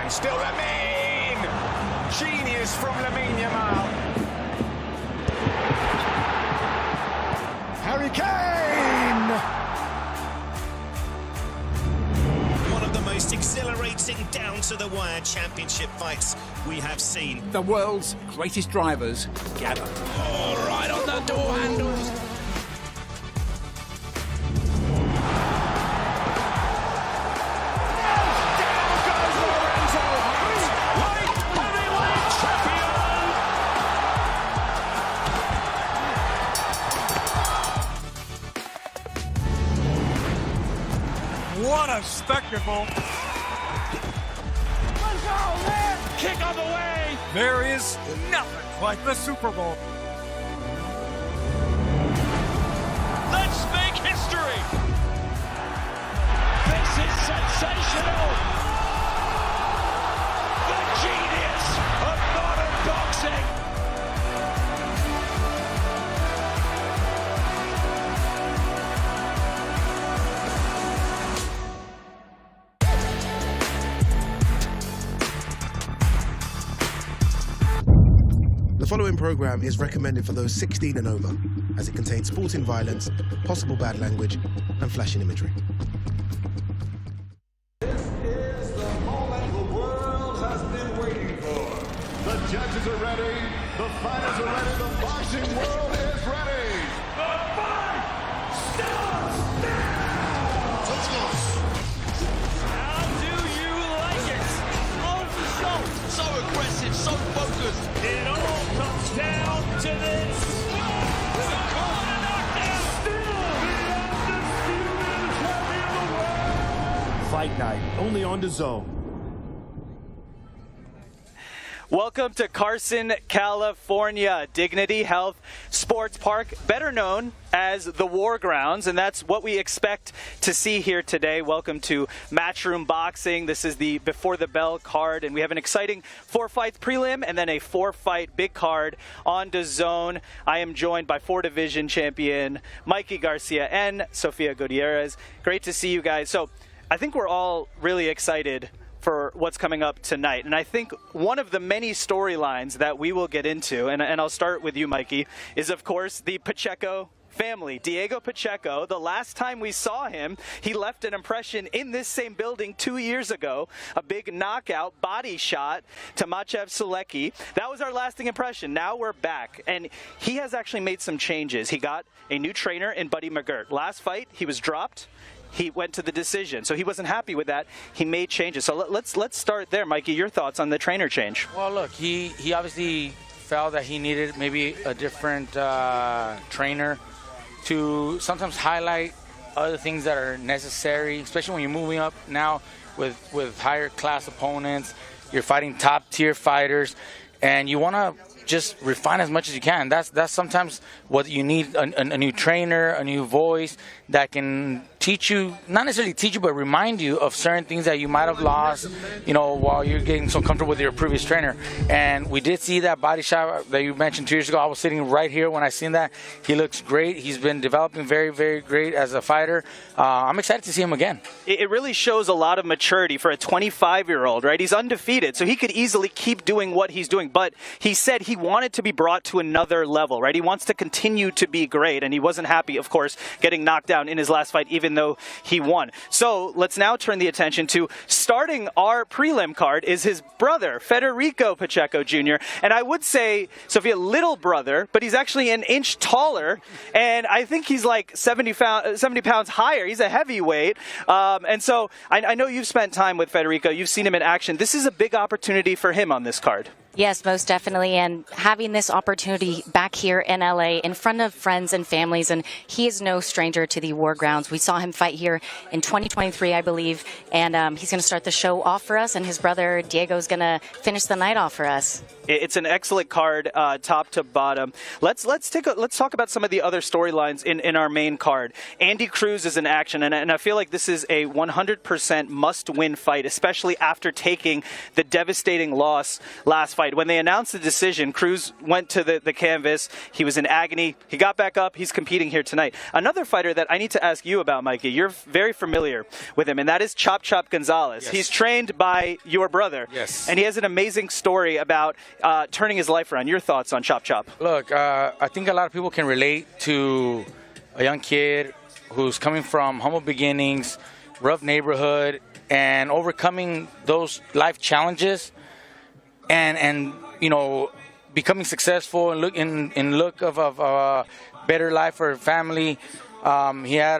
Still Aleem! Genius from Aleem Yamal. Harry Kane! One of the most exhilarating down-to-the-wire championship fights we have seen. The world's greatest drivers gather. Oh, right on the door handles. What a spectacle! Let's go, man! Kick on the way! There is nothing like the Super Bowl. Let's make history! This is sensational! The genius of modern boxing! The following program is recommended for those 16 and over, as it contains sporting violence, possible bad language, and flashing imagery. This is the moment the world has been waiting for. The judges are ready, the fighters are ready, the boxing world is ready. The fight starts now! Let's go. How do you like it? So aggressive, so focused. It all comes down to this. With a corner knockdown. Still the undisputed champion of the world. Fight Night, only on DAZN. Welcome to Carson, California, Dignity Health Sports Park, better known as the War Grounds, and that's what we expect to see here today. Welcome to Matchroom Boxing. This is the Before the Bell card, and we have an exciting 4-fight prelim and then a 4-fight big card on DAZN. I am joined by 4-division champion Mikey Garcia and Sofia Gutierrez. Great to see you guys. So I think we're all really excited for what's coming up tonight. And I think one of the many storylines that we will get into, and I'll start with you, Mikey, is of course the Pacheco family. Diego Pacheco, the last time we saw him, he left an impression in this same building 2 years ago, a big knockout body shot to Machev Sulecki. That was our lasting impression. Now we're back, and he has actually made some changes. He got a new trainer in Buddy McGirt. Last fight, he was dropped. He went to the decision, so he wasn't happy with that. He made changes. So let's start there, Mikey. Your thoughts on the trainer change? Well, look, he obviously felt that he needed maybe a different trainer to sometimes highlight other things that are necessary, especially when you're moving up now with higher class opponents. You're fighting top tier fighters, and you want to just refine as much as you can. That's sometimes what you need, a new trainer, a new voice that can teach you, not necessarily teach you, but remind you of certain things that you might have lost, you know, while you're getting so comfortable with your previous trainer. And we did see that body shot that you mentioned 2 years ago. I was sitting right here when I seen that. He looks great. He's been developing very, very great as a fighter. I'm excited to see him again. It really shows a lot of maturity for a 25-year-old, right? He's undefeated, so he could easily keep doing what he's doing. But he said he wanted to be brought to another level, right? He wants to continue to be great, and he wasn't happy, of course, getting knocked down in his last fight, even though he won. So let's now turn the attention to starting our prelim card is his brother, Federico Pacheco Jr. And I would say, Sophia, little brother, but he's actually an inch taller, and I think he's like 70 pounds higher. He's a heavyweight. And so I know you've spent time with Federico. You've seen him in action. This is a big opportunity for him on this card. Yes, most definitely. And having this opportunity back here in LA in front of friends and families, and he is no stranger to the War Grounds. We saw him fight here in 2023, I believe, and he's going to start the show off for us, and his brother Diego's going to finish the night off for us. It's an excellent card, top to bottom. Let's talk about some of the other storylines in our main card. Andy Cruz is in action, and I feel like this is a 100% must-win fight, especially after taking the devastating loss last fight. When they announced the decision, Cruz went to the canvas. He was in agony. He got back up. He's competing here tonight. Another fighter that I need to ask you about, Mikey, you're very familiar with him, and that is Chop Chop Gonzalez. Yes. He's trained by your brother. Yes. And he has an amazing story about turning his life around. Your thoughts on Chop Chop? Look, I think a lot of people can relate to a young kid who's coming from humble beginnings, rough neighborhood, and overcoming those life challenges and you know, becoming successful and look of a better life for family. He had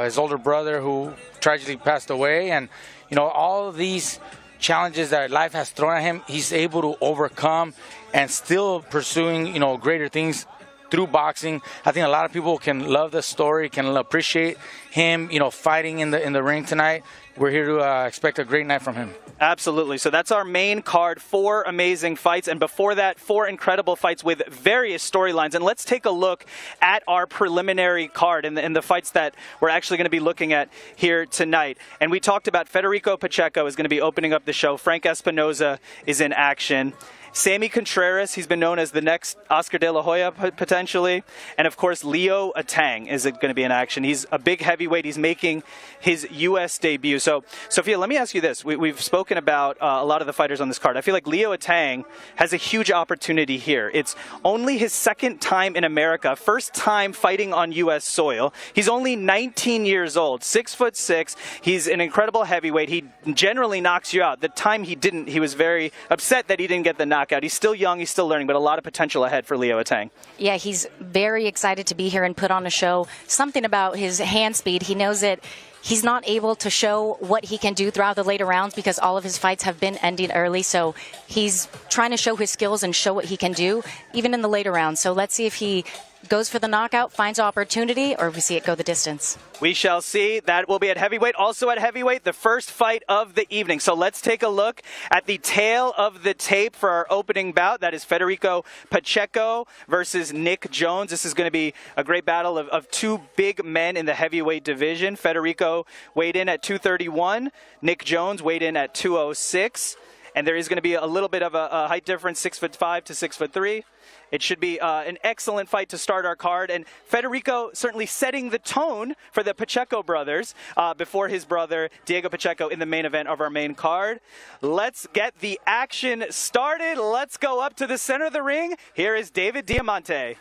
his older brother who tragically passed away, and you know, all of these challenges that life has thrown at him, he's able to overcome and still pursuing, you know, greater things through boxing. I think a lot of people can love the story, can appreciate him, you know, fighting in the ring tonight. We're here to expect a great night from him. Absolutely. So that's our main card, 4 amazing fights, and before that, 4 incredible fights with various storylines. And let's take a look at our preliminary card and the fights that we're actually going to be looking at here tonight. And we talked about Federico Pacheco is going to be opening up the show. Frank Espinoza is in action. Sammy Contreras, he's been known as the next Oscar De La Hoya potentially. And of course, Leo Atang is going to be in action. He's a big heavyweight. He's making his U.S. debut. So, Sophia, let me ask you this. We've spoken about a lot of the fighters on this card. I feel like Leo Atang has a huge opportunity here. It's only his 2nd time in America, 1st time fighting on U.S. soil. He's only 19 years old, 6'6". He's an incredible heavyweight. He generally knocks you out. The time he didn't, he was very upset that he didn't get the knockout. He's still young, he's still learning, but a lot of potential ahead for Leo Atang. Yeah, he's very excited to be here and put on a show. Something about his hand speed. He knows that he's not able to show what he can do throughout the later rounds because all of his fights have been ending early. So he's trying to show his skills and show what he can do, even in the later rounds. So let's see if he goes for the knockout, finds opportunity, or if we see it go the distance. We shall see. That will be at heavyweight. Also at heavyweight, the first fight of the evening. So let's take a look at the tail of the tape for our opening bout. That is Federico Pacheco versus Nick Jones. This is going to be a great battle of 2 big men in the heavyweight division. Federico weighed in at 231. Nick Jones weighed in at 206. And there is going to be a little bit of a height difference, 6'5" to 6'3". It should be an excellent fight to start our card. And Federico certainly setting the tone for the Pacheco brothers before his brother, Diego Pacheco, in the main event of our main card. Let's get the action started. Let's go up to the center of the ring. Here is David Diamante.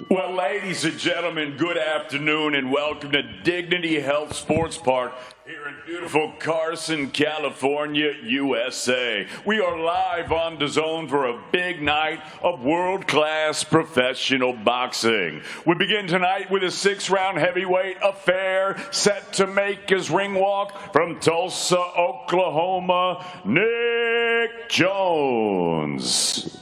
Well, ladies and gentlemen, good afternoon and welcome to Dignity Health Sports Park here in beautiful Carson, California, USA. We are live on DAZN for a big night of world-class professional boxing. We begin tonight with a 6-round heavyweight affair set to make his ring walk from Tulsa, Oklahoma, Nick Jones.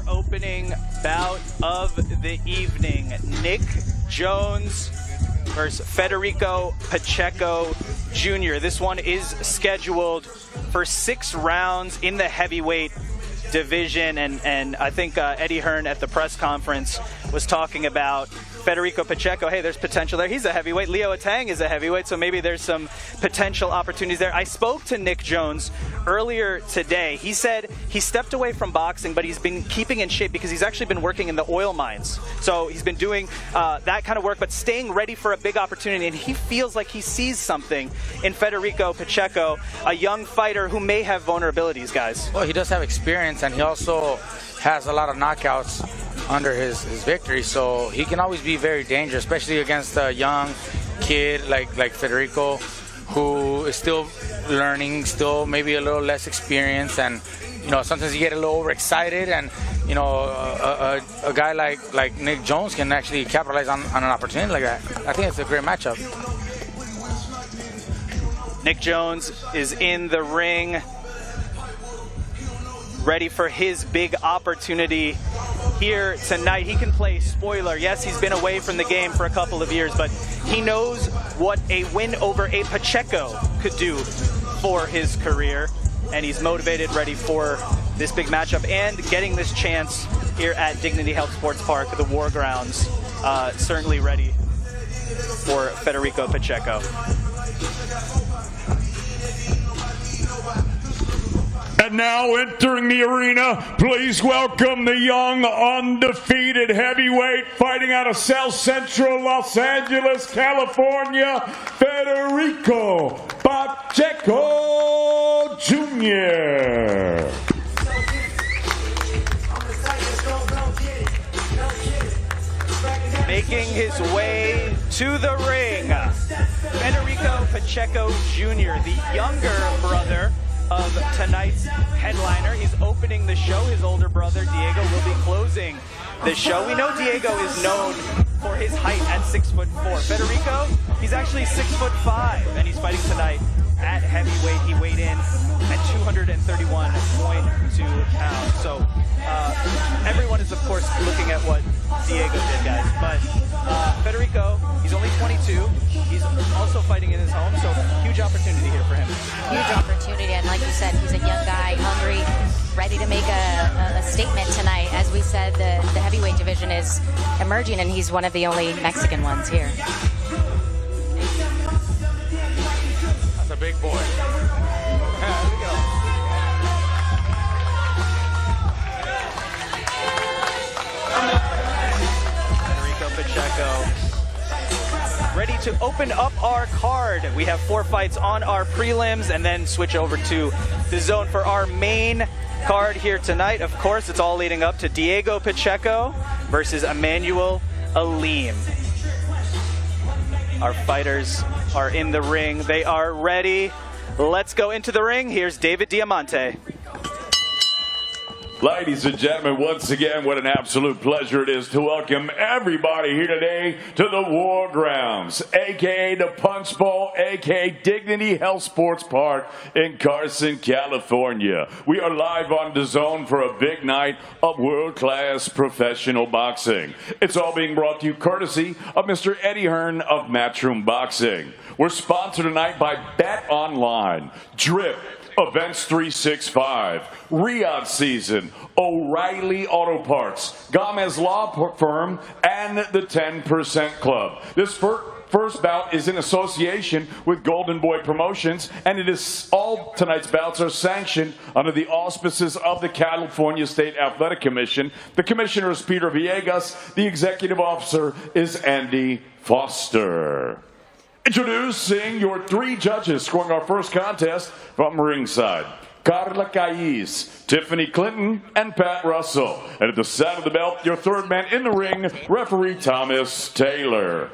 Opening bout of the evening, Nick Jones versus Federico Pacheco Jr. This one is scheduled for 6 rounds in the heavyweight division, and I think Eddie Hearn at the press conference was talking about Federico Pacheco. Hey, there's potential there. He's a heavyweight. Leo Atang is a heavyweight, so maybe there's some potential opportunities there. I spoke to Nick Jones earlier today. He said he stepped away from boxing, but he's been keeping in shape because he's actually been working in the oil mines. So he's been doing that kind of work, but staying ready for a big opportunity, and he feels like he sees something in Federico Pacheco, a young fighter who may have vulnerabilities, guys. Well, he does have experience, and he also has a lot of knockouts under his victory, so he can always be very dangerous, especially against a young kid like Federico, who is still learning, still maybe a little less experienced, and you know, sometimes you get a little overexcited, and you know, a guy like Nick Jones can actually capitalize on an opportunity like that. I think it's a great matchup. Nick Jones is in the ring, ready for his big opportunity here tonight. He can play spoiler. Yes, he's been away from the game for a couple of years, but he knows what a win over a Pacheco could do for his career, and he's motivated, ready for this big matchup and getting this chance here at Dignity Health Sports Park, the War Grounds. Certainly ready for Federico Pacheco. And now entering the arena, please welcome the young, undefeated heavyweight fighting out of South Central Los Angeles, California, Federico Pacheco Jr. Making his way to the ring, Federico Pacheco Jr., the younger brother of tonight's headliner. He's opening the show. His older brother, Diego, will be closing the show. We know Diego is known for his height at 6'4". Federico, he's actually 6'5", and he's fighting tonight at heavyweight. He weighed in at 231.2 pounds. So everyone is, of course, looking at what Diego did, guys. But Federico, he's only 22. He's also fighting in his home, so huge opportunity here for him. Huge opportunity, and like you said, he's a young guy, hungry, ready to make a statement tonight. As we said, the heavyweight division is emerging, and he's one of the only Mexican ones here. That's a big boy. There we go. Federico Pacheco ready to open up our card. We have 4 fights on our prelims and then switch over to the zone for our main card here tonight. Of course, it's all leading up to Diego Pacheco versus Immanuwel Aleem. Our fighters are in the ring. They are ready. Let's go into the ring. Here's David Diamante. Ladies and gentlemen, once again, what an absolute pleasure it is to welcome everybody here today to the War Grounds, a.k.a. the Punch Bowl, a.k.a. Dignity Health Sports Park in Carson, California. We are live on DAZN for a big night of world-class professional boxing. It's all being brought to you courtesy of Mr. Eddie Hearn of Matchroom Boxing. We're sponsored tonight by Bet Online, Drip, Events 365, Riyadh Season, O'Reilly Auto Parts, Gomez Law Firm, and the 10% Club. This first bout is in association with Golden Boy Promotions, and it is all tonight's bouts are sanctioned under the auspices of the California State Athletic Commission. The commissioner is Peter Villegas. The executive officer is Andy Foster. Introducing your 3 judges scoring our first contest from ringside. Carla Caiz, Tiffany Clinton, and Pat Russell. And at the side of the belt, your third man in the ring, referee Thomas Taylor.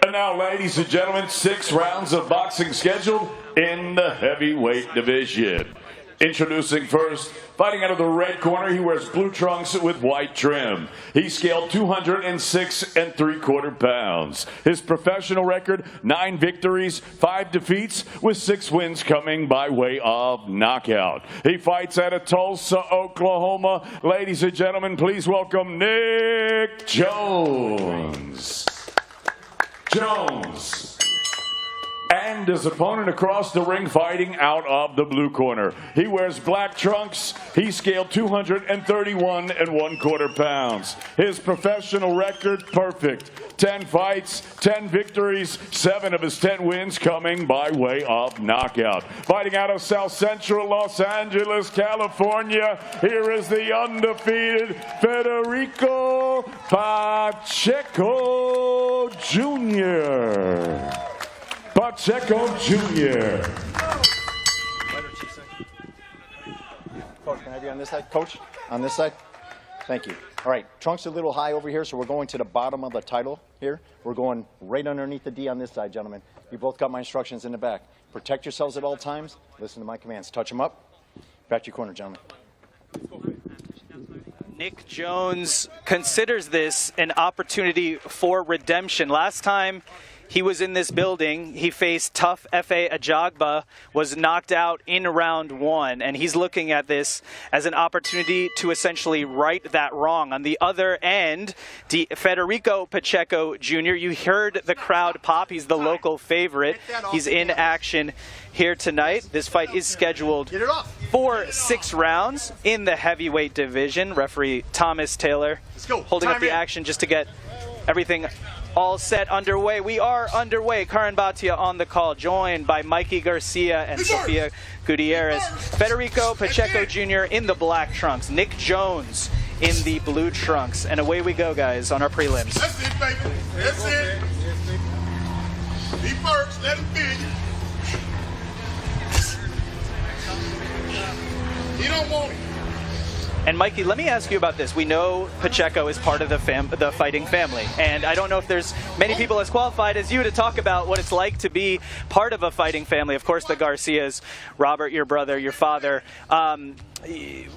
And now, ladies and gentlemen, 6 rounds of boxing scheduled in the heavyweight division. Introducing first, fighting out of the red corner, he wears blue trunks with white trim. He scaled 206 3/4 pounds. His professional record, 9 victories, 5 defeats, with 6 wins coming by way of knockout. He fights out of Tulsa, Oklahoma. Ladies and gentlemen, please welcome Nick Jones. And his opponent across the ring fighting out of the blue corner. He wears black trunks. He scaled 231 1/4 pounds. His professional record, perfect. 10 fights, 10 victories, 7 of his 10 wins coming by way of knockout. Fighting out of South Central Los Angeles, California, here is the undefeated Federico Pacheco Jr. Pacheco Jr. Coach, can I be on this side? Coach, on this side? Thank you. All right, trunk's a little high over here, so we're going to the bottom of the title here. We're going right underneath the D on this side, gentlemen. You both got my instructions in the back. Protect yourselves at all times. Listen to my commands. Touch them up. Back to your corner, gentlemen. Nick Jones considers this an opportunity for redemption. Last time he was in this building. He faced tough F.A. Ajagba, was knocked out in round 1, and he's looking at this as an opportunity to essentially right that wrong. On the other end, Federico Pacheco Jr., you heard the crowd pop. He's the local favorite. He's in action here tonight. This fight is scheduled for 6 rounds in the heavyweight division. Referee Thomas Taylor holding up the action just to get everything all set underway. We are underway. Karan Bhatia on the call, joined by Mikey Garcia and Sofia Gutierrez. Federico Pacheco Jr. in the black trunks. Nick Jones in the blue trunks. And away we go, guys, on our prelims. That's it, baby. That's it. Be first. Let him be. He don't want it. And Mikey, let me ask you about this. We know Pacheco is part of the fighting family, and I don't know if there's many people as qualified as you to talk about what it's like to be part of a fighting family. Of course, the Garcias, Robert, your brother, your father. Can you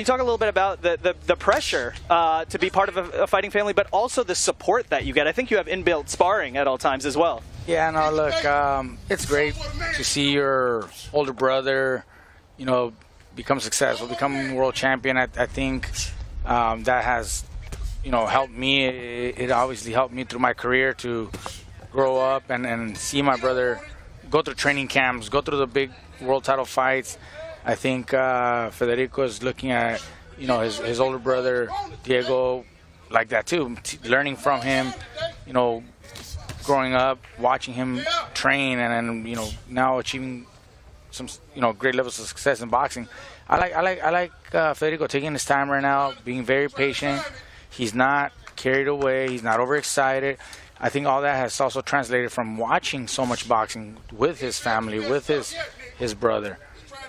talk a little bit about the pressure to be part of a fighting family, but also the support that you get? I think you have inbuilt sparring at all times as well. Yeah, no, look, it's great to see your older brother, you know, become successful, become world champion. I think that has, you know, helped me. It obviously helped me through my career to grow up and see my brother go through training camps, go through the big world title fights. I think Federico is looking at, you know, his older brother Diego like that too, learning from him, you know, growing up, watching him train, and you know, now achieving some, you know, great levels of success in boxing. I like Federico taking his time right now, being very patient. He's not carried away. He's not overexcited. I think all that has also translated from watching so much boxing with his family, with his brother.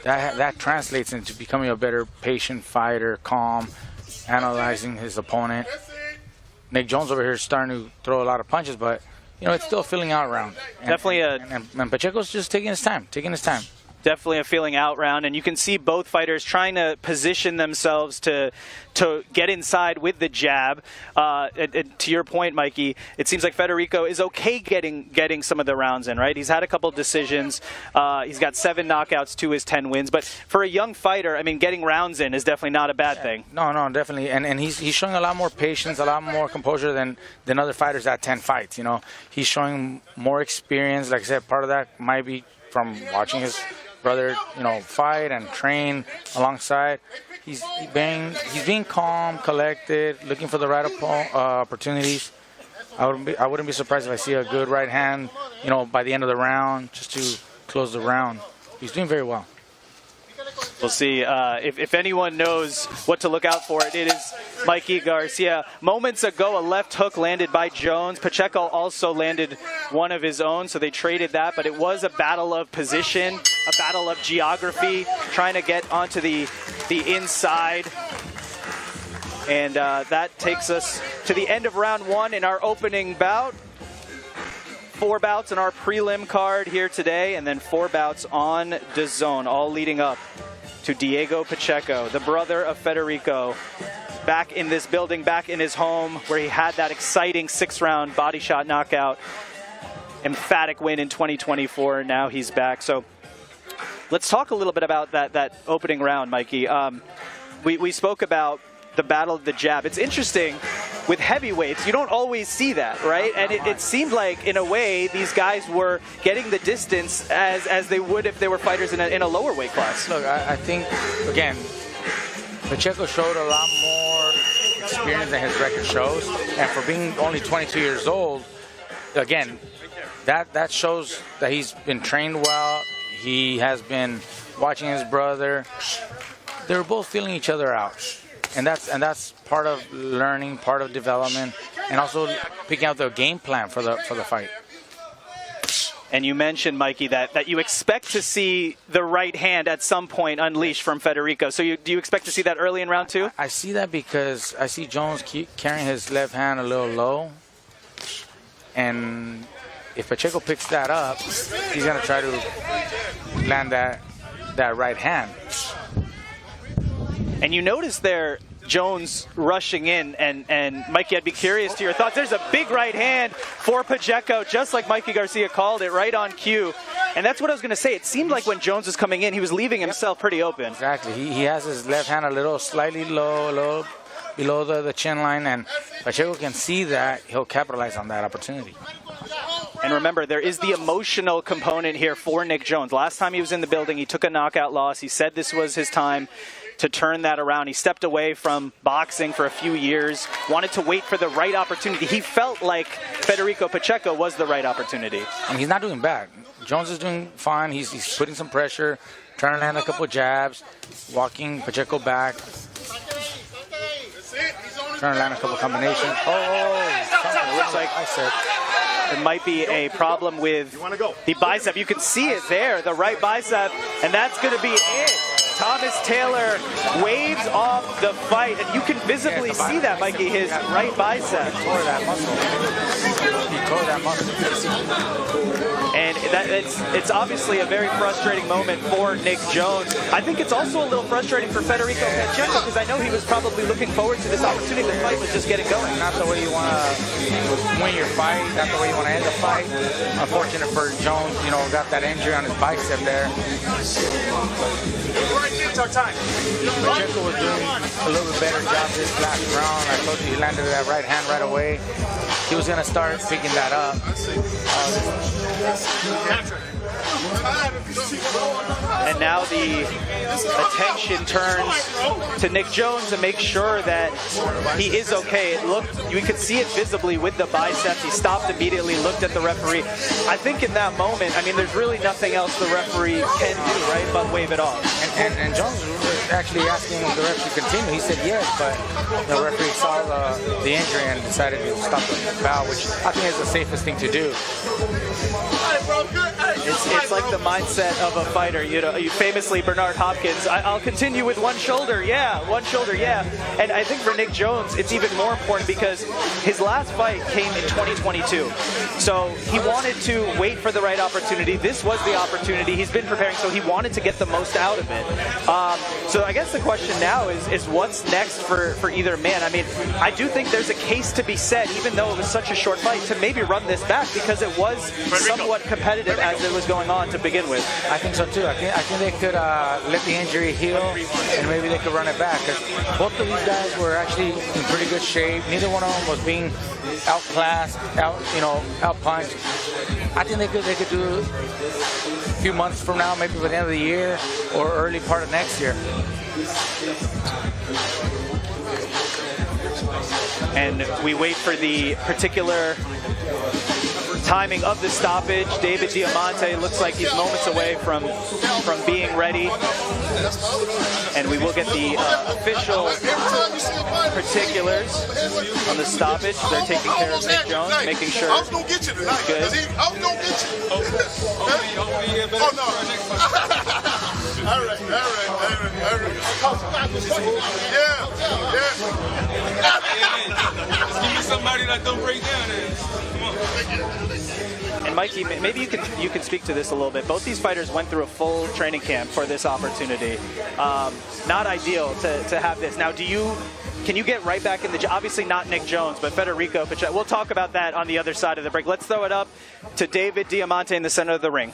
That translates into becoming a better patient fighter, calm, analyzing his opponent. Nick Jones over here is starting to throw a lot of punches, but you know, it's still a filling out round. Definitely and Pacheco's just taking his time. Definitely a feeling out round, and you can see both fighters trying to position themselves to get inside with the jab. To your point, Mikey, it seems like Federico is okay getting some of the rounds in, right? He's had a couple decisions. He's got 7 knockouts to his 10 wins. But for a young fighter, I mean, getting rounds in is definitely not a bad thing. No, definitely. And he's showing a lot more patience, a lot more composure than other fighters at 10 fights. You know, he's showing more experience. Like I said, part of that might be from watching his brother, you know, fight and train alongside. He's being calm, collected, looking for the right opportunities. I wouldn't be surprised if I see a good right hand, you know, by the end of the round, just to close the round. He's doing very well. We'll see if anyone knows what to look out for. It is Mikey Garcia. Moments ago, a left hook landed by Jones. Pacheco also landed one of his own, so they traded that. But it was a battle of position, a battle of geography, trying to get onto the inside. And that takes us to the end of round 1 in our opening bout. 4 bouts in our prelim card here today, and then 4 bouts on DAZN, all leading up to Diego Pacheco, the brother of Federico, back in this building, back in his home, where he had that exciting 6-round body shot knockout, emphatic win in 2024. Now he's back. So let's talk a little bit about that opening round, Mikey. We spoke about the battle of the jab. It's interesting. With heavyweights, you don't always see that, right? And it seemed like, in a way, these guys were getting the distance as they would if they were fighters in a lower weight class. Look, I think, again, Pacheco showed a lot more experience than his record shows. And for being only 22 years old, again, that shows that he's been trained well. He has been watching his brother. They were both feeling each other out. And that's part of learning, part of development, and also picking out the game plan for the fight. And you mentioned, Mikey, that you expect to see the right hand at some point unleashed from Federico. So do you expect to see that early in round 2? I see that because I see Jones keep carrying his left hand a little low. And if Pacheco picks that up, he's going to try to land that right hand. And you notice there, Jones rushing in, and Mikey, I'd be curious to your thoughts. There's a big right hand for Pacheco, just like Mikey Garcia called it, right on cue. And that's what I was going to say. It seemed like when Jones was coming in, he was leaving himself pretty open. Exactly. He has his left hand a little slightly low below the chin line, and Pacheco can see that. He'll capitalize on that opportunity. And remember, there is the emotional component here for Nick Jones. Last time he was in the building, he took a knockout loss. He said this was his time to turn that around. He stepped away from boxing for a few years, wanted to wait for the right opportunity. He felt like Federico Pacheco was the right opportunity. And he's not doing bad. Jones is doing fine. He's putting some pressure, trying to land a couple jabs, walking Pacheco back, trying to land a couple combinations. It looks like there might be a problem with the bicep. You can see it there, the right bicep, and that's going to be it. Thomas Taylor waves off the fight, and you can visibly see that, Mikey, his right bicep. He tore that muscle. He tore that muscle. And it's obviously a very frustrating moment for Nick Jones. I think it's also a little frustrating for Federico Pacheco, because I know he was probably looking forward to this opportunity. The fight was just getting going. Not the way you want to win your fight, not the way you want to end the fight. Unfortunate for Jones, you know, got that injury on his bicep there. Pacheco was doing a little bit better job this last round. I told you he landed that right hand right away. He was going to start picking that up. And now the attention turns to Nick Jones to make sure that he is okay. It looked, you could see it visibly with the biceps. He stopped immediately, looked at the referee. I think in that moment, I mean, there's really nothing else the referee can do, right, but wave it off. And Jones was actually asking the ref to continue. He said yes, but the referee saw the injury and decided to stop the foul, which I think is the safest thing to do. It's like the mindset of a fighter. You know, famously Bernard Hopkins, I'll continue with one shoulder, yeah, one shoulder, yeah. And I think for Nick Jones, it's even more important because his last fight came in 2022. So he wanted to wait for the right opportunity. This was the opportunity. He's been preparing, so he wanted to get the most out of it. So I guess the question now is what's next for either man? I mean, I do think there's a case to be said, even though it was such a short fight, to maybe run this back because it was somewhat competitive as it was going on to begin with. I think so too. I think they could let the injury heal and maybe they could run it back. Because both of these guys were actually in pretty good shape. Neither one of them was being outclassed, outpunched. I think they could do a few months from now, maybe by the end of the year or early part of next year. And we wait for the particular timing of the stoppage. David Diamante looks like he's moments away from being ready. And we will get the official particulars on the stoppage. They're taking care of Nick Jones, making sure he's good. All right. Give me somebody that don't break down. Come on. And Mikey, maybe you can speak to this a little bit. Both these fighters went through a full training camp for this opportunity. Not ideal to have this. Now, can you get right back in the... Obviously not Nick Jones, but Federico Pacheco. We'll talk about that on the other side of the break. Let's throw it up to David Diamante in the center of the ring.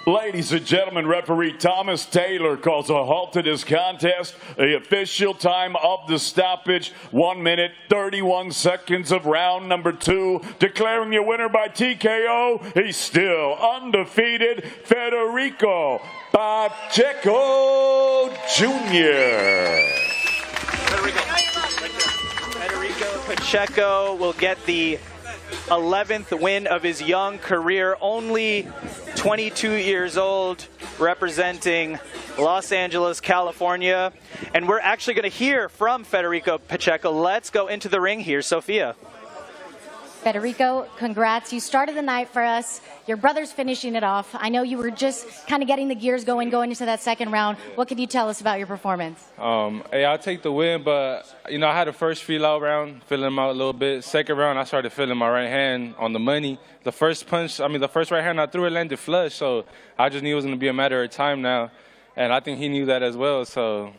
Ladies and gentlemen, referee Thomas Taylor calls a halt to this contest. The official time of the stoppage, 1 minute, 31 seconds of round number 2. Declaring your winner by TKO, he's still undefeated, Federico Pacheco Jr. Federico Pacheco will get the 11th win of his young career, only 22 years old, representing Los Angeles, California. And we're actually going to hear from Federico Pacheco. Let's go into the ring here, Sophia. Federico, congrats. You started the night for us. Your brother's finishing it off. I know you were just kind of getting the gears going into that second round. What can you tell us about your performance? Hey, I'll take the win, but, I had the first feel-out round, feeling him out a little bit. Second round, I started feeling my right hand on the money. The first right hand I threw, it landed flush, so I just knew it was going to be a matter of time now. And I think he knew that as well, so,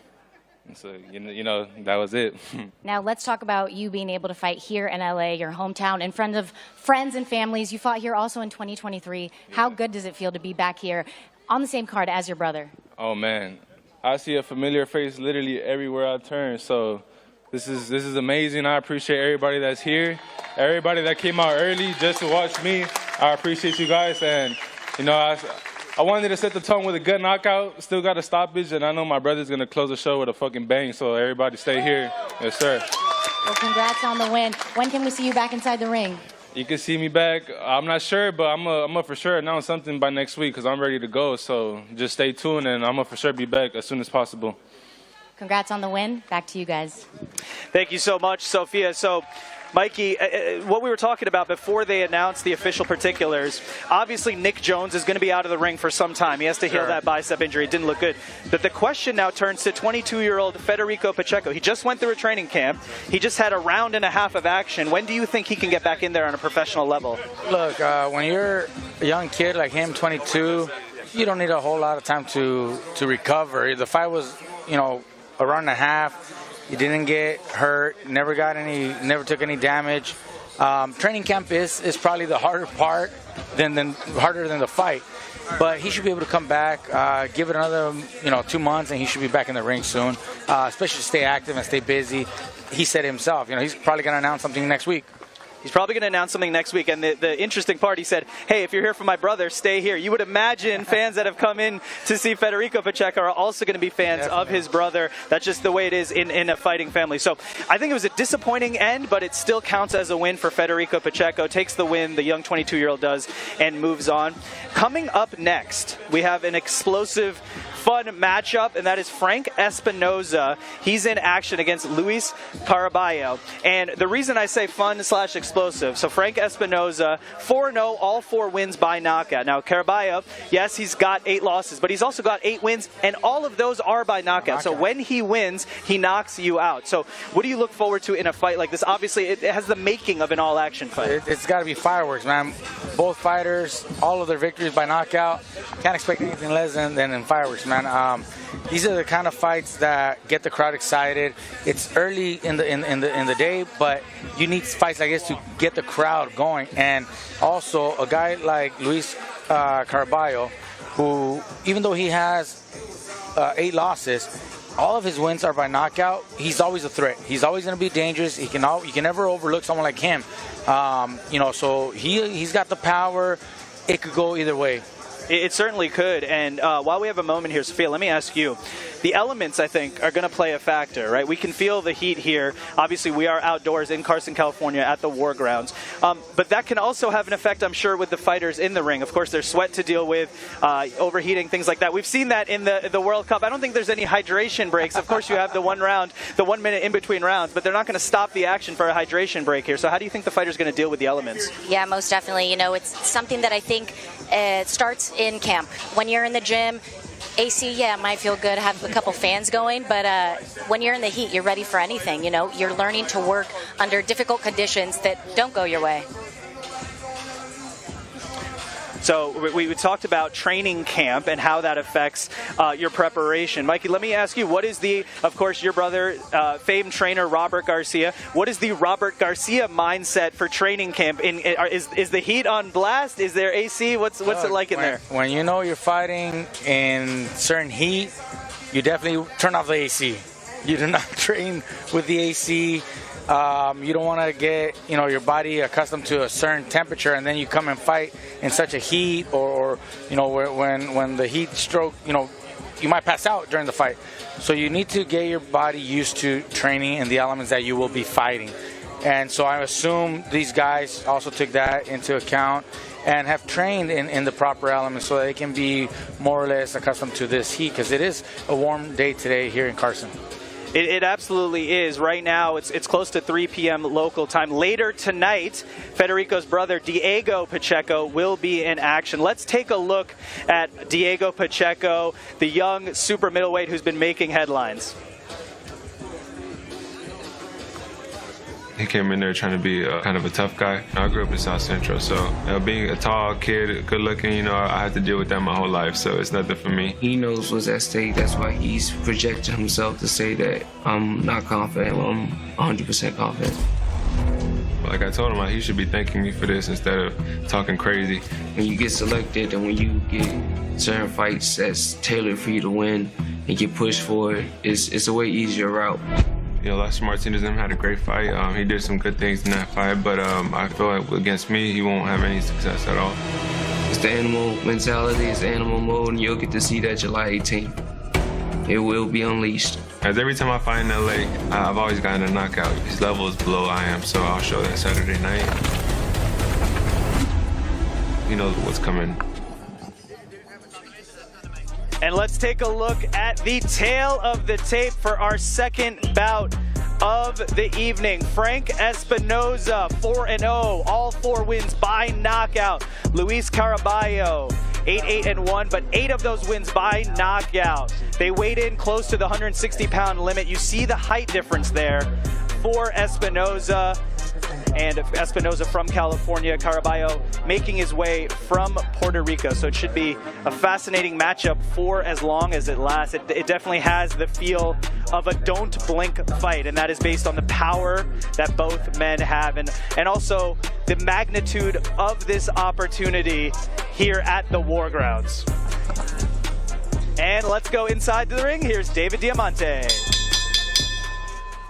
So, you know, that was it. Now let's talk about you being able to fight here in LA, your hometown, in front of friends and families. You fought here also in 2023. How good does it feel to be back here on the same card as your brother? Oh man, I see a familiar face literally everywhere I turn. So this is amazing. I appreciate everybody that's here, everybody that came out early just to watch me. I appreciate you guys, and you know, I wanted to set the tone with a good knockout. Still got a stoppage, and I know my brother's gonna close the show with a fucking bang. So everybody stay here. Yes, sir. Well, congrats on the win. When can we see you back inside the ring? You can see me back. I'm not sure, but I'm gonna for sure announce something by next week because I'm ready to go. So just stay tuned, and I'm gonna for sure be back as soon as possible. Congrats on the win. Back to you guys. Thank you so much, Sophia. So, Mikey, what we were talking about before they announced the official particulars, obviously Nick Jones is going to be out of the ring for some time. He has to heal that bicep injury. It didn't look good. But the question now turns to 22-year-old Federico Pacheco. He just went through a training camp. He just had a round and a half of action. When do you think he can get back in there on a professional level? Look, when you're a young kid like him, 22, you don't need a whole lot of time to recover. The fight was, you know, a round and a half. He didn't get hurt, never took any damage. Training camp is probably the harder part harder than the fight. But he should be able to come back, give it another 2 months, and he should be back in the ring soon. Especially to stay active and stay busy. He said himself, he's probably going to announce something next week. He's probably going to announce something next week. And the interesting part, he said, hey, if you're here for my brother, stay here. You would imagine fans that have come in to see Federico Pacheco are also going to be fans of his brother. That's just the way it is in a fighting family. So I think it was a disappointing end, but it still counts as a win for Federico Pacheco. Takes the win, the young 22-year-old does, and moves on. Coming up next, we have an explosive, fun matchup, and that is Frank Espinoza. He's in action against Luis Caraballo. And the reason I say fun/explosive, so Frank Espinoza, 4-0, all 4 wins by knockout. Now, Caraballo, yes, he's got 8 losses, but he's also got 8 wins, and all of those are by knockout. So when he wins, he knocks you out. So what do you look forward to in a fight like this? Obviously, it has the making of an all-action fight. It's got to be fireworks, man. Both fighters, all of their victories by knockout. Can't expect anything less than fireworks, man. These are the kind of fights that get the crowd excited. It's early in the day, but you need fights like this to get the crowd going. And also, a guy like Luis Caraballo, who, even though he has 8 losses, all of his wins are by knockout. He's always a threat. He's always going to be dangerous. You can never overlook someone like him. So he's got the power. It could go either way. It certainly could. And while we have a moment here, Sophia, let me ask you. The elements, I think, are going to play a factor, right? We can feel the heat here. Obviously, we are outdoors in Carson, California at the War Grounds. But that can also have an effect, I'm sure, with the fighters in the ring. Of course, there's sweat to deal with, overheating, things like that. We've seen that in the World Cup. I don't think there's any hydration breaks. Of course, you have the 1 round, the 1 minute in between rounds, but they're not going to stop the action for a hydration break here. So how do you think the fighter's going to deal with the elements? Yeah, most definitely. It's something that I think starts in camp. When you're in the gym, AC, might feel good, have a couple fans going, but when you're in the heat, you're ready for anything. You're learning to work under difficult conditions that don't go your way. So we talked about training camp and how that affects your preparation. Mikey, let me ask you, what is of course, your brother, famed trainer Robert Garcia, what is the Robert Garcia mindset for training camp? Is the heat on blast? Is there AC? What's it like in there? When you know you're fighting in certain heat, you definitely turn off the AC. You do not train with the AC. You don't want to get your body accustomed to a certain temperature, and then you come and fight in such a heat, or when the heat stroke, you might pass out during the fight. So you need to get your body used to training in the elements that you will be fighting. And so I assume these guys also took that into account and have trained in the proper elements so they can be more or less accustomed to this heat, because it is a warm day today here in Carson. It absolutely is. Right now, it's close to 3 p.m. local time. Later tonight, Federico's brother, Diego Pacheco, will be in action. Let's take a look at Diego Pacheco, the young super middleweight who's been making headlines. He came in there trying to be kind of a tough guy. I grew up in South Central, so being a tall kid, good looking, you know, I had to deal with that my whole life, so it's nothing for me. He knows what's at stake. That's why he's projected himself to say that I'm not confident. I'm 100% confident. Like I told him, he should be thanking me for this instead of talking crazy. When you get selected and when you get certain fights that's tailored for you to win and get pushed for it, it's a way easier route. You know, Lester Martinez had a great fight. He did some good things in that fight, but I feel like against me, he won't have any success at all. It's the animal mentality, it's the animal mode, and you'll get to see that July 18th. It will be unleashed. As every time I fight in LA, I've always gotten a knockout. His level is below I am, so I'll show that Saturday night. He knows what's coming. And let's take a look at the tail of the tape for our second bout of the evening. Frank Espinoza, 4-0, all 4 wins by knockout. Luis Caraballo, 8-1, but 8 of those wins by knockout. They weighed in close to the 160-pound limit. You see the height difference there for Espinoza. And Espinoza from California, Caraballo making his way from Puerto Rico. So it should be a fascinating matchup for as long as it lasts. It definitely has the feel of a don't blink fight, and that is based on the power that both men have, and also the magnitude of this opportunity here at the War Grounds. And let's go inside the ring. Here's David Diamante.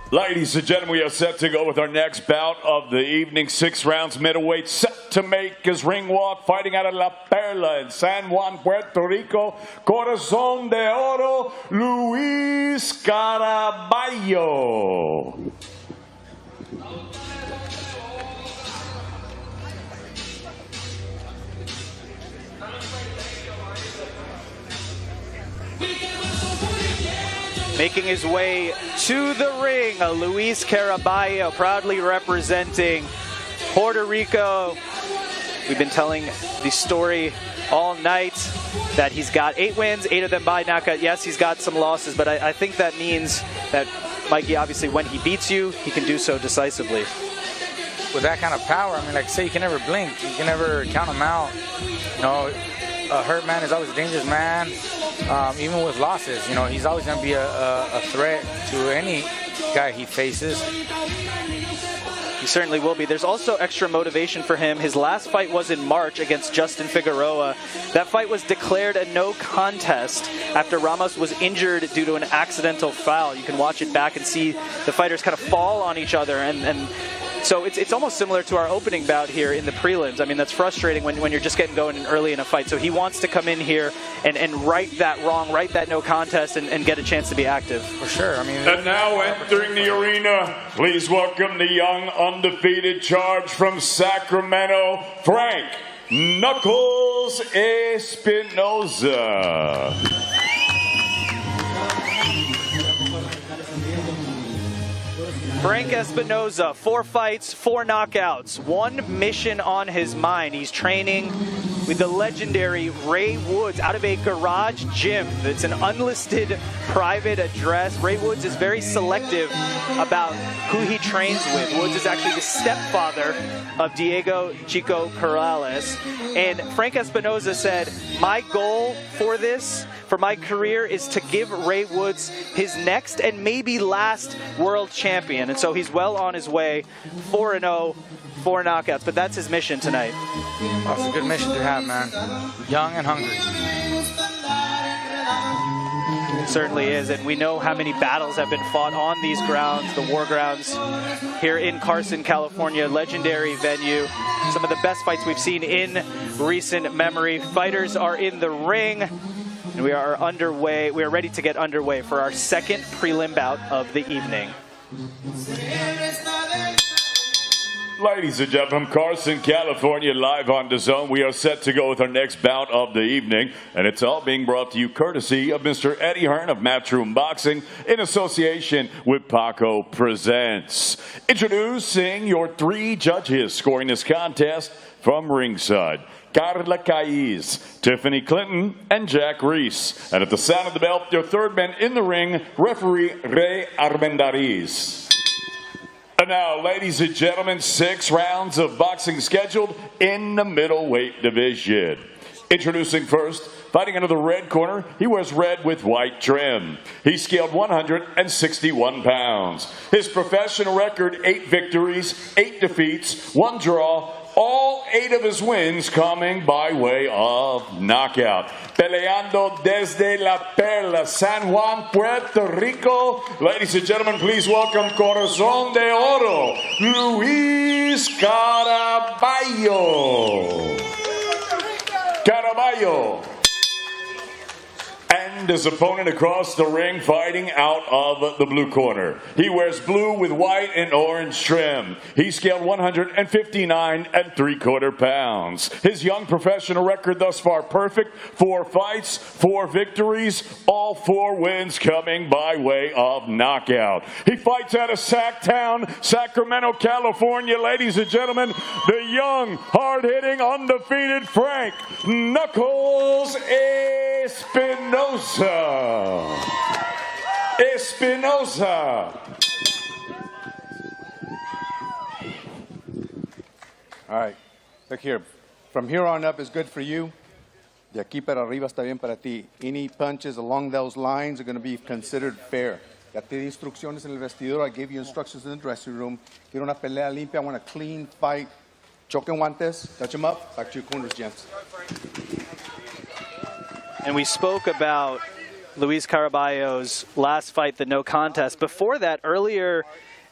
Ladies and gentlemen, we are set to go with our next bout of the evening. 6 rounds middleweight, set to make his ring walk, fighting out of La Perla in San Juan, Puerto Rico. Corazón de Oro, Luis Caraballo. Making his way to the ring, Luis Caraballo, proudly representing Puerto Rico. We've been telling the story all night that he's got 8 wins, 8 of them by knockout. Yes, he's got some losses, but I think that means that, Mikey, obviously when he beats you, he can do so decisively. With that kind of power, I mean, like say, you can never blink. You can never count him out. You know, a hurt man is always a dangerous man. Even with losses, you know, he's always going to be a threat to any guy he faces. He certainly will be. There's also extra motivation for him. His last fight was in March against Justin Figueroa. That fight was declared a no contest after Ramos was injured due to an accidental foul. You can watch it back and see the fighters kind of fall on each other, and so it's almost similar to our opening bout here in the prelims. I mean, that's frustrating when you're just getting going early in a fight. So he wants to come in here and right that wrong, right that no contest, and get a chance to be active. For sure. I mean, and now entering the arena, please welcome the young undefeated charge from Sacramento, Frank Knuckles Espinoza. Frank Espinoza, 4 fights, 4 knockouts, 1 mission on his mind. He's training with the legendary Ray Woods out of a garage gym. It's an unlisted private address. Ray Woods is very selective about who he trains with. Woods is actually the stepfather of Diego Chico Corrales. And Frank Espinoza said, my goal for this, for my career, is to give Ray Woods his next and maybe last world champion. And so he's well on his way, 4-0, 4 knockouts, but that's his mission tonight. Well, it's a good mission to have, man. Young and hungry. It certainly is, and we know how many battles have been fought on these grounds, the War Grounds here in Carson, California, legendary venue. Some of the best fights we've seen in recent memory. Fighters are in the ring, and we are underway. We are ready to get underway for our second prelim bout of the evening. Ladies and gentlemen, Carson, California, live on DAZN. We are set to go with our next bout of the evening, and it's all being brought to you courtesy of Mr. Eddie Hearn of Matchroom Boxing in association with Paco Presents. Introducing your 3 judges scoring this contest from ringside: Carla Caiz, Tiffany Clinton, and Jack Reese. And at the sound of the bell, your 3rd man in the ring, referee Ray Armendariz. And now, ladies and gentlemen, 6 rounds of boxing scheduled in the middleweight division. Introducing first, fighting into the red corner, he wears red with white trim. He scaled 161 pounds. His professional record, 8 victories, 8 defeats, 1 draw, all 8 of his wins coming by way of knockout. Peleando desde La Perla, San Juan, Puerto Rico. Ladies and gentlemen, please welcome Corazón de Oro, Luis Caraballo. Caraballo. And his opponent across the ring fighting out of the blue corner. He wears blue with white and orange trim. He scaled 159 3/4 pounds. His young professional record thus far perfect. 4 fights, 4 victories, all 4 wins coming by way of knockout. He fights out of Sacktown, Sacramento, California. Ladies and gentlemen, the young, hard-hitting, undefeated Frank Knuckles Espinosa. All right, look here. From here on up is good for you. De aquí para arriba está bien para ti. Any punches along those lines are going to be considered fair. Ya te di instrucciones en el vestidor. I gave you instructions in the dressing room. Quiero una pelea limpia. I want a clean fight. Choque guantes. Touch them up. Back to your corners, gents. And we spoke about Luis Caraballo's last fight, the no contest. Before that, earlier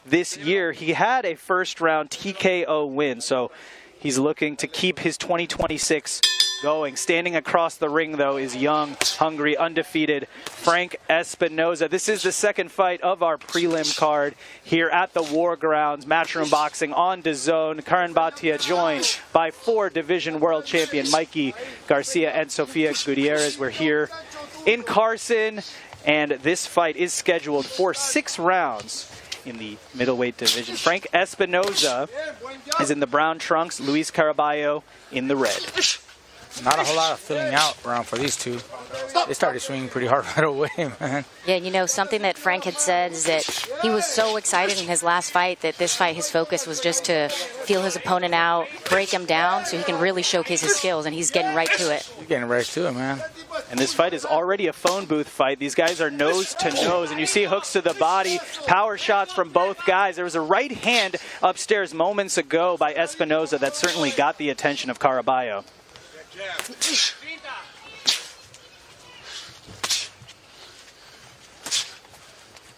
this year, he had a first-round TKO win. So he's looking to keep his 2026 going. Standing across the ring, though, is young, hungry, undefeated Frank Espinosa. This is the second fight of our prelim card here at the War Grounds. Matchroom Boxing on DAZN. Karan Bhatia joined by 4 division world champion Mikey Garcia and Sofia Gutierrez. We're here in Carson, and this fight is scheduled for 6 rounds in the middleweight division. Frank Espinosa is in the brown trunks, Luis Caraballo in the red. Not a whole lot of filling out around for these two. They started swinging pretty hard right away, man. Yeah, you know, something that Frank had said is that he was so excited in his last fight that this fight, his focus was just to feel his opponent out, break him down so he can really showcase his skills, and he's getting right to it. He's getting right to it, man. And this fight is already a phone booth fight. These guys are nose to nose, and you see hooks to the body, power shots from both guys. There was a right hand upstairs moments ago by Espinosa that certainly got the attention of Caraballo.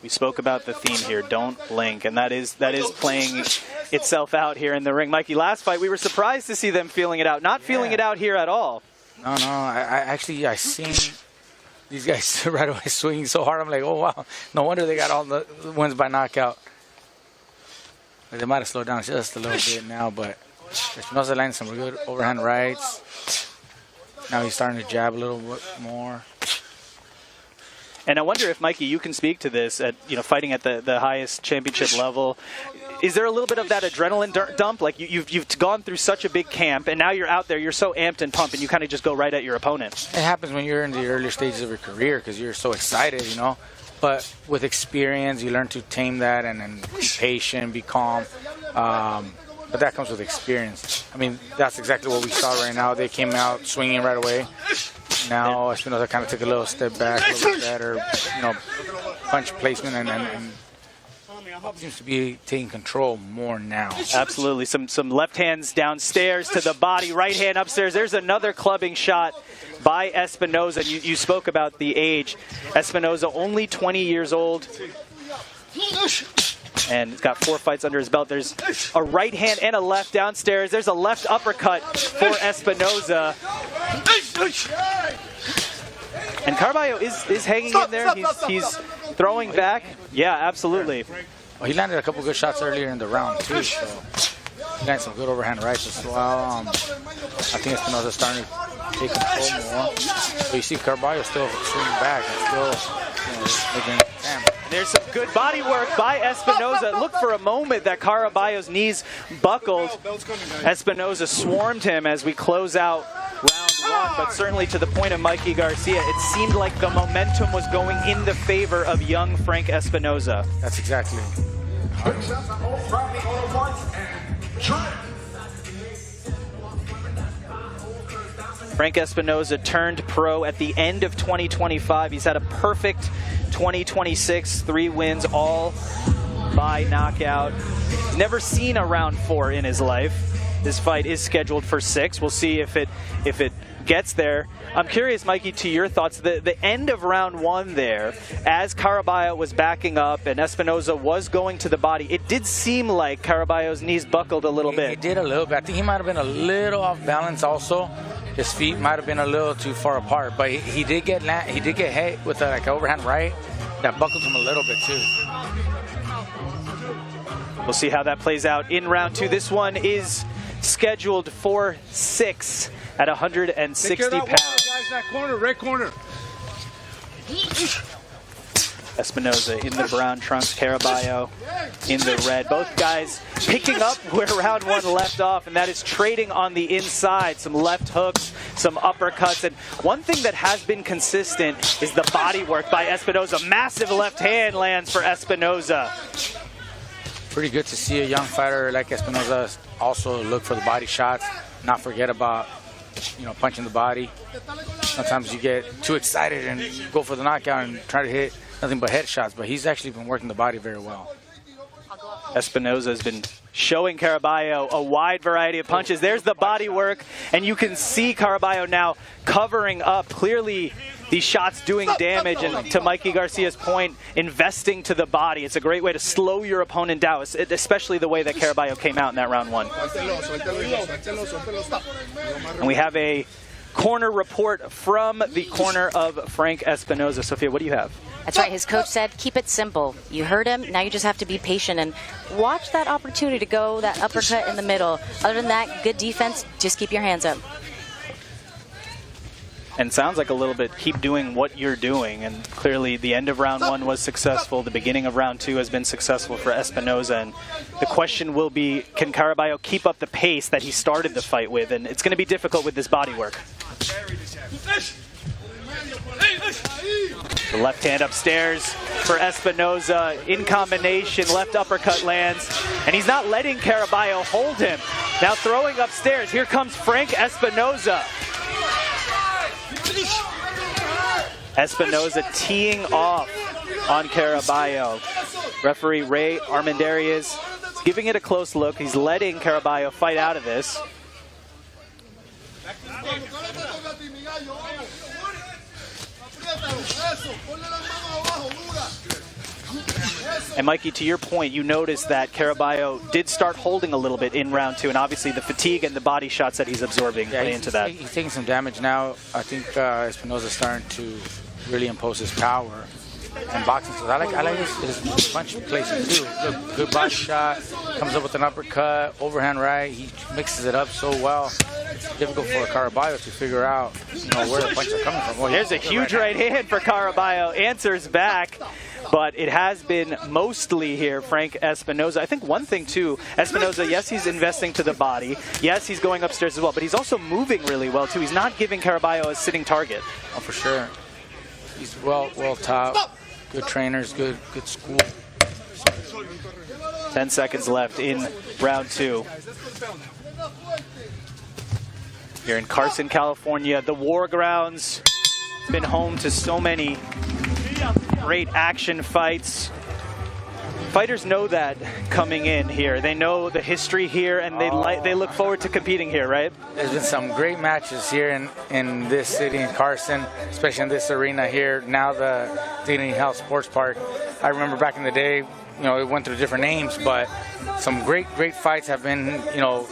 We spoke about the theme here, don't blink, and that is playing itself out here in the ring. Mikey, last fight we were surprised to see them feeling it out, not feeling it out here at all. No, I seen these guys right away swinging so hard. I'm like, oh wow, no wonder they got all the wins by knockout. They might have slowed down just a little bit now, but Espinosa landing some good overhand rights. Now he's starting to jab a little bit more. And I wonder if, Mikey, you can speak to this at, you know, fighting at the highest championship level. Is there a little bit of that adrenaline dump? Like you've gone through such a big camp, and now you're out there, you're so amped and pumped, and you kind of just go right at your opponent. It happens when you're in the earlier stages of your career because you're so excited, you know. But with experience, you learn to tame that and be patient, be calm. But that comes with experience. I mean, that's exactly what we saw right now. They came out swinging right away. Now Espinosa kind of took a little step back, a little bit better, you know, punch placement, and seems to be taking control more now. Absolutely. Some left hands downstairs to the body, right hand upstairs. There's another clubbing shot by Espinosa. You spoke about the age. Espinosa only 20 years old. And he's got 4 fights under his belt. There's a right hand and a left downstairs. There's a left uppercut for Espinosa. And Caraballo is hanging in there. He's throwing back. Yeah, absolutely. Well, he landed a couple good shots earlier in the round, too. So he landed some good overhand rights as well. I think Espinosa's starting to take control more. But you see Caraballo still swinging back and still, you know, making damn. There's some good body work by Espinosa. Look for a moment that Caraballo's knees buckled. Espinosa swarmed him as we close out round 1, but certainly to the point of Mikey Garcia, it seemed like the momentum was going in the favor of young Frank Espinosa. That's exactly Big shout to all Bradley all at once and Trent. Frank Espinoza turned pro at the end of 2025. He's had a perfect 2026, 3 wins, all by knockout. He's never seen a round 4 in his life. This fight is scheduled for 6. We'll see if it gets there. I'm curious, Mikey, to your thoughts. The end of round 1 there, as Caraballo was backing up and Espinoza was going to the body, it did seem like Caraballo's knees buckled a little bit. He did a little bit. I think he might have been a little off balance also. His feet might have been a little too far apart, but he did get hit with like an overhand right that buckled him a little bit too. We'll see how that plays out in round 2. This one is scheduled for 6 at 160 pounds. Guys, that corner, red corner. Espinoza in the brown trunks, Caraballo in the red. Both guys picking up where round 1 left off, and that is trading on the inside. Some left hooks, some uppercuts, and one thing that has been consistent is the body work by Espinoza. Massive left hand lands for Espinoza. Pretty good to see a young fighter like Espinoza also look for the body shots, not forget about, punching the body. Sometimes you get too excited and go for the knockout and try to hit nothing but headshots, but he's actually been working the body very well. Espinoza has been showing Caraballo a wide variety of punches. There's the body work, and you can see Caraballo now covering up. Clearly, these shots doing damage, and to Mikey Garcia's point, investing to the body. It's a great way to slow your opponent down, especially the way that Caraballo came out in that round 1. And we have a corner report from the corner of Frank Espinoza. Sophia, what do you have? That's right. His coach said, keep it simple. You heard him. Now you just have to be patient and watch that opportunity to go that uppercut in the middle. Other than that, good defense. Just keep your hands up. And sounds like a little bit, keep doing what you're doing. And clearly the end of round 1 was successful. The beginning of round 2 has been successful for Espinoza. And the question will be, can Caraballo keep up the pace that he started the fight with? And it's going to be difficult with this body work. The left hand upstairs for Espinoza in combination. Left uppercut lands. And he's not letting Caraballo hold him. Now throwing upstairs. Here comes Frank Espinoza. Espinoza teeing off on Caraballo. Referee Ray Armendariz is giving it a close look. He's letting Caraballo fight out of this. And Mikey, to your point, you noticed that Caraballo did start holding a little bit in round 2, and obviously the fatigue and the body shots that he's absorbing play into that. He's taking some damage now. I think Espinoza's starting to really impose his power and boxing. So I like his punch placement too. Good body shot, comes up with an uppercut, overhand right. He mixes it up so well. It's difficult for Caraballo to figure out, where the punches are coming from. Well, there's a huge right hand for Caraballo. Answers back. But it has been mostly here Frank Espinoza. I think one thing too, Espinoza, yes, he's investing to the body. Yes, he's going upstairs as well, but he's also moving really well too. He's not giving Caraballo a sitting target. Oh, for sure. He's well taught. Good trainers, good school. 10 seconds left in round 2. Here in Carson, California, the War Grounds. It's been home to so many great action fights. Fighters know that coming in here. They know the history here, and they look forward to competing here, right? There's been some great matches here in this city, in Carson, especially in this arena here, now the Dignity Health Sports Park. I remember back in the day, it went through different names, but some great fights have been,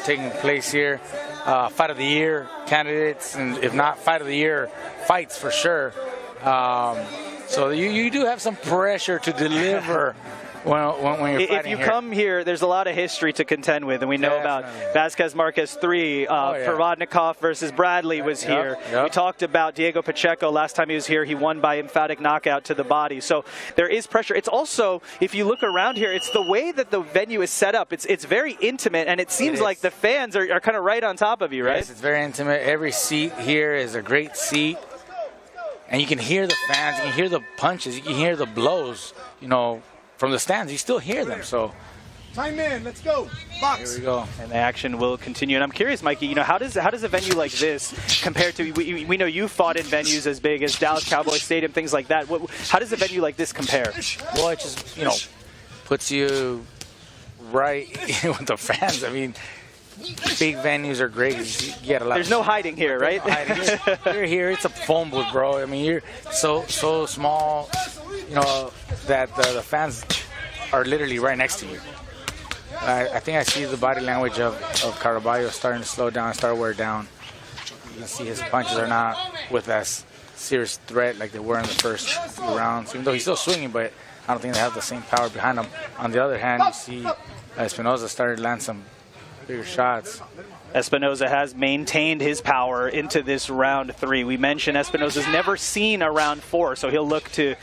taking place here. Fight of the Year candidates, and if not Fight of the Year, fights for sure. So you do have some pressure to deliver when you're fighting. If you come here, there's a lot of history to contend with, and we know about Vasquez Marquez 3. Provodnikov versus Bradley was here. We talked about Diego Pacheco last time he was here. He won by emphatic knockout to the body. So there is pressure. It's also, if you look around here, it's the way that the venue is set up. It's very intimate, and it seems like the fans are kind of right on top of you, right? Yes, it's very intimate. Every seat here is a great seat. And you can hear the fans, you can hear the punches, you can hear the blows, from the stands. You still hear them. So Time in. Let's go. Box. Here we go. And the action will continue. And I'm curious, Mikey, how does a venue like this compare to, we know you fought in venues as big as Dallas Cowboys Stadium, things like that. How does a venue like this compare? Well, it just, puts you right with the fans. I mean, big venues are great. You get a lot. There's no hiding here, right? You're here. It's a phone booth, bro. I mean, you're so small, that the fans are literally right next to you. I think I see the body language of Caraballo starting to slow down, start to wear down. You can see his punches are not with that serious threat like they were in the first few rounds, even though he's still swinging, but I don't think they have the same power behind him. On the other hand, you see Espinoza started to land some bigger shots. Espinoza has maintained his power into this round 3. We mentioned Espinoza's never seen a round 4, so he'll look to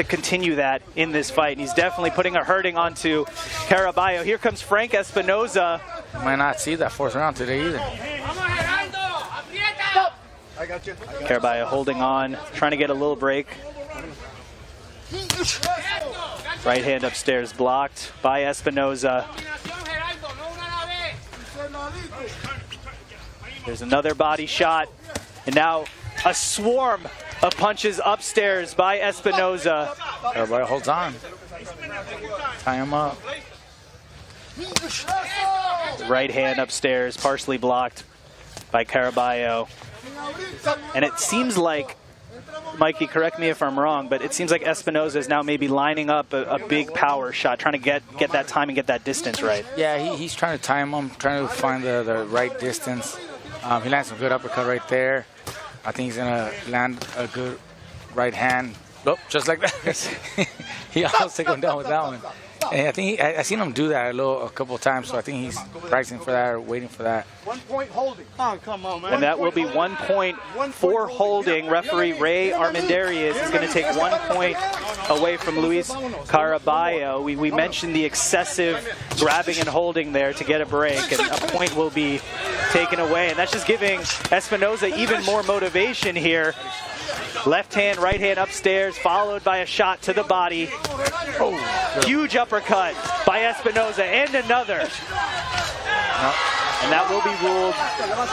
continue that in this fight. And he's definitely putting a hurting onto Caraballo. Here comes Frank Espinoza. Might not see that 4th round today either. I got you. Caraballo holding on, trying to get a little break. Right hand upstairs blocked by Espinoza. There's another body shot. And now a swarm of punches upstairs by Espinoza. Caraballo holds on. Tie him up. Right hand upstairs, partially blocked by Caraballo. And it seems like, Mikey, correct me if I'm wrong, but it seems like Espinoza is now maybe lining up a big power shot, trying to get that time and get that distance right. Yeah, he's trying to time him, trying to find the right distance. He lands some good uppercut right there. I think he's going to land a good right hand. Oh, just like that. He almost took him down with that one. And I think I seen him do that a couple of times, so I think he's practicing for that or waiting for that. 1 point holding. Oh, come on, man. And that will be 1 point for holding. Referee Ray Armendariz is going to take 1 point away from Luis Caraballo. We mentioned the excessive grabbing and holding there to get a break, and a point will be taken away. And that's just giving Espinoza even more motivation here. Left hand, right hand upstairs, followed by a shot to the body. Oh, huge uppercut by Espinoza, and another. And that will be ruled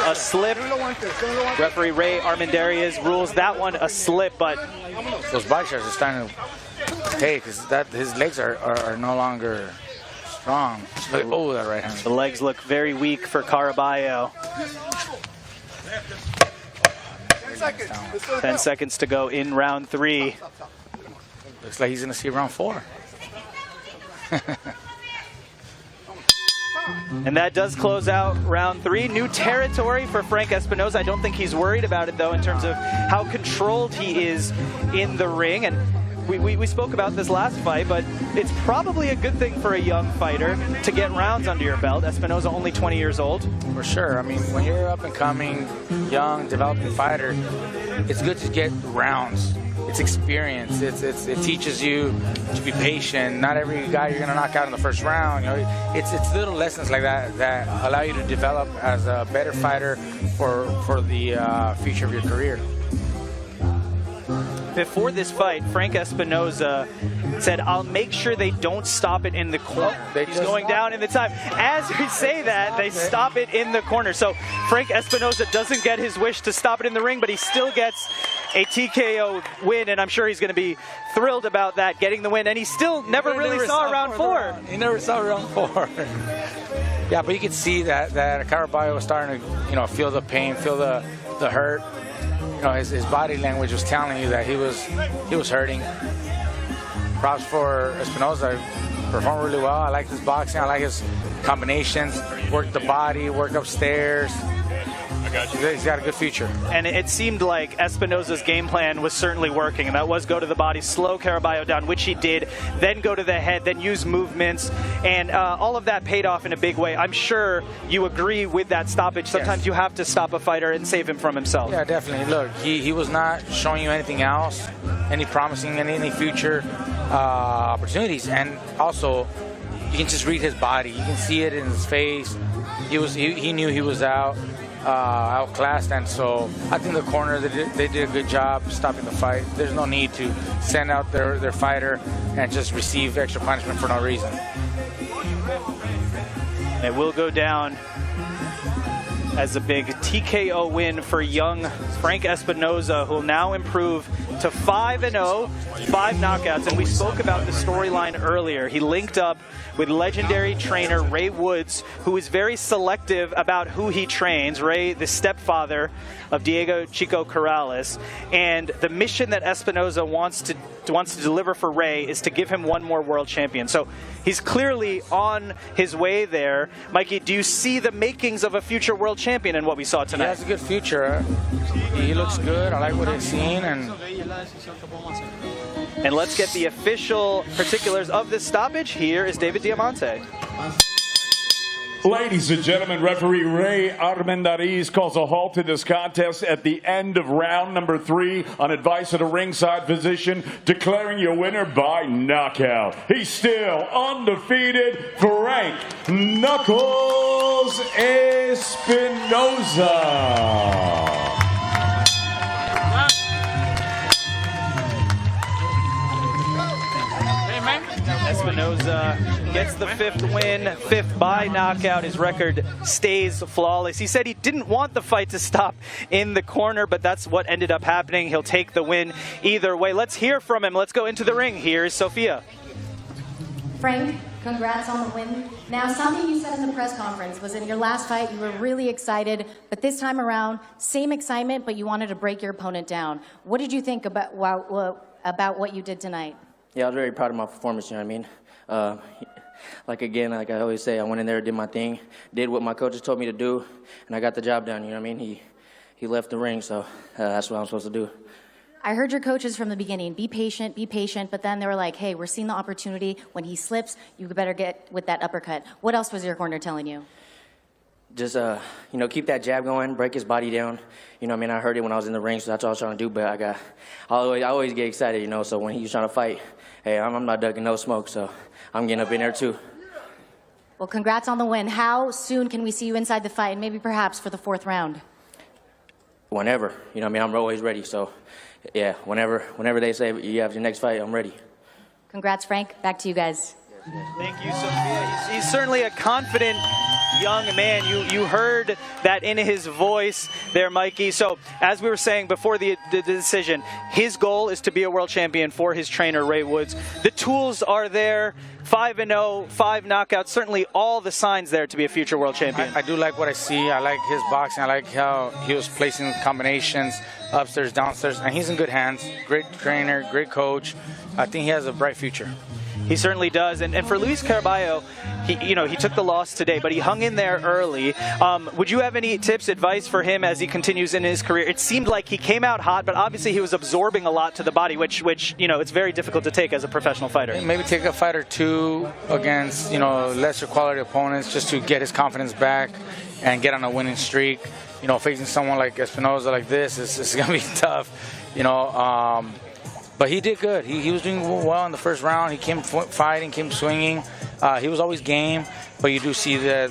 a slip. Referee Ray Armendariz rules that one a slip, but those body shots are starting to pay because his legs are no longer strong. Oh, that right hand. The legs look very weak for Caraballo. 10 seconds to go in round 3. Looks like he's going to see round 4. And that does close out round 3. New territory for Frank Espinoza. I don't think he's worried about it, though, in terms of how controlled he is in the ring. And we spoke about this last fight, but it's probably a good thing for a young fighter to get rounds under your belt. Espinoza only 20 years old. For sure. I mean, when you're up and coming, young, developing fighter, it's good to get rounds. It's experience. It teaches you to be patient. Not every guy you're going to knock out in the first round. It's little lessons like that that allow you to develop as a better fighter for the future of your career. Before this fight, Frank Espinoza said, "I'll make sure they don't stop it in the corner." He's going down in the time. As we say that, they stop it in the corner. So Frank Espinoza doesn't get his wish to stop it in the ring, but he still gets a TKO win, and I'm sure he's going to be thrilled about that, getting the win. And he still never really saw round 4. He never saw round 4. Yeah, but you could see that Caraballo was starting to, feel the pain, feel the hurt. His body language was telling you that he was hurting. Props for Espinoza. Performed really well. I like his boxing. I like his combinations. Worked the body, worked upstairs. He's got a good future. And it seemed like Espinoza's game plan was certainly working, and that was go to the body, slow Caraballo down, which he did, then go to the head, then use movements, and all of that paid off in a big way. I'm sure you agree with that stoppage. Sometimes you have to stop a fighter and save him from himself. Yeah, definitely. Look, he was not showing you anything else, any promising, any future opportunities, and also you can just read his body. You can see it in his face. He knew he was outclassed, and so I think the corner they did a good job stopping the fight. There's no need to send out their fighter and just receive extra punishment for no reason. It will go down as a big TKO win for young Frank Espinoza, who will now improve to 5-0, 5 knockouts. And we spoke about the storyline earlier. He linked up with legendary trainer Ray Woods, who is very selective about who he trains. Ray, the stepfather of Diego Chico Corrales. And the mission that Espinoza wants to deliver for Ray is to give him one more world champion. So he's clearly on his way there. Mikey, do you see the makings of a future world champion in what we saw tonight? He has a good future. He looks good. I like what I've seen. And let's get the official particulars of this stoppage. Here is David Diamante. Ladies and gentlemen, referee Ray Armendariz calls a halt to this contest at the end of round number 3 on advice of the ringside physician, declaring your winner by knockout. He's still undefeated, Frank Knuckles Espinoza. Espinoza gets the 5th win, 5th by knockout. His record stays flawless. He said he didn't want the fight to stop in the corner, but that's what ended up happening. He'll take the win either way. Let's hear from him. Let's go into the ring. Here's Sophia. Frank, congrats on the win. Now, something you said in the press conference was in your last fight, you were really excited, but this time around, same excitement, but you wanted to break your opponent down. What did you think about what you did tonight? Yeah, I was very proud of my performance, you know what I mean? Like I always say, I went in there, did my thing, did what my coaches told me to do, and I got the job done, you know what I mean? He left the ring, so that's what I'm supposed to do. I heard your coaches from the beginning, be patient, but then they were like, hey, we're seeing the opportunity. When he slips, you better get with that uppercut. What else was your corner telling you? Just, keep that jab going, break his body down. You know what I mean? I heard it when I was in the ring, so that's all I was trying to do, but I always get excited, you know, so when he was trying to fight, hey, I'm not ducking no smoke, so I'm getting up in there too. Well, congrats on the win. How soon can we see you inside the fight, and maybe perhaps for the 4th round? Whenever, you know what I mean? I'm always ready, so yeah, whenever they say you have your next fight, I'm ready. Congrats, Frank. Back to you guys. Thank you, Sophia. He's certainly a confident young man. You heard that in his voice there, Mikey. So as we were saying before the decision, his goal is to be a world champion for his trainer, Ray Woods. The tools are there. 5-0, 5 knockouts, certainly all the signs there to be a future world champion. I do like what I see. I like his boxing. I like how he was placing combinations upstairs, downstairs, and he's in good hands. Great trainer, great coach. I think he has a bright future. He certainly does. And for Luis Caraballo, he took the loss today, but he hung in there early. Would you have any tips, advice for him as he continues in his career? It seemed like he came out hot, but obviously he was absorbing a lot to the body, which it's very difficult to take as a professional fighter. Maybe take a fight or two against, lesser quality opponents just to get his confidence back and get on a winning streak. Facing someone like Espinoza like this is going to be tough, But he did good. He was doing well in the first round. He came fighting, came swinging. He was always game, but you do see the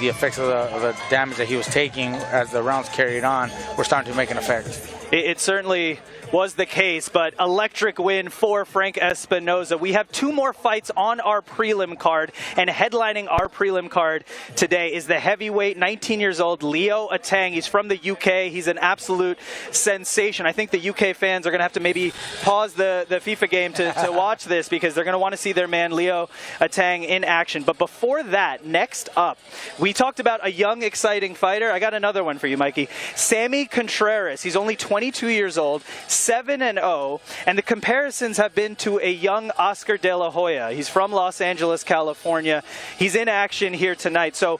effects of the damage that he was taking as the rounds carried on were starting to make an effect. It certainly was the case, but electric win for Frank Espinoza. We have 2 more fights on our prelim card, and headlining our prelim card today is the heavyweight, 19 years old, Leo Atang. He's from the UK. He's an absolute sensation. I think the UK fans are going to have to maybe pause the FIFA game to watch this, because they're going to want to see their man Leo Atang in action. But before that, next up, we talked about a young, exciting fighter. I got another one for you, Mikey. Sammy Contreras. He's only 22 years old, 7-0, and the comparisons have been to a young Oscar De La Hoya. He's from Los Angeles, California. He's in action here tonight. So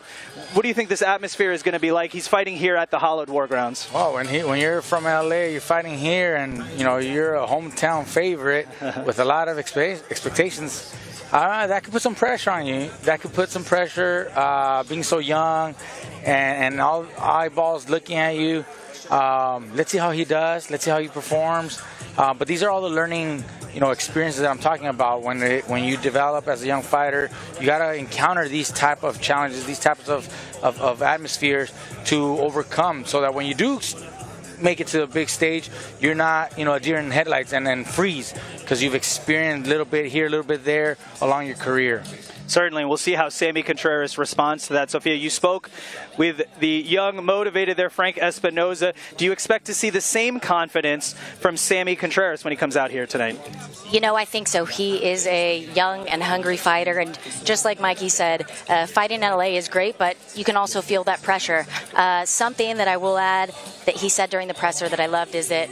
what do you think this atmosphere is going to be like? He's fighting here at the Hallowed Wargrounds. Oh, when you're from LA, you're fighting here, and you're a hometown favorite with a lot of expectations. That could put some pressure on you. That could put some pressure, being so young and all eyeballs looking at you. Let's see how he does. Let's see how he performs. But these are all the learning, experiences that I'm talking about. When you develop as a young fighter, you got to encounter these type of challenges, these types of atmospheres to overcome, so that when you do make it to the big stage, you're not, a deer in headlights and then freeze, because you've experienced a little bit here, a little bit there along your career. Certainly. We'll see how Sammy Contreras responds to that. Sophia, you spoke with the young, motivated there, Frank Espinoza. Do you expect to see the same confidence from Sammy Contreras when he comes out here tonight? You know, I think so. He is a young and hungry fighter, and just like Mikey said, fighting in LA is great, but you can also feel that pressure. Something that I will add that he said during the presser that I loved is that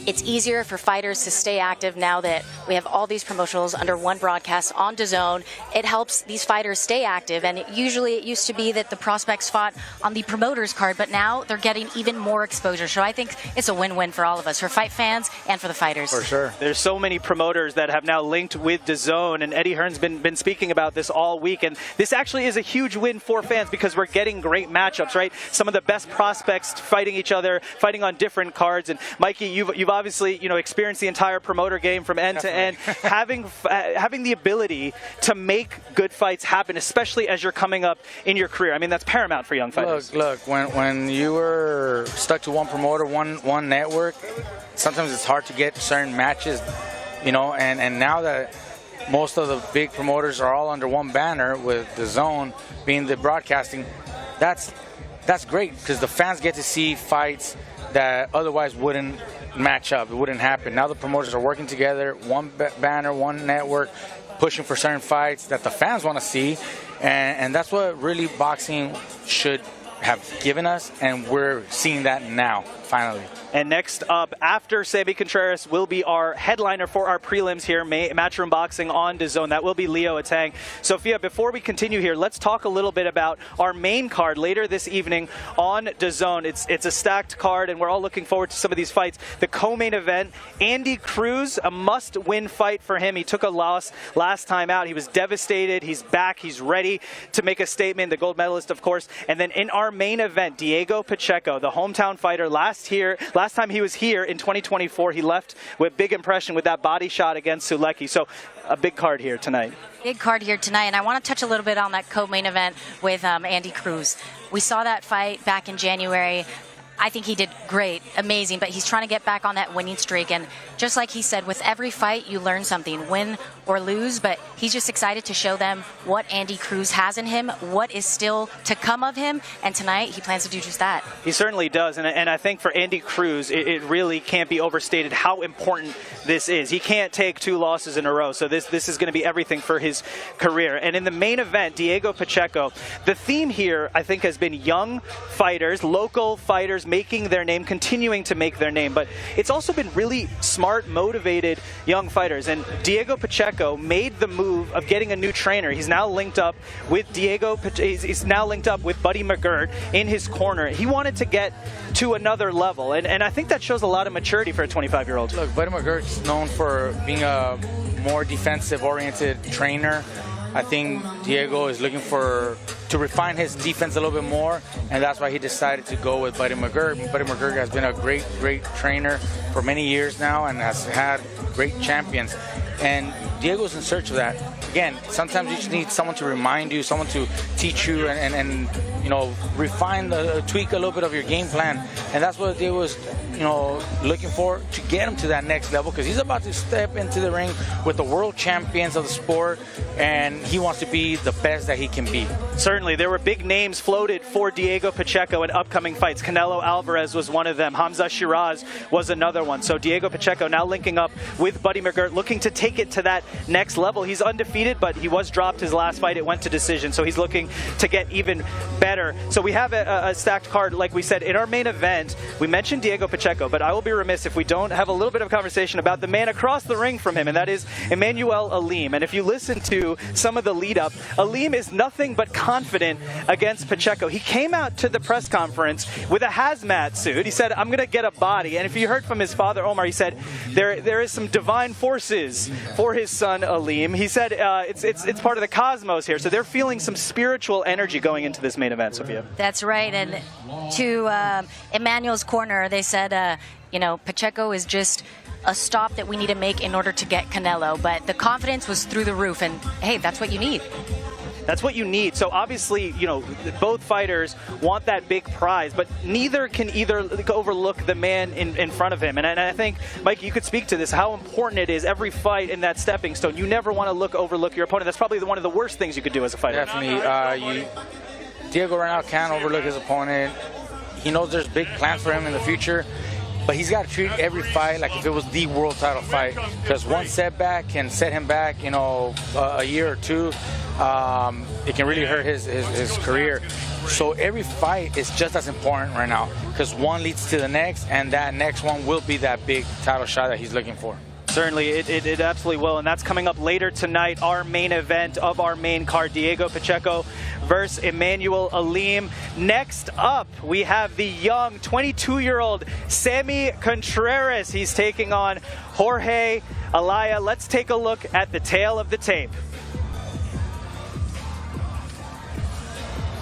it's easier for fighters to stay active now that we have all these promotionals under one broadcast on DAZN. It helps these fighters stay active, and it used to be that the prospects fought on the promoter's card, but now they're getting even more exposure. So I think it's a win-win for all of us, for fight fans and for the fighters. For sure. There's so many promoters that have now linked with DAZN, and Eddie Hearn's been speaking about this all week, and this actually is a huge win for fans because we're getting great matchups, right? Some of the best prospects fighting each other, fighting on different cards. And Mikey, you've obviously, you know, experienced the entire promoter game from end to end. Having the ability to make good fights happen, especially as you're coming up in your career. I mean, that's paramount for young fighters. Look, when you were stuck to one promoter, one network, sometimes it's hard to get certain matches, you know, and now that most of the big promoters are all under one banner, with DAZN being the broadcasting, that's great because the fans get to see fights that otherwise wouldn't match up. It wouldn't happen. Now the promoters are working together, one banner, one network, pushing for certain fights that the fans want to see, and that's what really boxing should have given us, and we're seeing that now, finally. And next up, after Sammy Contreras, will be our headliner for our prelims here, Matchroom Boxing on DAZN. That will be Leo Atang. Sophia, before we continue here, let's talk a little bit about our main card later this evening on DAZN. It's a stacked card, and we're all looking forward to some of these fights. The co-main event, Andy Cruz, a must-win fight for him. He took a loss last time out. He was devastated. He's back. He's ready to make a statement, the gold medalist, of course. And then in our main event, Diego Pacheco, the hometown fighter, last time he was here in 2024, he left with big impression with that body shot against Sulecki. So a big card here tonight. Big card here tonight, and I want to touch a little bit on that co-main event with Andy Cruz. We saw that fight back in January. I think he did great, amazing, but he's trying to get back on that winning streak. And just like he said, with every fight, you learn something, win or lose, but he's just excited to show them what Andy Cruz has in him, what is still to come of him, and tonight he plans to do just that. He certainly does, and I think for Andy Cruz, it really can't be overstated how important this is. He can't take 2 losses in a row, so this is going to be everything for his career. And in the main event, Diego Pacheco, the theme here, I think, has been young fighters, local fighters, making their name, continuing to make their name, but it's also been really smart, motivated young fighters. And Diego Pacheco made the move of getting a new trainer. He's now linked up with he's now linked up with Buddy McGirt in his corner. He wanted to get to another level, and I think that shows a lot of maturity for a 25-year-old. Look, Buddy McGirt's known for being a more defensive-oriented trainer. I think Diego is looking to refine his defense a little bit more, and that's why he decided to go with Buddy McGirt. Buddy McGirt has been a great trainer for many years now and has had great champions. And Diego's in search of that. Again, sometimes you just need someone to remind you, someone to teach you, and you know, refine, tweak a little bit of your game plan. And that's what Diego's, you know, looking for to get him to that next level, because he's about to step into the ring with the world champions of the sport, and he wants to be the best that he can be. Certainly, there were big names floated for Diego Pacheco in upcoming fights. Canelo Alvarez was one of them. Hamza Shiraz was another one. So Diego Pacheco now linking up with Buddy McGirt, looking to take it to that next level. He's undefeated, but he was dropped his last fight. It went to decision, so he's looking to get even better. So we have a stacked card, like we said. In our main event, we mentioned Diego Pacheco, but I will be remiss if we don't have a little bit of conversation about the man across the ring from him, and that is Immanuwel Aleem. And if you listen to some of the lead-up, Aleem is nothing but confident against Pacheco. He came out to the press conference with a hazmat suit. He said, I'm going to get a body. And if you heard from his father, Omar, he said there is some divine forces for his son, Aleem. He said it's part of the cosmos here. So they're feeling some spiritual energy going into this main event, Sophia. That's right. And to Emmanuel's corner, they said, you know, Pacheco is just a stop that we need to make in order to get Canelo. But the confidence was through the roof. And, hey, that's what you need. That's what you need. So obviously, you know, both fighters want that big prize, but neither can overlook the man in front of him. And I think, Mike, you could speak to this, how important it is every fight in that stepping stone. You never want to overlook your opponent. That's probably one of the worst things you could do as a fighter. Definitely. Diego right now can't overlook his opponent. He knows there's big plans for him in the future, but he's got to treat every fight like if it was the world title fight, because one setback can set him back, you know, a year or two. It can really hurt his career. So every fight is just as important right now, because one leads to the next, and that next one will be that big title shot that he's looking for. Certainly, it absolutely will, and that's coming up later tonight, our main event of our main card, Diego Pacheco versus Immanuwel Aleem. Next up, we have the young 22-year-old Sammy Contreras. He's taking on Jorge Ayala. Let's take a look at the tail of the tape.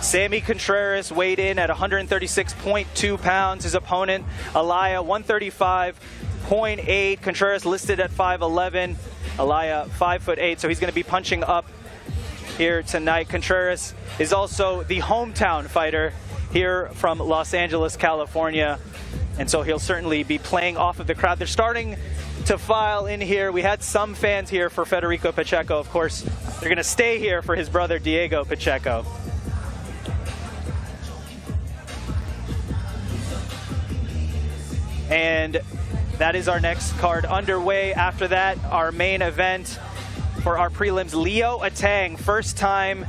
Sammy Contreras weighed in at 136.2 pounds. His opponent, Ayala, 135.8. Contreras listed at 5'11". Ayala, 5'8". So he's going to be punching up here tonight. Contreras is also the hometown fighter here from Los Angeles, California. And so he'll certainly be playing off of the crowd. They're starting to file in here. We had some fans here for Federico Pacheco. Of course, they're going to stay here for his brother, Diego Pacheco. And that is our next card underway. After that, our main event for our prelims, Leo Atang, first time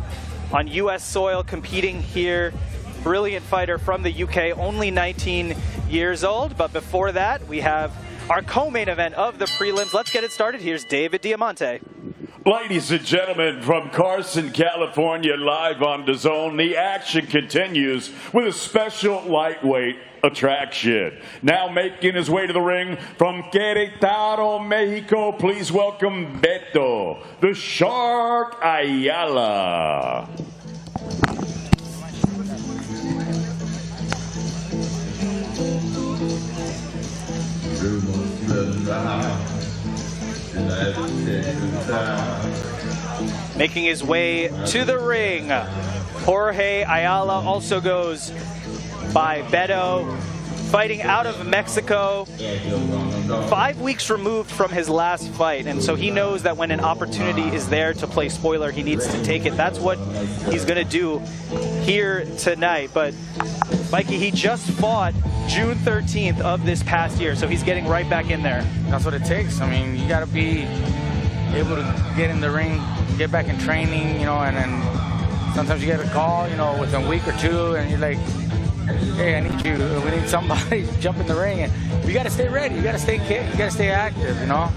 on U.S. soil competing here. Brilliant fighter from the UK, only 19 years old. But before that, we have our co-main event of the prelims. Let's get it started. Here's David Diamante. Ladies and gentlemen, from Carson, California, live on DAZN, the action continues with a special lightweight attraction. Now making his way to the ring from Querétaro, Mexico, please welcome Beto, the Shark Ayala. Making his way to the ring, Jorge Ayala also goes by Beto, fighting out of Mexico, 5 weeks removed from his last fight, and so he knows that when an opportunity is there to play spoiler, he needs to take it. That's what he's going to do here tonight. But Mikey, he just fought June 13th of this past year, so he's getting right back in there. That's what it takes. I mean, you got to be able to get in the ring, get back in training, you know, and then sometimes you get a call, you know, within a week or two, and you're like, hey, I need you. We need somebody to jump in the ring. And you got to stay ready. You got to stay active, you know.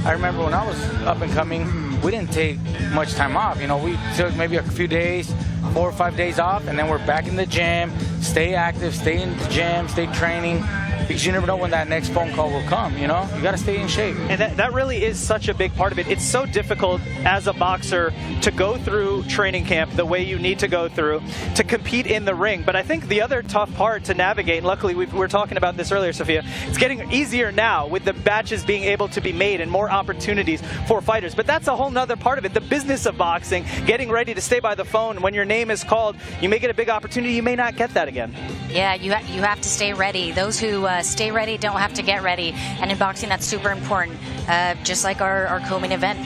I remember when I was up and coming, we didn't take much time off. You know, we took maybe a few days, 4 or 5 days off, and then we're back in the gym, stay active, stay in the gym, stay training, because you never know when that next phone call will come, you know? You got to stay in shape. And that really is such a big part of it. It's so difficult as a boxer to go through training camp the way you need to go through to compete in the ring. But I think the other tough part to navigate, and luckily we were talking about this earlier, Sophia, it's getting easier now with the batches being able to be made and more opportunities for fighters. But that's a whole nother part of it, the business of boxing, getting ready to stay by the phone. When your name is called, you may get a big opportunity, you may not get that again. Yeah, you have to stay ready. Those who stay ready don't have to get ready. And in boxing, that's super important, just like our co-main event.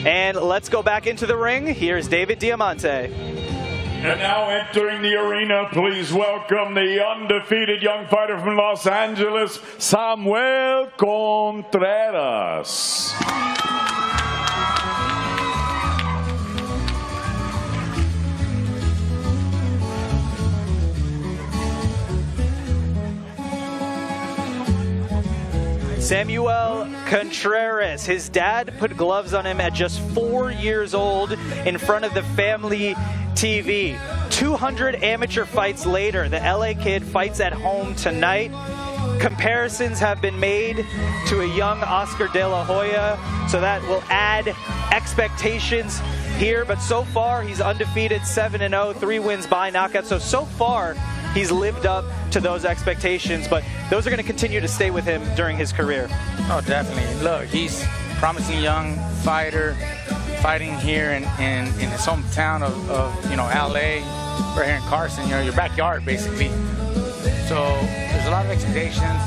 And let's go back into the ring. Here's David Diamante. And now entering the arena, please welcome the undefeated young fighter from Los Angeles, Samuel Contreras. Samuel Contreras. His dad put gloves on him at just 4 years old in front of the family TV. 200 amateur fights later, the LA kid fights at home tonight. Comparisons have been made to a young Oscar De La Hoya, so that will add expectations here. But so far, he's undefeated, 7-0, 3 wins by knockout. So far, he's lived up to those expectations, but those are going to continue to stay with him during his career. Oh, definitely. Look, he's a promising young fighter, fighting here in his hometown of LA, right here in Carson, your backyard basically. So there's a lot of expectations.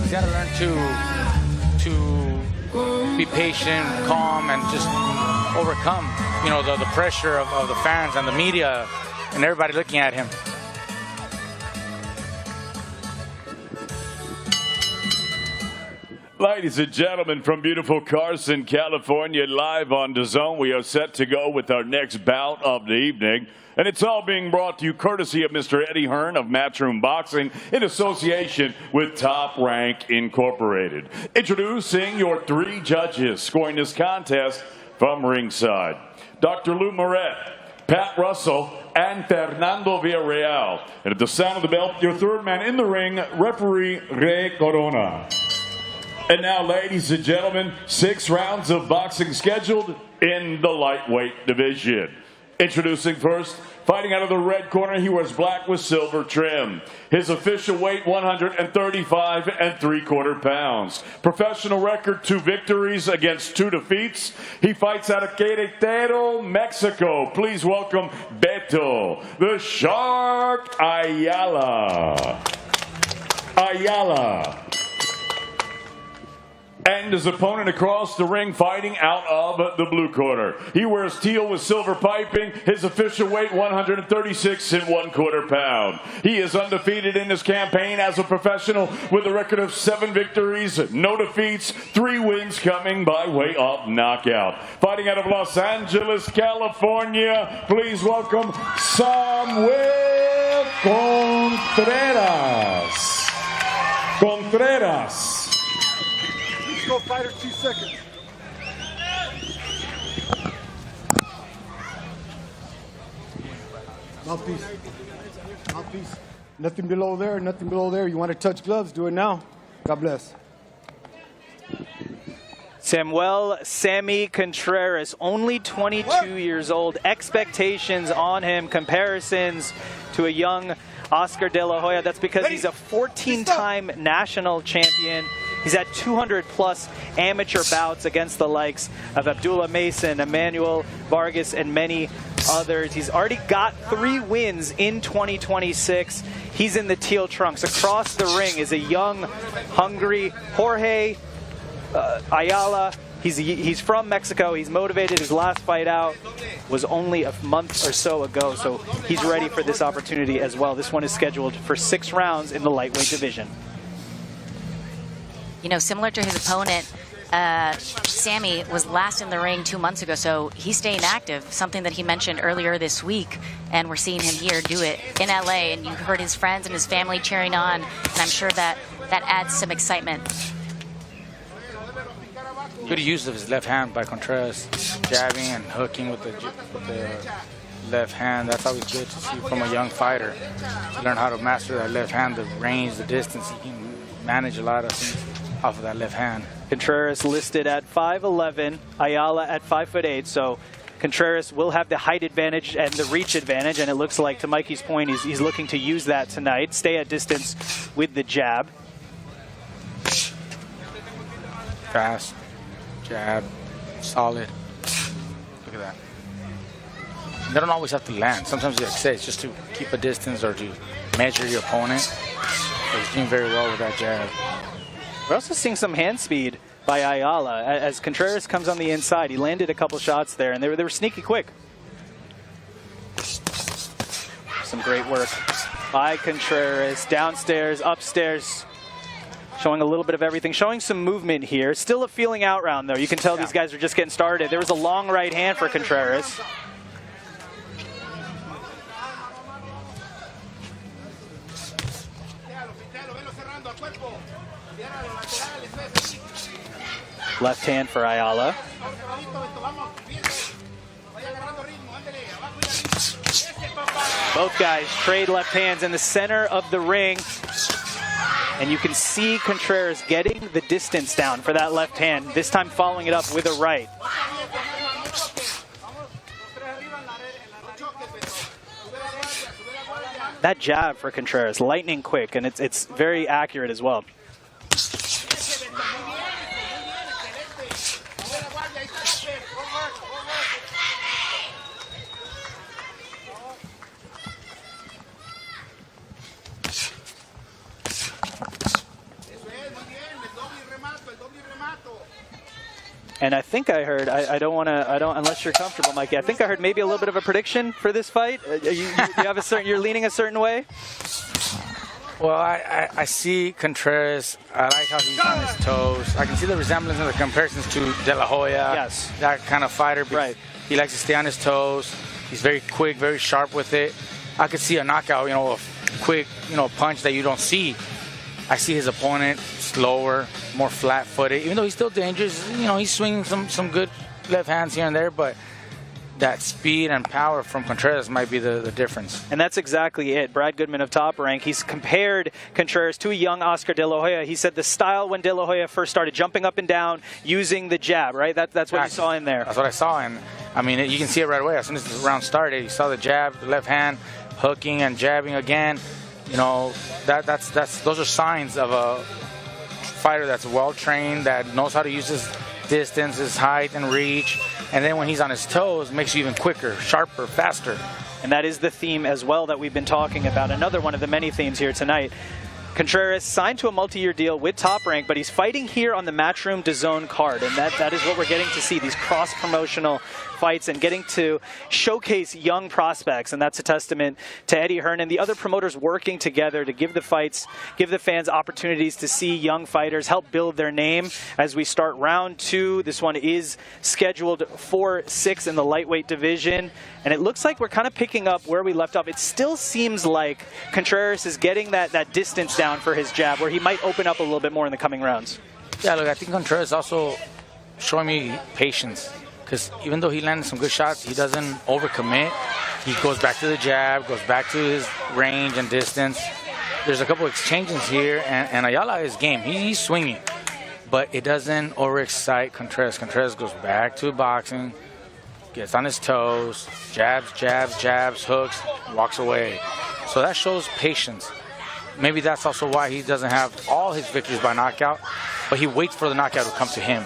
He's got to learn to be patient, calm, and just overcome, the pressure of the fans and the media and everybody looking at him. Ladies and gentlemen, from beautiful Carson, California, live on DAZN, we are set to go with our next bout of the evening. And it's all being brought to you courtesy of Mr. Eddie Hearn of Matchroom Boxing in association with Top Rank Incorporated. Introducing your 3 judges scoring this contest from ringside. Dr. Lou Moret, Pat Russell, and Fernando Villarreal. And at the sound of the bell, your 3rd man in the ring, referee Ray Corona. And now, ladies and gentlemen, 6 rounds of boxing scheduled in the lightweight division. Introducing first, fighting out of the red corner, he wears black with silver trim. His official weight, 135 3/4 pounds. Professional record, 2 victories against 2 defeats. He fights out of Querétaro, Mexico. Please welcome Beto, the Shark Ayala. And his opponent across the ring, fighting out of the blue corner. He wears teal with silver piping. His official weight, 136 1/4 pounds. He is undefeated in his campaign as a professional with a record of 7 victories, no defeats, 3 wins coming by way of knockout. Fighting out of Los Angeles, California, please welcome Samuel Contreras. Go fighter, 2 seconds. Mouthpiece. Mouthpiece. Nothing below there, nothing below there. You want to touch gloves, do it now. God bless. Samuel "Sammy" Contreras, only 22 years old. Expectations on him, comparisons to a young Oscar De La Hoya. That's because he's a 14-time national champion. He's had 200-plus amateur bouts against the likes of Abdullah Mason, Immanuwel Vargas, and many others. He's already got 3 wins in 2026. He's in the teal trunks. Across the ring is a young, hungry Jorge Ayala. He's from Mexico. He's motivated. His last fight out was only a month or so ago, so he's ready for this opportunity as well. This one is scheduled for 6 rounds in the lightweight division. Similar to his opponent, Sammy was last in the ring 2 months ago, so he's staying active, something that he mentioned earlier this week, and we're seeing him here do it in LA, and you heard his friends and his family cheering on, and I'm sure that adds some excitement. Good use of his left hand by Contreras, jabbing and hooking with the left hand. That's always good to see from a young fighter. To learn how to master that left hand, the range, the distance. He can manage a lot of things off of that left hand. Contreras listed at 5'11", Ayala at 5'8", so Contreras will have the height advantage and the reach advantage, and it looks like, to Mikey's point, he's looking to use that tonight. Stay at distance with the jab. Fast, jab, solid. Look at that. They don't always have to land. Sometimes, like I say, it's just to keep a distance or to measure your opponent. So he's doing very well with that jab. We're also seeing some hand speed by Ayala as Contreras comes on the inside. He landed a couple shots there, and they were sneaky quick. Some great work by Contreras. Downstairs, upstairs, showing a little bit of everything. Showing some movement here. Still a feeling out round, though. You can tell these guys are just getting started. There was a long right hand for Contreras. Left hand for Ayala. Both guys trade left hands in the center of the ring. And you can see Contreras getting the distance down for that left hand, this time following it up with a right. That jab for Contreras, lightning quick, and it's very accurate as well. And I think I heard, I don't want to, unless you're comfortable, Mikey, I think I heard maybe a little bit of a prediction for this fight. You have a certain, you're leaning a certain way? Well, I see Contreras. I like how he's on his toes. I can see the resemblance and the comparisons to De La Hoya. Yes. That kind of fighter. Right. He likes to stay on his toes. He's very quick, very sharp with it. I could see a knockout, a quick, punch that you don't see. I see his opponent slower, more flat-footed. Even though he's still dangerous, he's swinging some good left hands here and there, but that speed and power from Contreras might be the difference. And that's exactly it. Brad Goodman of Top Rank, he's compared Contreras to a young Oscar De La Hoya. He said the style when De La Hoya first started, jumping up and down, using the jab, right? That's what you saw in there. That's what I saw, and I mean, you can see it right away. As soon as the round started, you saw the jab, the left hand, hooking and jabbing again. Those are signs of a fighter that's well-trained, that knows how to use his distance, his height and reach. And then when he's on his toes, makes you even quicker, sharper, faster. And that is the theme as well that we've been talking about. Another one of the many themes here tonight. Contreras signed to a multi-year deal with Top Rank, but he's fighting here on the Matchroom DAZN card, and that is what we're getting to see, these cross-promotional fights and getting to showcase young prospects, and that's a testament to Eddie Hearn and the other promoters working together to give the fans opportunities to see young fighters, help build their name as we start round 2. This one is scheduled for 6 in the lightweight division, and it looks like we're kind of picking up where we left off. It still seems like Contreras is getting that distance down for his jab, where he might open up a little bit more in the coming rounds. Yeah, look, I think Contreras also showing me patience, because even though he landed some good shots, he doesn't overcommit. He goes back to the jab, goes back to his range and distance. There's a couple exchanges here, and Ayala is game. He's swinging, but it doesn't overexcite Contreras. Contreras goes back to boxing, gets on his toes, jabs, jabs, jabs, hooks, walks away. So that shows patience. Maybe that's also why he doesn't have all his victories by knockout, but he waits for the knockout to come to him.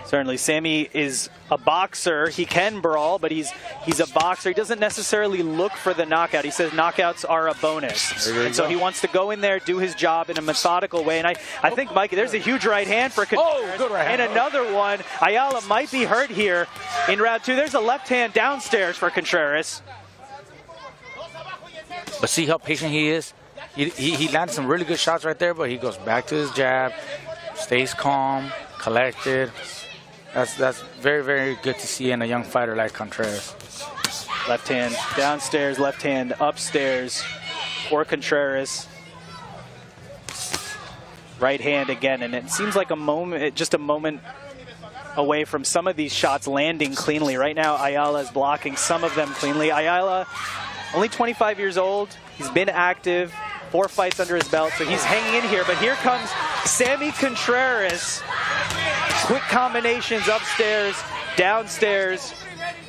Certainly, Sammy is a boxer. He can brawl, but he's a boxer. He doesn't necessarily look for the knockout. He says knockouts are a bonus. And so he wants to go in there, do his job in a methodical way. And I think, Mikey, there's a huge right hand for Contreras. Good right hand. And another one. Ayala might be hurt here in round 2. There's a left hand downstairs for Contreras. But see how patient he is? He landed some really good shots right there, but he goes back to his jab, stays calm, collected. That's very, very good to see in a young fighter like Contreras. Left hand downstairs, left hand upstairs for Contreras. Right hand again, and it seems like just a moment away from some of these shots landing cleanly. Right now, Ayala is blocking some of them cleanly. Ayala, only 25 years old. He's been active, 4 fights under his belt, so he's hanging in here. But here comes Sammy Contreras. Quick combinations upstairs, downstairs.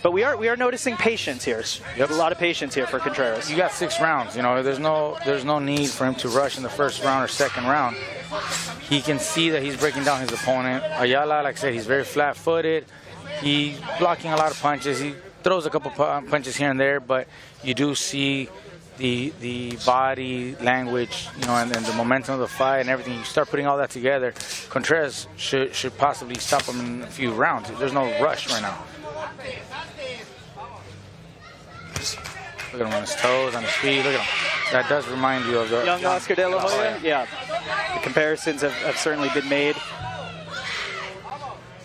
But we are noticing patience here. Yep. A lot of patience here for Contreras. You got 6 rounds. There's no need for him to rush in the first round or second round. He can see that he's breaking down his opponent. Ayala, like I said, he's very flat-footed. He's blocking a lot of punches. He throws a couple punches here and there, but you do see the body language, and the momentum of the fight and everything. You start putting all that together, Contreras should possibly stop him in a few rounds. There's no rush right now. Look at him on his toes, on his feet. Look at him. That does remind you of the young Oscar De La Hoya. Yeah, the comparisons have certainly been made.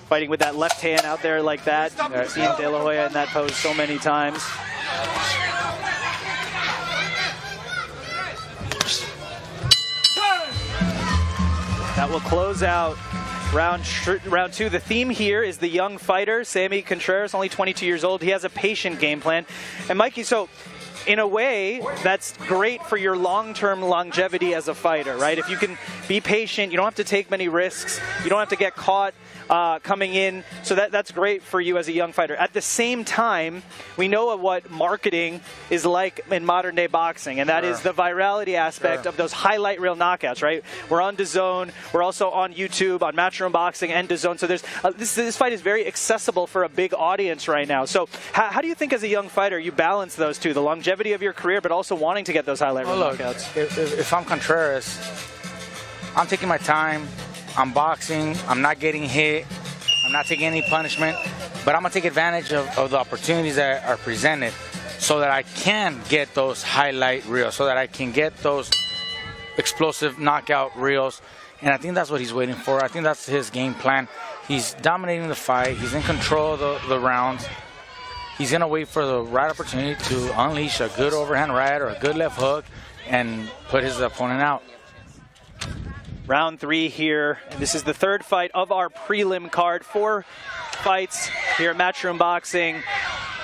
Fighting with that left hand out there like that. I've seen De La Hoya in that pose so many times. That will close out round 2. The theme here is the young fighter, Sammy Contreras, only 22 years old. He has a patient game plan. And Mikey, so in a way, that's great for your long-term longevity as a fighter, right? If you can be patient, you don't have to take many risks. You don't have to get caught coming in. So that's great for you as a young fighter. At the same time, we know what marketing is like in modern day boxing, and that is the virality aspect of those highlight reel knockouts, right? We're on DAZN. We're also on YouTube, on Matchroom Boxing and DAZN. So there's this fight is very accessible for a big audience right now. So how do you think as a young fighter you balance those two, the longevity of your career, but also wanting to get those highlight reel knockouts? If I'm Contreras, I'm taking my time. I'm boxing. I'm not getting hit. I'm not taking any punishment. But I'm going to take advantage of the opportunities that are presented so that I can get those highlight reels, so that I can get those explosive knockout reels. And I think that's what he's waiting for. I think that's his game plan. He's dominating the fight. He's in control of the rounds. He's going to wait for the right opportunity to unleash a good overhand right or a good left hook and put his opponent out. Round 3 here. And this is the third fight of our prelim card. 4 fights here at Matchroom Boxing,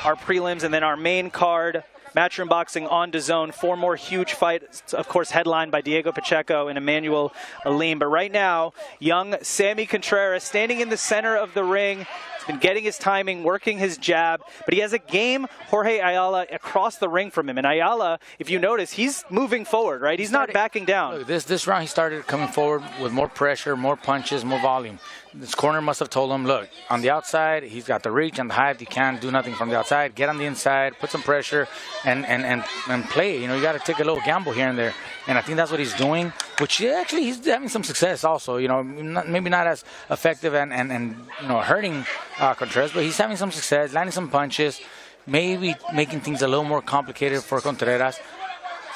our prelims, and then our main card, Matchroom Boxing on DAZN. 4 more huge fights, of course, headlined by Diego Pacheco and Immanuwel Aleem. But right now, young Sammy Contreras standing in the center of the ring. He's been getting his timing, working his jab, but he has a game Jorge Ayala across the ring from him. And Ayala, if you notice, he's moving forward, right? He's not backing down. Look, this round he started coming forward with more pressure, more punches, more volume. This corner must have told him, look, on the outside, he's got the reach and the height. He can't do nothing from the outside. Get on the inside, put some pressure, and play. You know, you got to take a little gamble here and there. And I think that's what he's doing, which actually he's having some success also. You know, maybe not as effective and you know, hurting Contreras, but he's having some success, landing some punches, maybe making things a little more complicated for Contreras.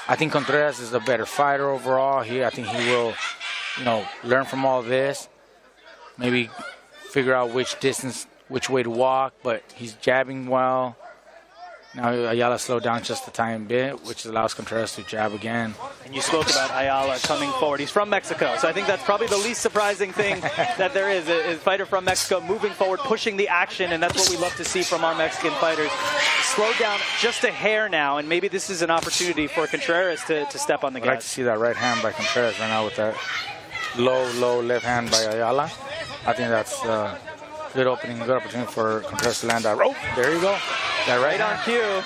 I think Contreras is the better fighter overall. I think he will, you know, learn from all this. Maybe figure out which distance, which way to walk, but he's jabbing well. Now Ayala slowed down just a tiny bit, which allows Contreras to jab again. And you spoke about Ayala coming forward. He's from Mexico, so I think that's probably the least surprising thing that there is a fighter from Mexico moving forward, pushing the action, and that's what we love to see from our Mexican fighters. Slowed down just a hair now, and maybe this is an opportunity for Contreras to step on the gas. I'd like to see that right hand by Contreras right now with that low left hand by Ayala. I think that's a good opening, good opportunity for Contreras to land that. Oh, there you go. That right on cue.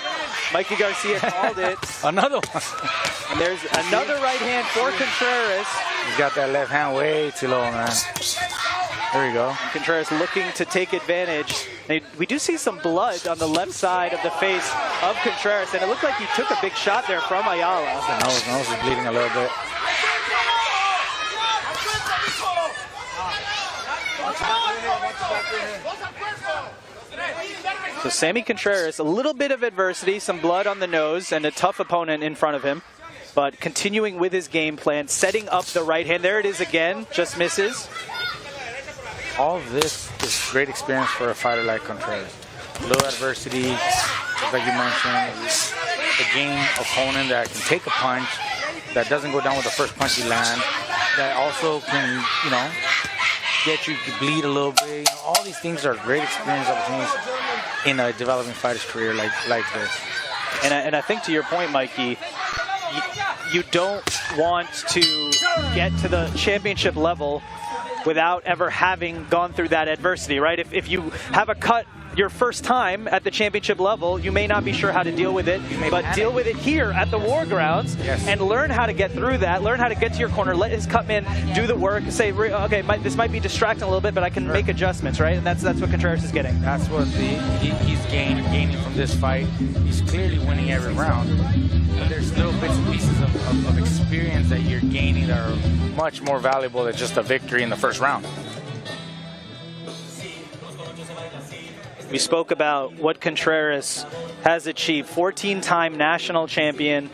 Mikey Garcia called it. Another one. And there's another right hand for Contreras. He's got that left hand way too low, man. There you go. And Contreras looking to take advantage. We do see some blood on the left side of the face of Contreras, and it looked like he took a big shot there from Ayala. The nose is bleeding a little bit. So Sammy Contreras, a little bit of adversity, some blood on the nose, and a tough opponent in front of him. But continuing with his game plan, setting up the right hand. There it is again, just misses. All of this is great experience for a fighter like Contreras. Little adversity, like you mentioned, a game opponent that can take a punch, that doesn't go down with the first punch you land, that also can, you know, get you to bleed a little bit. You know, all these things are great experience opportunities in a developing fighter's career like this. And I think to your point, Mikey, you don't want to get to the championship level without ever having gone through that adversity, right? If you have a cut your first time at the championship level, you may not be sure how to deal with it, but deal with it here at the War Grounds and learn how to get through that, learn how to get to your corner, let his cutman do the work, say, okay, this might be distracting a little bit, but I can make adjustments, right? And that's what Contreras is getting. That's what he's gaining from this fight. He's clearly winning every round, but there's little bits and pieces of experience that you're gaining that are much more valuable than just a victory in the first round. We spoke about what Contreras has achieved. 14-time national champion,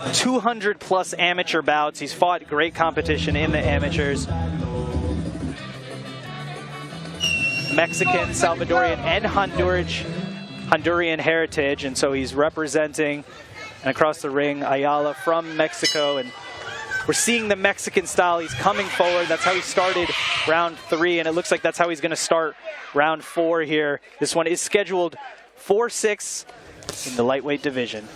200-plus amateur bouts. He's fought great competition in the amateurs. Mexican, Salvadorian, and Honduran heritage, and so he's representing, and across the ring, Ayala from Mexico, and we're seeing the Mexican style. He's coming forward. That's how he started round 3, and it looks like that's how he's going to start round 4 here. This one is scheduled 4-6 in the lightweight division.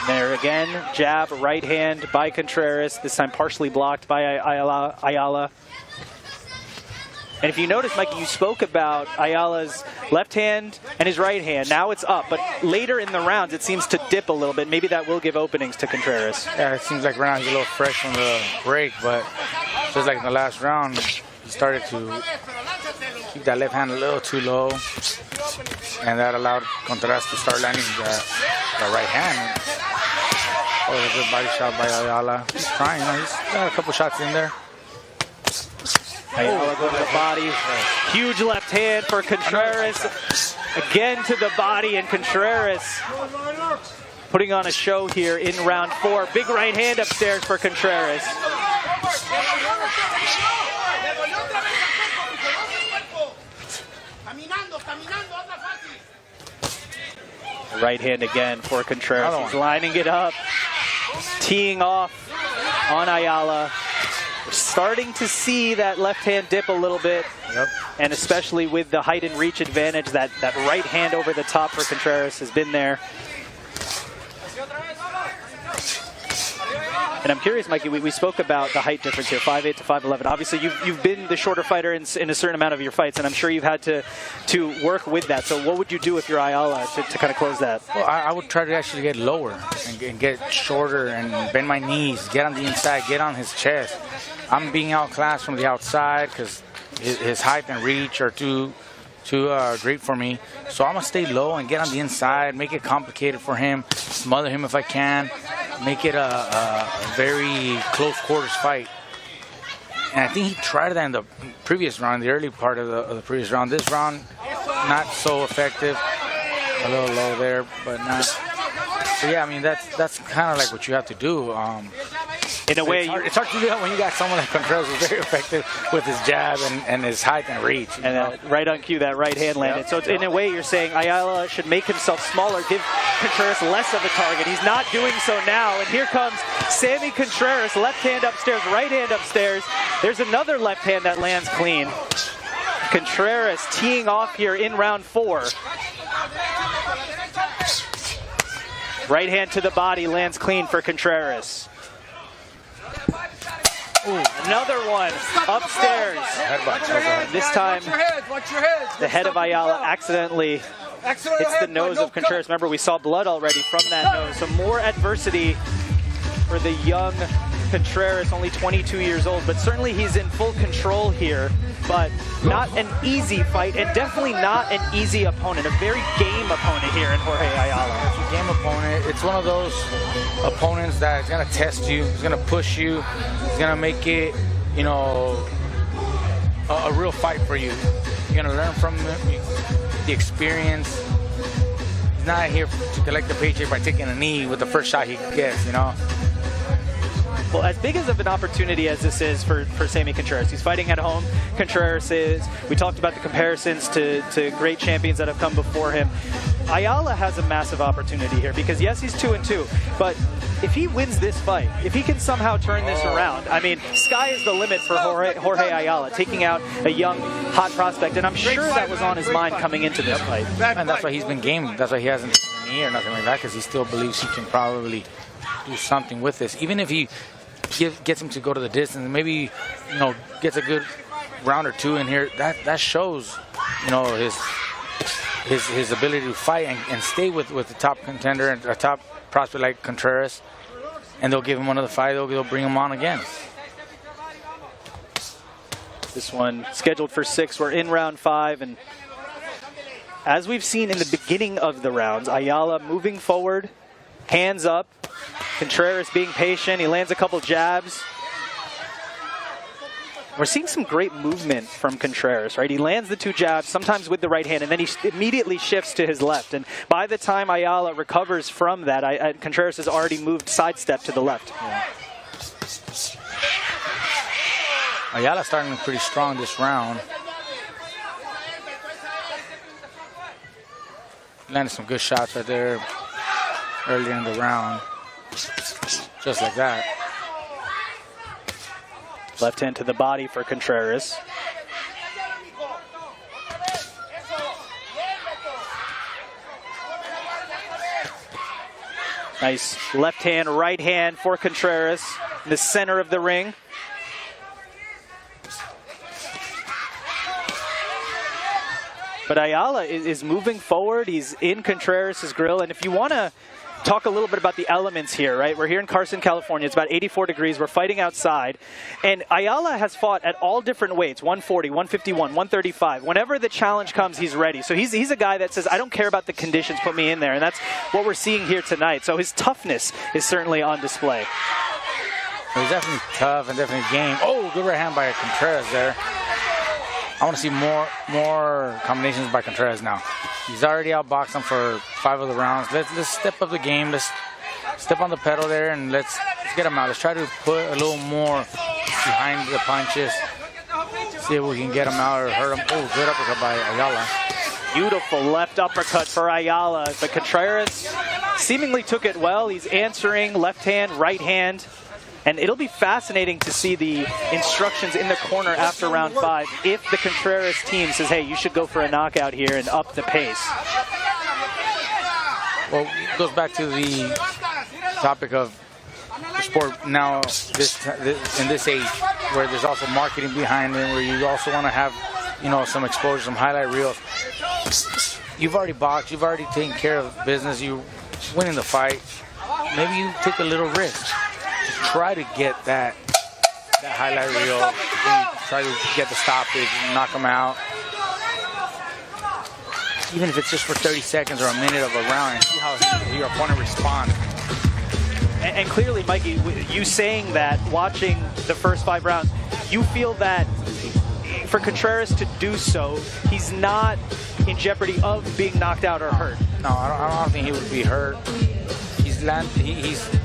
And there again, jab, right hand by Contreras, this time partially blocked by Ayala. And if you notice, Mikey, you spoke about Ayala's left hand and his right hand. Now it's up, but later in the rounds, it seems to dip a little bit. Maybe that will give openings to Contreras. Yeah, it seems like right now he's a little fresh from the break, but just like in the last round, he started to keep that left hand a little too low, and that allowed Contreras to start landing the right hand. Oh, a good body shot by Ayala. He's trying, you know, he's got a couple shots in there. Ayala going to the body. Huge left hand for Contreras. Again to the body, and Contreras putting on a show here in round 4. Big right hand upstairs for Contreras. Right hand again for Contreras. He's lining it up, teeing off on Ayala. We're starting to see that left hand dip a little bit. Yep. And especially with the height and reach advantage, that right hand over the top for Contreras has been there. And I'm curious, Mikey, we spoke about the height difference here, 5'8" to 5'11". Obviously, you've been the shorter fighter in a certain amount of your fights, and I'm sure you've had to work with that. So what would you do if you're Ayala to kind of close that? Well, I would try to actually get lower and get shorter and bend my knees, get on the inside, get on his chest. I'm being outclassed from the outside because his height and reach are too great for me. So I'm going to stay low and get on the inside, make it complicated for him, smother him if I can, make it a very close quarters fight. And I think he tried that in the previous round, the early part of the previous round. This round, not so effective. A little low there, but not. So yeah, I mean, that's kind of like what you have to do. In a way, it's hard to do that when you got someone like Contreras who's very effective with his jab and his height and reach. And right on cue, that right hand landed. Yep. So it's, in a way, you're saying Ayala should make himself smaller, give Contreras less of a target. He's not doing so now. And here comes Sammy Contreras, left hand upstairs, right hand upstairs. There's another left hand that lands clean. Contreras teeing off here in round 4. Right hand to the body lands clean for Contreras. Ooh, another one upstairs. This time, the head of Ayala accidentally hits the nose of Contreras. Remember, we saw blood already from that nose. So more adversity for the young Contreras, only 22 years old, but certainly he's in full control here. But not an easy fight, and definitely not an easy opponent. A very game opponent here in Jorge Ayala. It's a game opponent. It's one of those opponents that is going to test you, is going to push you, is going to make it, you know, a real fight for you. You're going to learn from the experience. He's not here to collect the paycheck by taking a knee with the first shot he gets, you know. Well, as big of an opportunity as this is for Sammy Contreras, he's fighting at home. Contreras is, we talked about the comparisons to great champions that have come before him. Ayala has a massive opportunity here because, yes, he's 2-2, but if he wins this fight, if he can somehow turn this around, I mean, sky is the limit for Jorge Ayala, taking out a young, hot prospect, and I'm sure that was on his mind coming into this fight. And that's why he's been gaming. That's why he hasn't taken a knee or nothing like that, because he still believes he can probably do something with this. Even if he gets him to go to the distance, maybe, you know, gets a good round or two in here, that shows, you know, his ability to fight and stay with the top contender and a top prospect like Contreras, and they'll give him another fight. They'll bring him on again. This one scheduled for 6. We're in round 5, and as we've seen in the beginning of the rounds, Ayala moving forward, hands up. Contreras being patient. He lands a couple jabs. We're seeing some great movement from Contreras, right? He lands the 2 jabs, sometimes with the right hand, and then he immediately shifts to his left. And by the time Ayala recovers from that, Contreras has already moved sidestep to the left. Yeah. Ayala starting pretty strong this round. Landed some good shots right there earlier in the round. Just like that. Left hand to the body for Contreras. Nice left hand, right hand for Contreras in the center of the ring. But Ayala is moving forward. He's in Contreras' grill, and if you want to talk a little bit about the elements here, right? We're here in Carson, California. It's about 84 degrees. We're fighting outside. And Ayala has fought at all different weights, 140, 151, 135. Whenever the challenge comes, he's ready. So he's a guy that says, I don't care about the conditions, put me in there. And that's what we're seeing here tonight. So his toughness is certainly on display. He's definitely tough and definitely game. Oh, good right hand by Contreras there. I want to see more combinations by Contreras now. He's already outboxed him for 5 of the rounds. Let's step up the game. Let's step on the pedal there and let's get him out. Let's try to put a little more behind the punches. See if we can get him out or hurt him. Oh, good uppercut by Ayala. Beautiful left uppercut for Ayala. But Contreras seemingly took it well. He's answering left hand, right hand. And it'll be fascinating to see the instructions in the corner after round 5 if the Contreras team says, hey, you should go for a knockout here and up the pace. Well, it goes back to the topic of the sport now in this age where there's also marketing behind it, where you also want to have, you know, some exposure, some highlight reels. You've already boxed, you've already taken care of business, you're winning the fight. Maybe you take a little risk. Try to get that highlight reel, try to get the stoppage, knock them out. Even if it's just for 30 seconds or a minute of a round, and see how your opponent responds. And clearly, Mikey, you saying that, watching the first 5 rounds, you feel that for Contreras to do so, he's not in jeopardy of being knocked out or hurt. No, I don't think he would be hurt. He's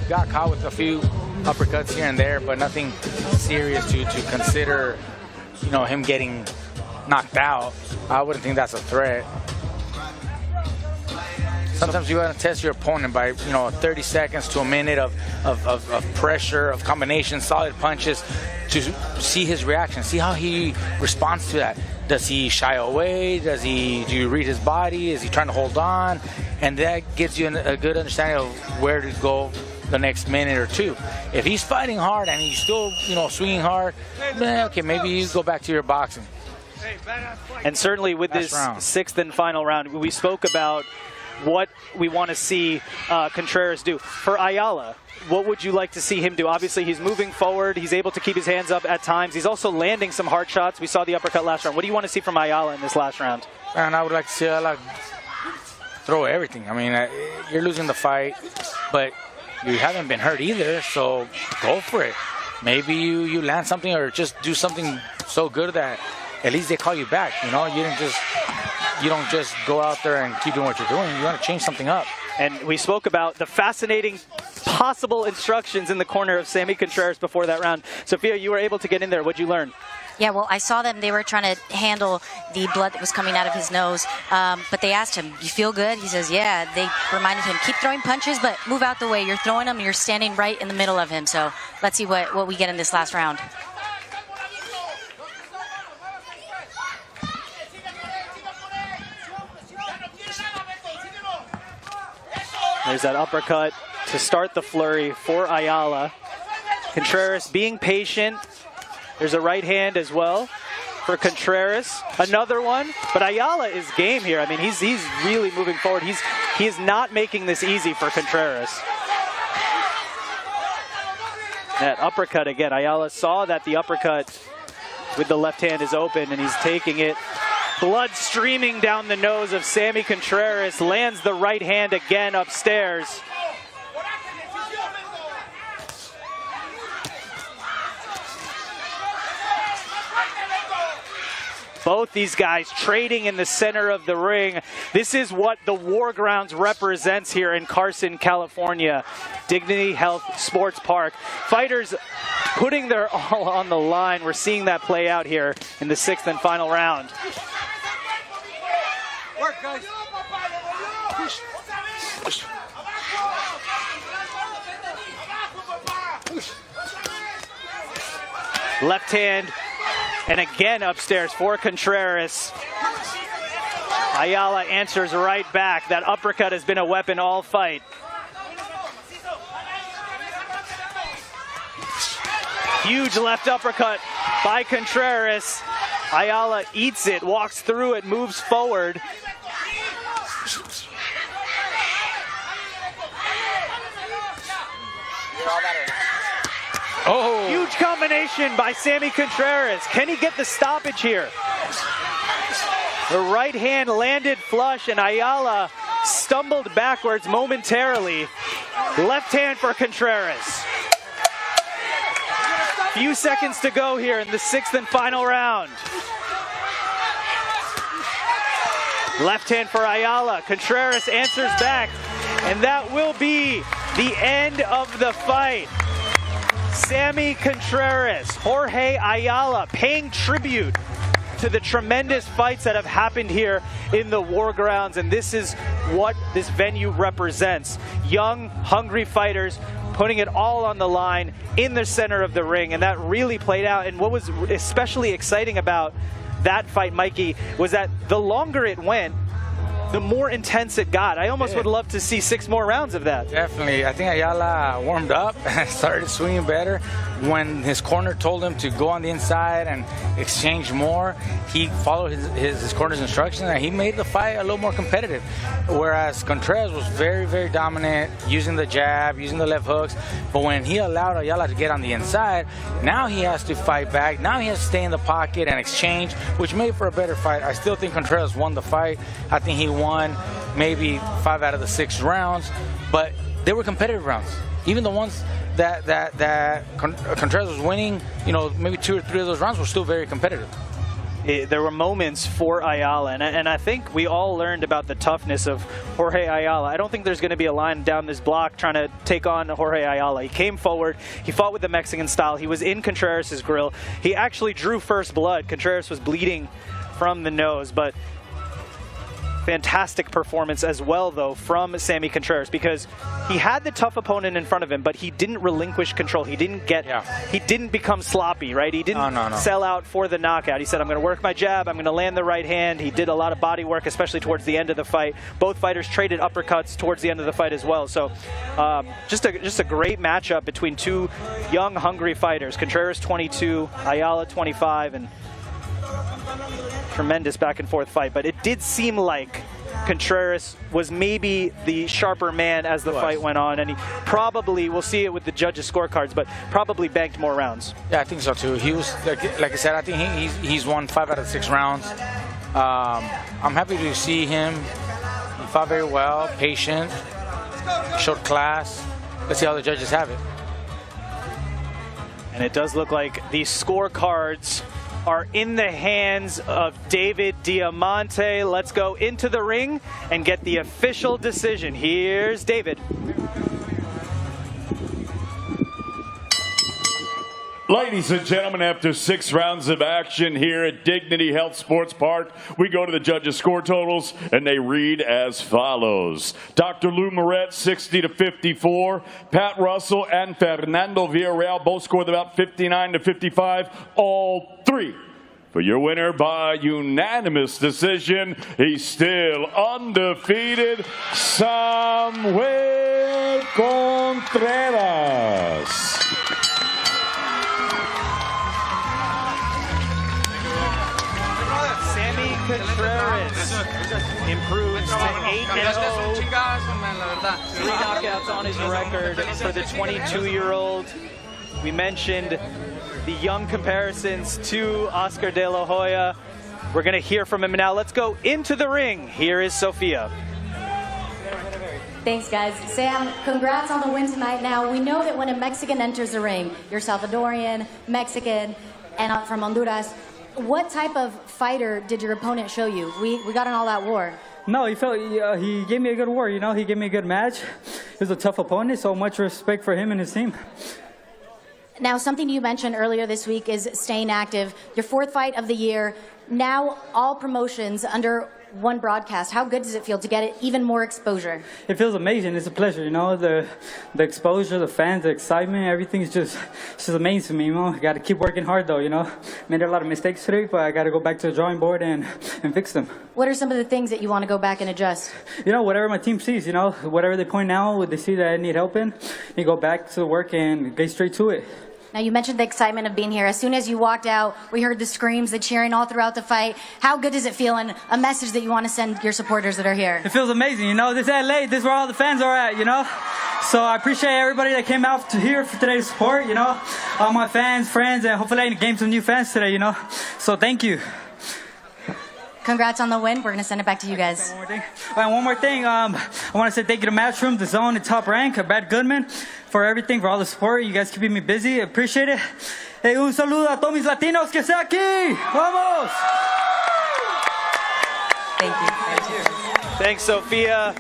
got caught with a few uppercuts here and there, but nothing serious to consider, you know, him getting knocked out. I wouldn't think that's a threat. Sometimes you want to test your opponent by, you know, 30 seconds to a minute of pressure, of combinations, solid punches, to see his reaction, see how he responds to that. Does he shy away? Do you read his body? Is he trying to hold on? And that gives you a good understanding of where to go the next minute or two. If he's fighting hard and he's still, you know, swinging hard, okay, maybe you go back to your boxing. And certainly with this 6th and final round, we spoke about what we want to see Contreras do. For Ayala, what would you like to see him do? Obviously, he's moving forward. He's able to keep his hands up at times. He's also landing some hard shots. We saw the uppercut last round. What do you want to see from Ayala in this last round? And I would like to see Ayala throw everything. I mean, you're losing the fight, but you haven't been hurt either, so go for it. Maybe you land something or just do something so good that at least they call you back. You know, you don't just go out there and keep doing what you're doing. You want to change something up. And we spoke about the fascinating possible instructions in the corner of Sammy Contreras before that round. Sophia, you were able to get in there. What'd you learn? Yeah, well, I saw them. They were trying to handle the blood that was coming out of his nose. But they asked him, you feel good? He says, yeah. They reminded him, keep throwing punches, but move out the way. You're throwing them, and you're standing right in the middle of him. So let's see what we get in this last round. There's that uppercut to start the flurry for Ayala. Contreras being patient. There's a right hand as well for Contreras. Another one, but Ayala is game here. I mean, he's really moving forward. He is not making this easy for Contreras. That uppercut again. Ayala saw that the uppercut with the left hand is open, and he's taking it. Blood streaming down the nose of Sammy Contreras. Lands the right hand again upstairs. Both these guys trading in the center of the ring. This is what the War Grounds represents here in Carson, California. Dignity Health Sports Park. Fighters putting their all on the line. We're seeing that play out here in the 6th and final round. Work, guys. Left hand, and again upstairs for Contreras. Ayala answers right back. That uppercut has been a weapon all fight. Huge left uppercut by Contreras. Ayala eats it, walks through it, moves forward. Oh! Huge combination by Sammy Contreras. Can he get the stoppage here? The right hand landed flush, and Ayala stumbled backwards momentarily. Left hand for Contreras. Few seconds to go here in the 6th and final round. Left hand for Ayala. Contreras answers back, and that will be the end of the fight. Sammy Contreras, Jorge Ayala paying tribute to the tremendous fights that have happened here in the War Grounds, and this is what this venue represents. Young, hungry fighters putting it all on the line in the center of the ring, and that really played out. And what was especially exciting about that fight, Mikey, was that the longer it went, the more intense it got. I almost would love to see 6 more rounds of that. Definitely. I think Ayala warmed up and started swinging better. When his corner told him to go on the inside and exchange more, he followed his corner's instructions, and he made the fight a little more competitive. Whereas Contreras was very, very dominant, using the jab, using the left hooks. But when he allowed Ayala to get on the inside, now he has to fight back. Now he has to stay in the pocket and exchange, which made for a better fight. I still think Contreras won the fight. I think he won maybe 5 out of the 6 rounds, but they were competitive rounds. Even the ones that Contreras was winning, you know, maybe 2 or 3 of those rounds were still very competitive. There were moments for Ayala, and I think we all learned about the toughness of Jorge Ayala. I don't think there's going to be a line down this block trying to take on Jorge Ayala. He came forward, he fought with the Mexican style, he was in Contreras' grill. He actually drew first blood. Contreras was bleeding from the nose, but fantastic performance as well, though, from Sammy Contreras, because he had the tough opponent in front of him, but he didn't relinquish control. He didn't he didn't become sloppy, right? He didn't sell out for the knockout. He said, I'm going to work my jab, I'm going to land the right hand. He did a lot of body work, especially towards the end of the fight. Both fighters traded uppercuts towards the end of the fight as well. So just a great matchup between 2 young, hungry fighters. Contreras 22, Ayala 25, and tremendous back and forth fight. But it did seem like Contreras was maybe the sharper man as the fight went on, and he probably, we'll see it with the judges' scorecards, but probably banked more rounds. Yeah, I think so too. He was, like I said, I think he's won 5 out of 6 rounds. I'm happy to see him. He fought very well, patient, showed class. Let's see how the judges have it. And it does look like the scorecards are in the hands of David Diamante. Let's go into the ring and get the official decision. Here's David. Ladies and gentlemen, after 6 rounds of action here at Dignity Health Sports Park, we go to the judges' score totals, and they read as follows. Dr. Lou Moret, 60-54. Pat Russell and Fernando Villarreal both scored about 59-55. All 3 for your winner by unanimous decision. He's still undefeated, Samuel Contreras. Contreras improves to 8-0. 3 knockouts on his record for the 22-year-old. We mentioned the young comparisons to Oscar De La Hoya. We're going to hear from him now. Let's go into the ring. Here is Sofia. Thanks, guys. Sam, congrats on the win tonight. Now, we know that when a Mexican enters the ring, you're Salvadorian, Mexican, and from Honduras. What type of fighter did your opponent show you? We got in all that war. No, he gave me a good war, you know. He gave me a good match. He was a tough opponent, so much respect for him and his team. Now, something you mentioned earlier this week is staying active. Your 4th fight of the year. Now, all promotions under one broadcast. How good does it feel to get even more exposure? It feels amazing. It's a pleasure, you know. The exposure, the fans, the excitement, everything's just amazing to me, you know. I got to keep working hard, though, you know. Made a lot of mistakes today, but I got to go back to the drawing board and fix them. What are some of the things that you want to go back and adjust? You know, whatever my team sees, you know, whatever they point out, they see that I need help in, you go back to work and get straight to it. Now, you mentioned the excitement of being here. As soon as you walked out, we heard the screams, the cheering all throughout the fight. How good does it feel, and a message that you want to send your supporters that are here? It feels amazing. You know, this is LA. This is where all the fans are at, you know? So I appreciate everybody that came out to here for today's support, you know? All my fans, friends, and hopefully I can gain some new fans today, you know? So thank you. Congrats on the win. We're going to send it back to you guys. One more thing. I want to say thank you to Matchroom, DAZN, and Top Rank, Brad Goodman, for everything, for all the support. You guys keeping me busy. Appreciate it. Hey, un saludo a todos mis latinos que estén aquí. Vamos! Thank you. Thanks, Sophia.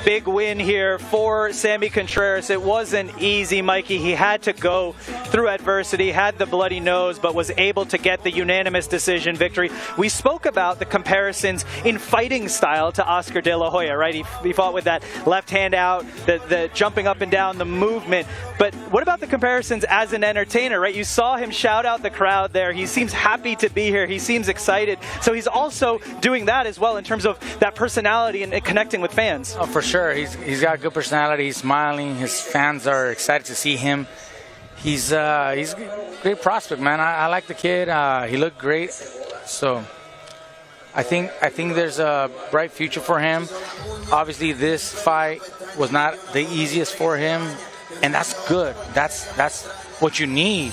Big win here for Sammy Contreras. It wasn't easy, Mikey. He had to go through adversity, had the bloody nose, but was able to get the unanimous decision victory. We spoke about the comparisons in fighting style to Oscar De La Hoya, right? He fought with that left hand out, the jumping up and down, the movement. But what about the comparisons as an entertainer, right? You saw him shout out the crowd there. He seems happy to be here. He seems excited. So he's also doing that as well in terms of that personality and connecting with fans. Oh, for sure. He's got a good personality. He's smiling. His fans are excited to see him. He's a great prospect, man. I like the kid. He looked great. So I think there's a bright future for him. Obviously, this fight was not the easiest for him, and that's good. That's what you need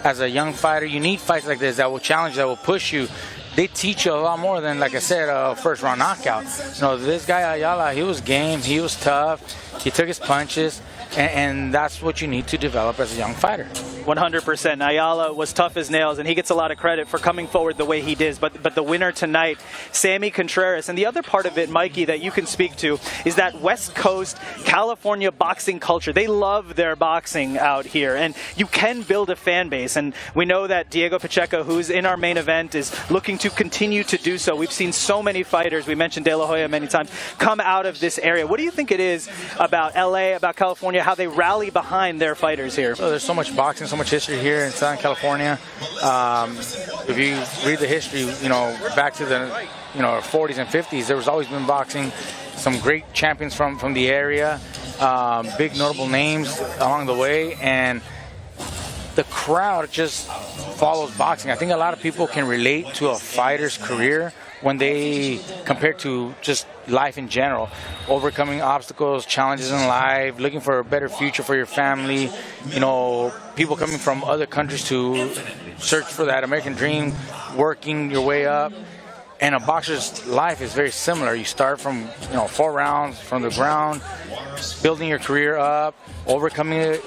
as a young fighter. You need fights like this that will challenge, that will push you. They teach you a lot more than, like I said, a first-round knockout. You know, this guy Ayala, he was game, he was tough, he took his punches, and that's what you need to develop as a young fighter. 100%. Ayala was tough as nails, and he gets a lot of credit for coming forward the way he did. But the winner tonight, Sammy Contreras. And the other part of it, Mikey, that you can speak to is that West Coast California boxing culture. They love their boxing out here, and you can build a fan base. And we know that Diego Pacheco, who's in our main event, is looking to continue to do so. We've seen so many fighters, we mentioned De La Hoya many times, come out of this area. What do you think it is about LA, about California, how they rally behind their fighters here? So there's so much boxing, so much history here in Southern California. If you read the history, you know, back to the 40s and 50s, there was always been boxing. Some great champions from the area, big notable names along the way, and the crowd just follows boxing. I think a lot of people can relate to a fighter's career when they compare to just life in general, overcoming obstacles, challenges in life, looking for a better future for your family, you know, people coming from other countries to search for that American dream, working your way up. And a boxer's life is very similar. You start from 4 rounds from the ground, building your career up, overcoming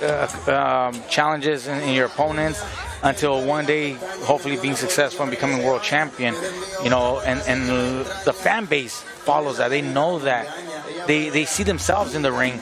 challenges in your opponents, until one day hopefully being successful and becoming world champion. And the fan base follows that. They know that. They see themselves in the ring.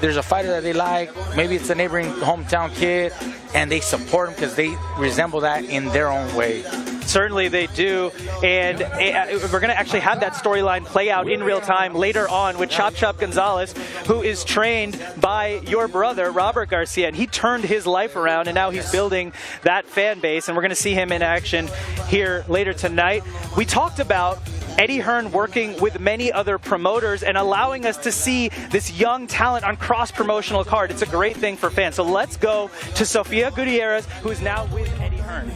There's a fighter that they like, maybe it's a neighboring hometown kid, and they support him because they resemble that in their own way. Certainly they do, and we're going to actually have that storyline play out in real time later on with Chop Chop Gonzalez, who is trained by your brother, Robert Garcia, and he turned his life around, and now he's building that fan base, and we're going to see him in action here later tonight. We talked about Eddie Hearn working with many other promoters and allowing us to see this young talent on cross-promotional card. It's a great thing for fans. So let's go to Sofia Gutierrez, who is now with Eddie Hearn.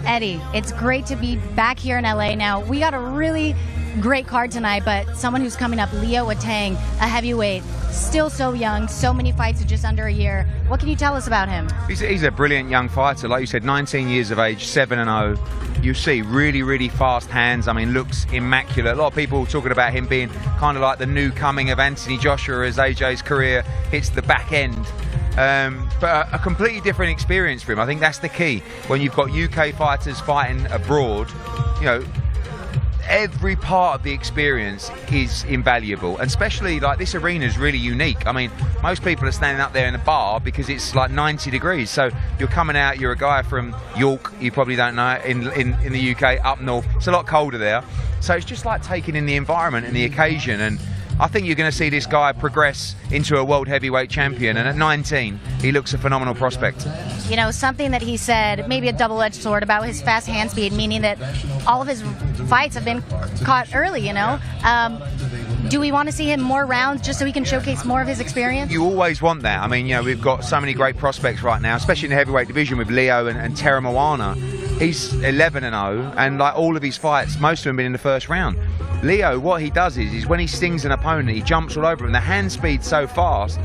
Eddie, it's great to be back here in LA now. We got a really great card tonight, but someone who's coming up, Leo Atang, a heavyweight, still so young, so many fights in just under a year. What can you tell us about him? He's a brilliant young fighter. Like you said, 19 years of age, 7-0. You see really, really fast hands. I mean, looks immaculate. A lot of people talking about him being kind of like the new coming of Anthony Joshua as AJ's career hits the back end. But a completely different experience for him. I think that's the key. When you've got UK fighters fighting abroad, every part of the experience is invaluable, and especially like this arena is really unique. I mean, most people are standing up there in a bar because it's like 90 degrees. So you're coming out, you're a guy from York, you probably don't know, in the UK, up north. It's a lot colder there. So it's just like taking in the environment and the occasion. And I think you're going to see this guy progress into a world heavyweight champion, and at 19 he looks a phenomenal prospect. Something that he said, maybe a double-edged sword, about his fast hand speed, meaning that all of his fights have been caught early. Do we want to see him more rounds just so he can showcase more of his experience? You always want that. I mean, you know, we've got so many great prospects right now, especially in the heavyweight division with Leo and Terra Moana. He's 11-0, and like all of his fights, most of them have been in the first round. Leo, what he does is when he stings an opponent, he jumps all over him. The hand speed's so fast,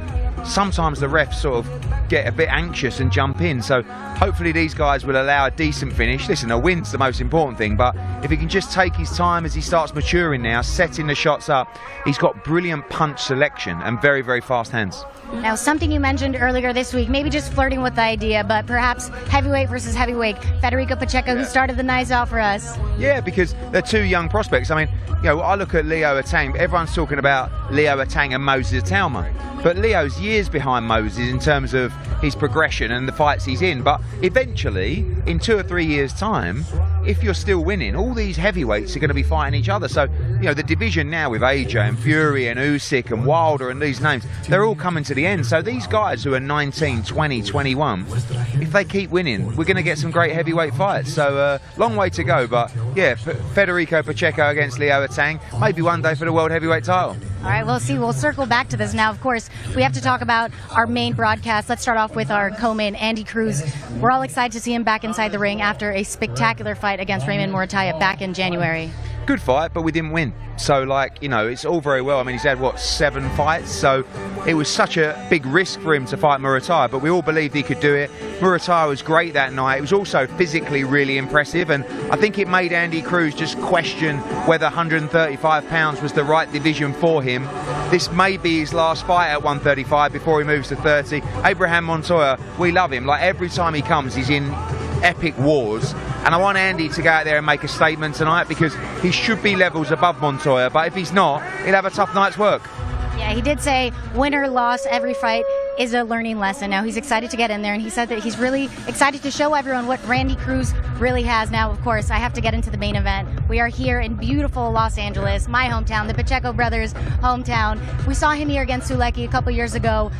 sometimes the refs sort of get a bit anxious and jump in. So hopefully these guys will allow a decent finish. Listen, a win's the most important thing, but if he can just take his time as he starts maturing now, setting the shots up, he's got brilliant punch selection and very, very fast hands. Now, something you mentioned earlier this week, maybe just flirting with the idea, but perhaps heavyweight versus heavyweight. Federico Pacheco, who started the night out for us. Yeah, because they're two young prospects. I mean, you know, I look at Leo Atang, everyone's talking about Leo Atang and Moses Atalma, but Leo's years behind Moses in terms of his progression and the fights he's in. But eventually, in 2 or 3 years' time, if you're still winning, all these heavyweights are going to be fighting each other. So, you know, the division now with AJ and Fury and Usyk and Wilder and these names, they're all coming to the end. So these guys who are 19, 20, 21, if they keep winning, we're going to get some great heavyweight fights. So long way to go, but yeah, Federico Pacheco against Leo Atang, maybe one day for the world heavyweight title. All right, we'll see. We'll circle back to this now. Of course, we have to talk about our main broadcast. Let's start off with our co-main, Andy Cruz. We're all excited to see him back inside the ring after a spectacular fight against Raymond Murataya back in January. Good fight, but we didn't win. So, like, you know, it's all very well. I mean, he's had, what, 7 fights? So it was such a big risk for him to fight Murataya, but we all believed he could do it. Murataya was great that night. It was also physically really impressive, and I think it made Andy Cruz just question whether 135 pounds was the right division for him. This may be his last fight at 135 before he moves to 30. Abraham Montoya, we love him. Like, every time he comes, he's in epic wars, and I want Andy to go out there and make a statement tonight, because he should be levels above Montoya, but if he's not, he'll have a tough night's work. Yeah, he did say win or loss, every fight is a learning lesson. Now he's excited to get in there, and he said that he's really excited to show everyone what Randy Cruz really has. Now, of course, I have to get into the main event. We are here in beautiful Los Angeles, my hometown, the Pacheco brothers' hometown. We saw him here against Sulecki a couple years ago.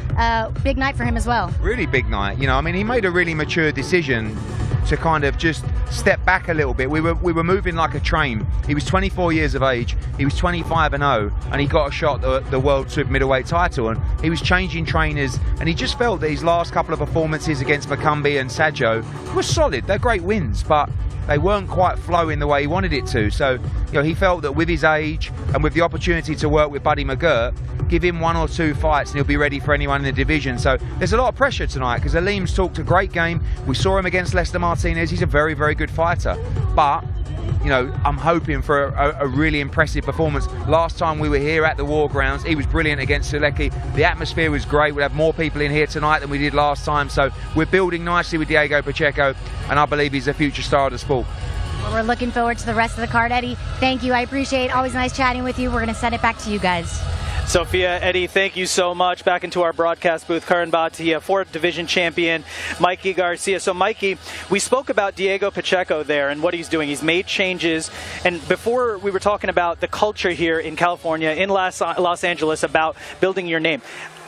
Big night for him as well. Really big night. You know, I mean, he made a really mature decision to kind of just step back a little bit. We were moving like a train. He was 24 years of age. He was 25-0, and he got a shot at the world super middleweight title. And he was changing trainers, and he just felt that his last couple of performances against Macumbi and Sajo were solid. They're great wins, but they weren't quite flowing the way he wanted it to. So, you know, he felt that with his age and with the opportunity to work with Buddy McGirt, give him 1 or 2 fights and he'll be ready for anyone in the division. So there's a lot of pressure tonight, because Aleem's talked a great game. We saw him against Lester Martinez. He's a very, very good fighter. But, you know, I'm hoping for a really impressive performance. Last time we were here at the War Grounds, he was brilliant against Sulecki. The atmosphere was great. We'll have more people in here tonight than we did last time. So we're building nicely with Diego Pacheco, and I believe he's a future star of the sport. Well, we're looking forward to the rest of the card. Eddie, thank you. I appreciate it. Always nice chatting with you. We're going to send it back to you guys. Sophia, Eddie, thank you so much. Back into our broadcast booth, Karan Bhatia, 4th division champion, Mikey Garcia. So, Mikey, we spoke about Diego Pacheco there and what he's doing. He's made changes. And before, we were talking about the culture here in California, in Los Angeles, about building your name.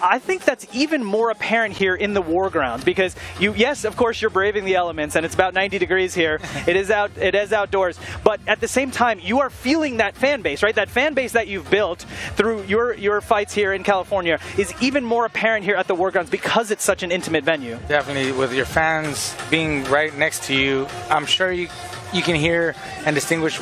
I think that's even more apparent here in the War Grounds, because yes, of course, you're braving the elements, and it's about 90 degrees here. It is outdoors, but at the same time, you are feeling that fan base, right? That fan base that you've built through your fights here in California is even more apparent here at the War Grounds, because it's such an intimate venue. Definitely, with your fans being right next to you, I'm sure you can hear and distinguish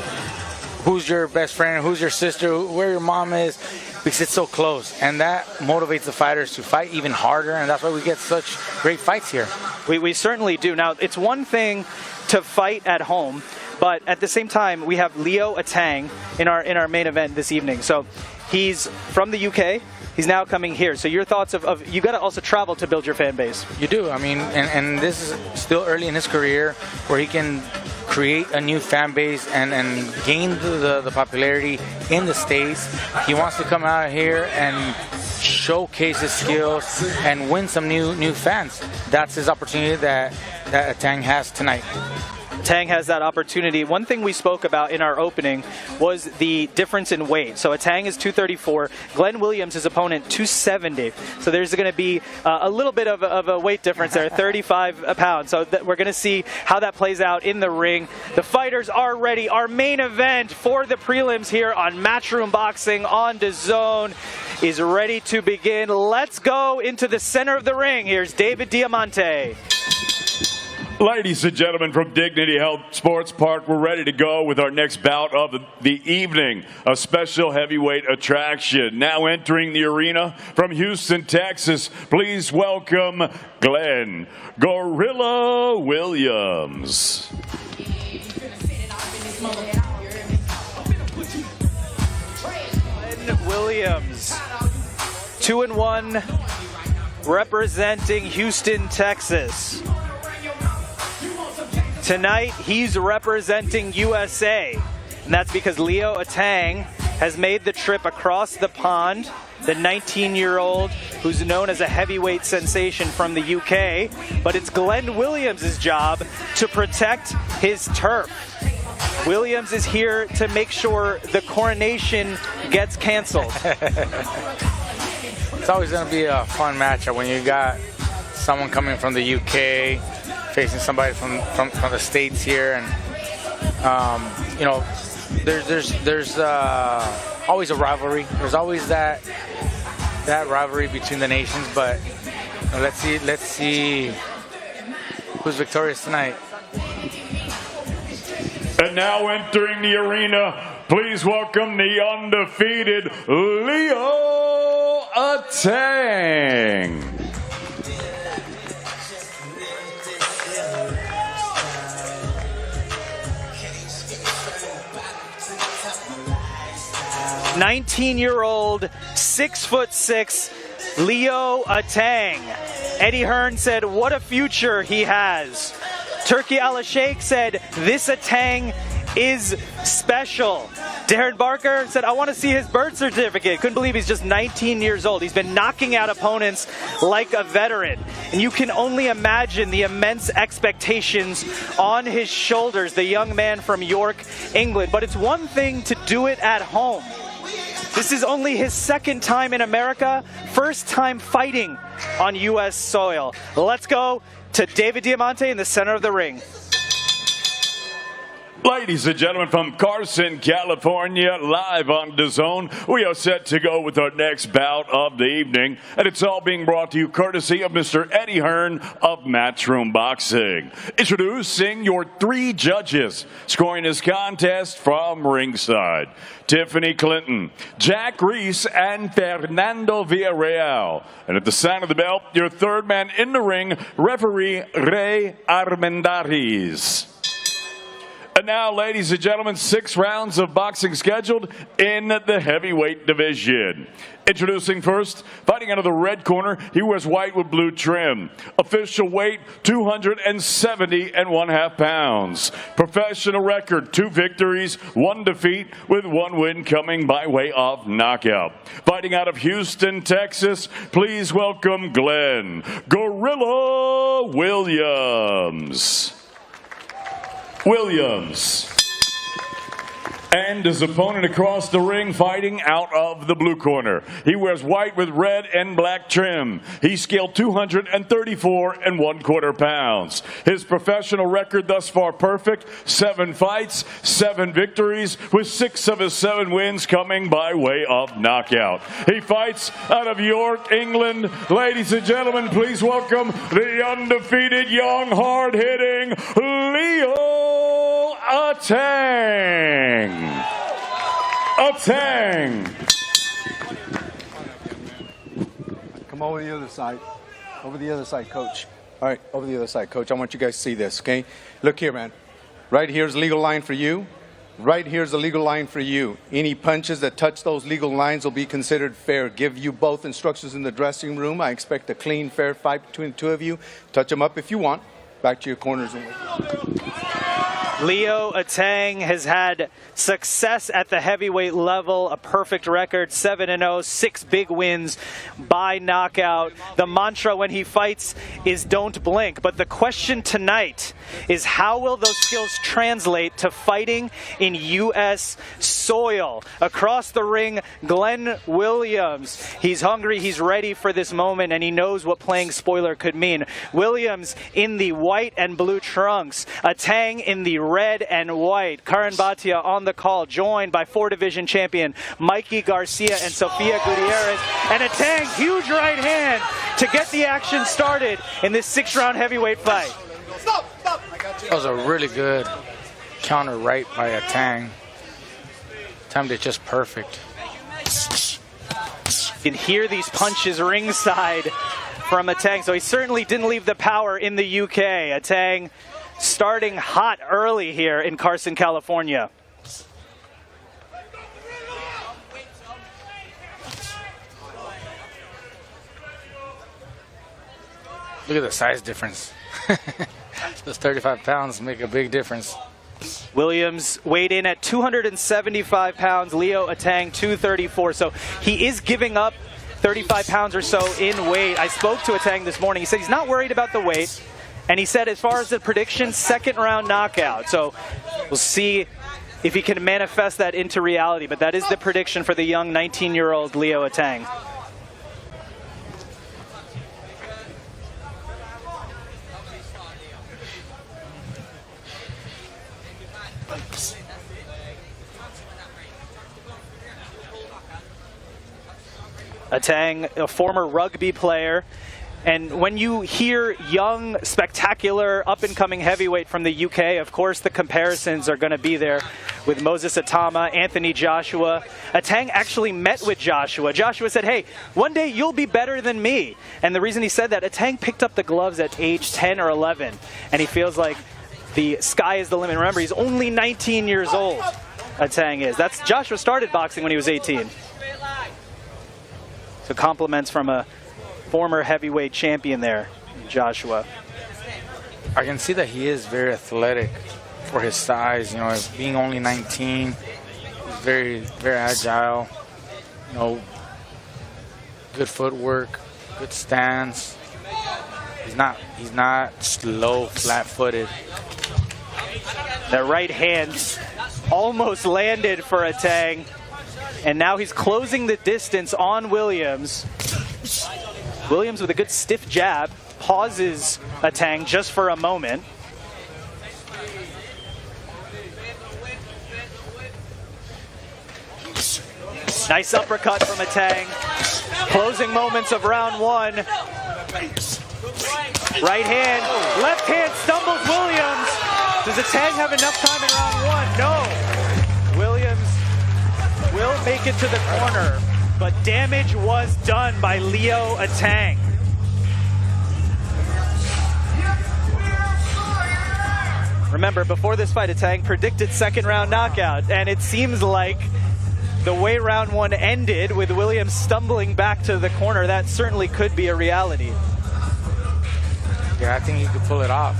who's your best friend, who's your sister, where your mom is, because it's so close, and that motivates the fighters to fight even harder, and that's why we get such great fights here. We certainly do. Now, it's one thing to fight at home, but at the same time, we have Leo Atang in our main event this evening. So he's from the UK. He's now coming here. So your thoughts of you got to also travel to build your fan base. You do. I mean, and this is still early in his career, where he can create a new fan base and gain the popularity in the States. He wants to come out here and showcase his skills and win some new fans. That's his opportunity that Atang has tonight. Atang has that opportunity. One thing we spoke about in our opening was the difference in weight. So Atang is 234, Glenn Williams, his opponent, 270. So there's going to be a little bit of a weight difference there, 35 pounds. So we're going to see how that plays out in the ring. The fighters are ready. Our main event for the prelims here on Matchroom Boxing on DAZN is ready to begin. Let's go into the center of the ring. Here's David Diamante. Ladies and gentlemen, from Dignity Health Sports Park, we're ready to go with our next bout of the evening, a special heavyweight attraction. Now entering the arena from Houston, Texas, please welcome Glenn Gorilla Williams. Glenn Williams, 2-1, representing Houston, Texas. Tonight, he's representing USA, and that's because Leo Atang has made the trip across the pond, the 19-year-old who's known as a heavyweight sensation from the UK, but it's Glenn Williams' job to protect his turf. Williams is here to make sure the coronation gets canceled. It's always going to be a fun matchup when you got someone coming from the UK facing somebody from the States here, and you know, there's always a rivalry. There's always that rivalry between the nations, but you know, let's see who's victorious tonight. And now entering the arena, please welcome the undefeated Leo Atang. "19-year-old, 6'6", Leo Atang. Eddie Hearn said, "What a future he has." Turki Al-Sheikh said, "This Atang is special." Darren Barker said, "I want to see his birth certificate." Couldn't believe he's just 19 years old. He's been knocking out opponents like a veteran. And you can only imagine the immense expectations on his shoulders, the young man from York, England. But it's one thing to do it at home. This is only his second time in America, first time fighting on U.S. soil. Let's go to David Diamante in the center of the ring. Ladies and gentlemen, from Carson, California, live on DAZN, we are set to go with our next bout of the evening, and it's all being brought to you courtesy of Mr. Eddie Hearn of Matchroom Boxing. Introducing your 3 judges scoring this contest from ringside: Tiffany Clinton, Jack Reese, and Fernando Villarreal. And at the sound of the bell, your third man in the ring, referee Ray Armendariz. And now, ladies and gentlemen, 6 rounds of boxing scheduled in the heavyweight division. Introducing first, fighting out of the red corner, he wears white with blue trim. Official weight, 270.5 pounds. Professional record, 2 victories, 1 defeat, with 1 win coming by way of knockout. Fighting out of Houston, Texas, please welcome Glenn Gorilla Williams. And his opponent across the ring, fighting out of the blue corner. He wears white with red and black trim. He scaled 234.25 pounds. His professional record thus far perfect: 7 fights, 7 victories, with 6 of his 7 wins coming by way of knockout. He fights out of York, England. Ladies and gentlemen, please welcome the undefeated, young, hard-hitting Leo Atang. Come over the other side. Over the other side, coach. All right, over the other side, coach. I want you guys to see this, okay? Look here, man. Right here's the legal line for you. Right here's the legal line for you. Any punches that touch those legal lines will be considered fair. Give you both instructions in the dressing room. I expect a clean, fair fight between the 2 of you. Touch them up if you want. Back to your corners. Leo Atang has had success at the heavyweight level, a perfect record, 7-0, 6 big wins by knockout. The mantra when he fights is don't blink. But the question tonight is how will those skills translate to fighting in U.S. soil? Across the ring, Glenn Williams. He's hungry, he's ready for this moment, and he knows what playing spoiler could mean. Williams in the white and blue trunks, Atang in the red and white. Karan Bhatia on the call, joined by 4-division champion Mikey Garcia and Sofia Gutierrez. And Atang, huge right hand to get the action started in this 6-round heavyweight fight. That was a really good counter right by Atang. Timed it just perfect. You can hear these punches ringside from Atang, so he certainly didn't leave the power in the UK. Atang starting hot early here in Carson, California. Look at the size difference. Those 35 pounds make a big difference. Williams weighed in at 275 pounds, Leo Atang 234, so he is giving up 35 pounds or so in weight. I spoke to Atang this morning. He said he's not worried about the weight, and he said as far as the prediction, 2nd round knockout. So we'll see if he can manifest that into reality, but that is the prediction for the young 19-year-old Leo Atang. Atang, a former rugby player, and when you hear young, spectacular, up-and-coming heavyweight from the UK, of course the comparisons are going to be there with Moses Atama, Anthony Joshua. Atang actually met with Joshua. Joshua said, hey, one day you'll be better than me. And the reason he said that, Atang picked up the gloves at age 10 or 11, and he feels like the sky is the limit. Remember, he's only 19 years old, Atang is. That's Joshua started boxing when he was 18. So compliments from a former heavyweight champion there, Joshua. I can see that he is very athletic for his size. You know, being only 19, he's very, very agile. You know, good footwork, good stance. He's not slow, flat-footed. That right hand almost landed for Atang. And now he's closing the distance on Williams. Williams with a good stiff jab, pauses Atang just for a moment. Nice uppercut from Atang. Closing moments of round 1. Right hand, left hand stumbles Williams. Does Atang have enough time in round 1? No. Williams will make it to the corner, but damage was done by Leo Atang. Remember, before this fight, Atang predicted 2nd round knockout, and it seems like the way round 1 ended with Williams stumbling back to the corner, that certainly could be a reality. Yeah, I think he could pull it off.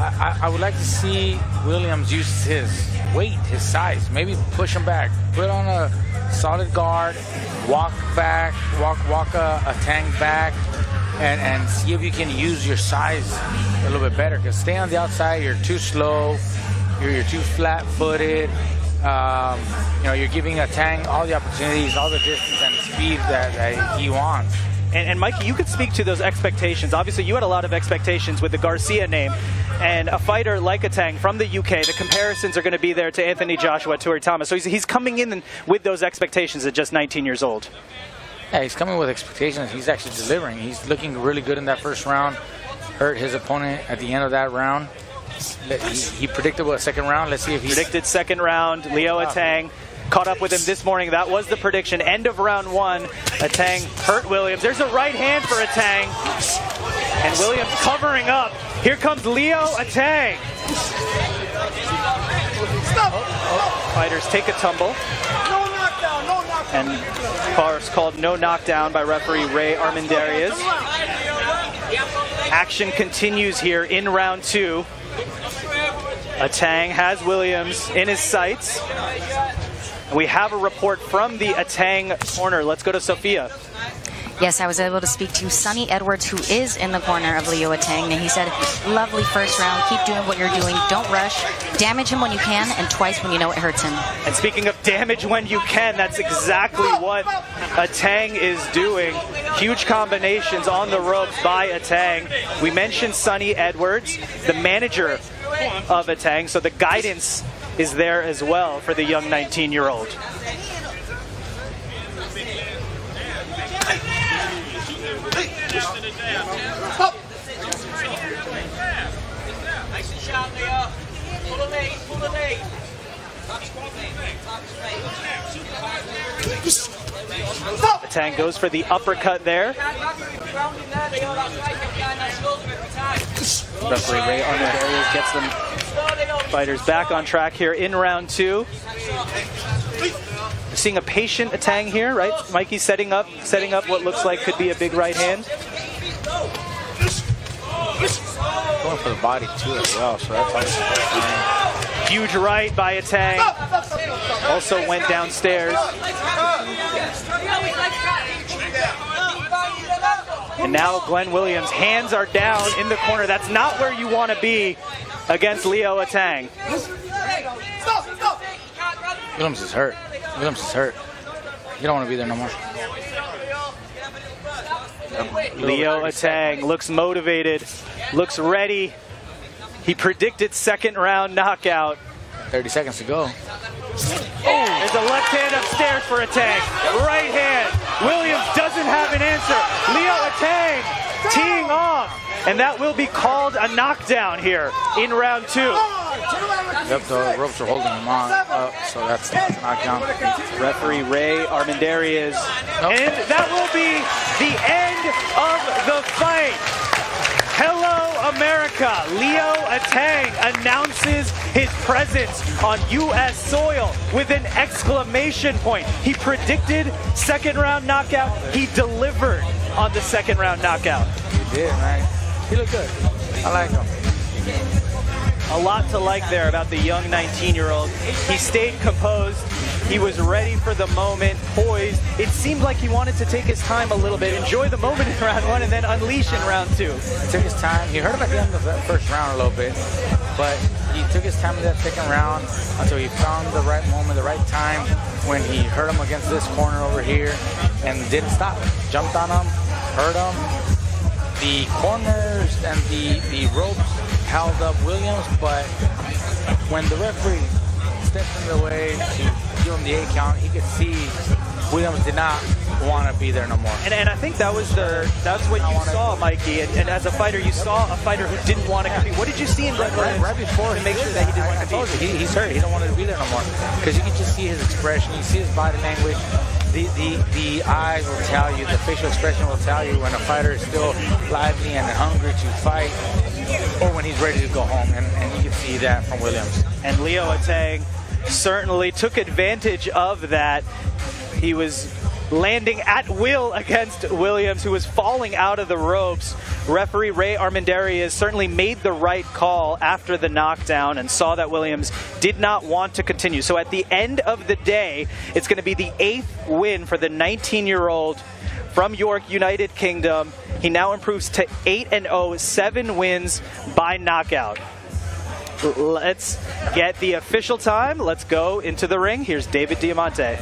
I would like to see Williams use his weight, his size, maybe push him back, put on a solid guard, walk back, walk Atang back, and see if you can use your size a little bit better. Because stay on the outside, you're too slow, you're too flat-footed. You know, you're giving Atang all the opportunities, all the distance and speed that he wants. And Mikey, you could speak to those expectations. Obviously, you had a lot of expectations with the Garcia name. And a fighter like Atang from the UK, the comparisons are going to be there to Anthony Joshua, Turi Thomas. So he's coming in with those expectations at just 19 years old. Yeah, he's coming with expectations. He's actually delivering. He's looking really good in that first round. Hurt his opponent at the end of that round. He predicted what, 2nd round? Let's see if he predicted 2nd round. Leo Atang caught up with him this morning. That was the prediction. End of round 1. Atang hurt Williams. There's a right hand for Atang. And Williams covering up. Here comes Leo Atang. Fighters take a tumble. No knockdown, no knockdown. And cars called no knockdown by referee Ray Armendariz. Action continues here in round 2. Atang has Williams in his sights. And we have a report from the Atang corner. Let's go to Sophia. Yes, I was able to speak to Sonny Edwards, who is in the corner of Leo Atang, and he said, lovely first round, keep doing what you're doing, don't rush, damage him when you can, and twice when you know it hurts him. And speaking of damage when you can, that's exactly what Atang is doing. Huge combinations on the ropes by Atang. We mentioned Sonny Edwards, the manager of Atang, so the guidance is there as well for the young 19-year-old. Atang goes for the uppercut there. Referee Ray Armendariz gets them fighters back on track here in round 2. We're seeing a patient Atang here, right? Mikey setting up what looks like could be a big right hand. Going for the body too as well, so that's always huge right by Atang. Also went downstairs. And now Glenn Williams, hands are down in the corner. That's not where you want to be against Leo Atang. Williams is hurt. Williams is hurt. You don't want to be there no more. Leo Atang looks motivated, looks ready. He predicted second round knockout. 30 seconds to go. There's a left hand upstairs for Atang. Right hand. Williams doesn't have an answer. Leo Atang teeing off. And that will be called a knockdown here in round 2. Yep, the ropes are holding him on up, so that's a knockdown. Referee Ray Armendariz. And that will be the end of the fight. Hello, America. Leo Atang announces his presence on U.S. soil with an exclamation point. He predicted second round knockout. He delivered on the second round knockout. He did, man. He looked good. I like him. A lot to like there about the young 19-year-old. He stayed composed. He was ready for the moment, poised. It seemed like he wanted to take his time a little bit, enjoy the moment in round 1, and then unleash in round 2. He took his time. He hurt him at the end of that first round a little bit, but he took his time in that second round until he found the right moment, the right time when he hurt him against this corner over here and didn't stop. Jumped on him, hurt him. The corners and the ropes held up Williams, but when the referee stepped in the way to give him the 8 count, he could see Williams did not want to be there no more. And I think that's what you saw, Mikey. And as a fighter, you saw a fighter who didn't want to compete. What did you see in Glenn Williams right before to make sure that he didn't want to compete? He's hurt. He don't want to be there no more because you can just see his expression. You see his body language. The eyes will tell you, the facial expression will tell you when a fighter is still lively and hungry to fight or when he's ready to go home, and you can see that from Williams. And Leo Atang certainly took advantage of that. He was landing at will against Williams, who was falling out of the ropes. Referee Ray Armendariz certainly made the right call after the knockdown and saw that Williams did not want to continue. So at the end of the day, it's going to be the 8th win for the 19-year-old from York, United Kingdom. He now improves to 8-0, 7 wins by knockout. Let's get the official time. Let's go into the ring. Here's David Diamante.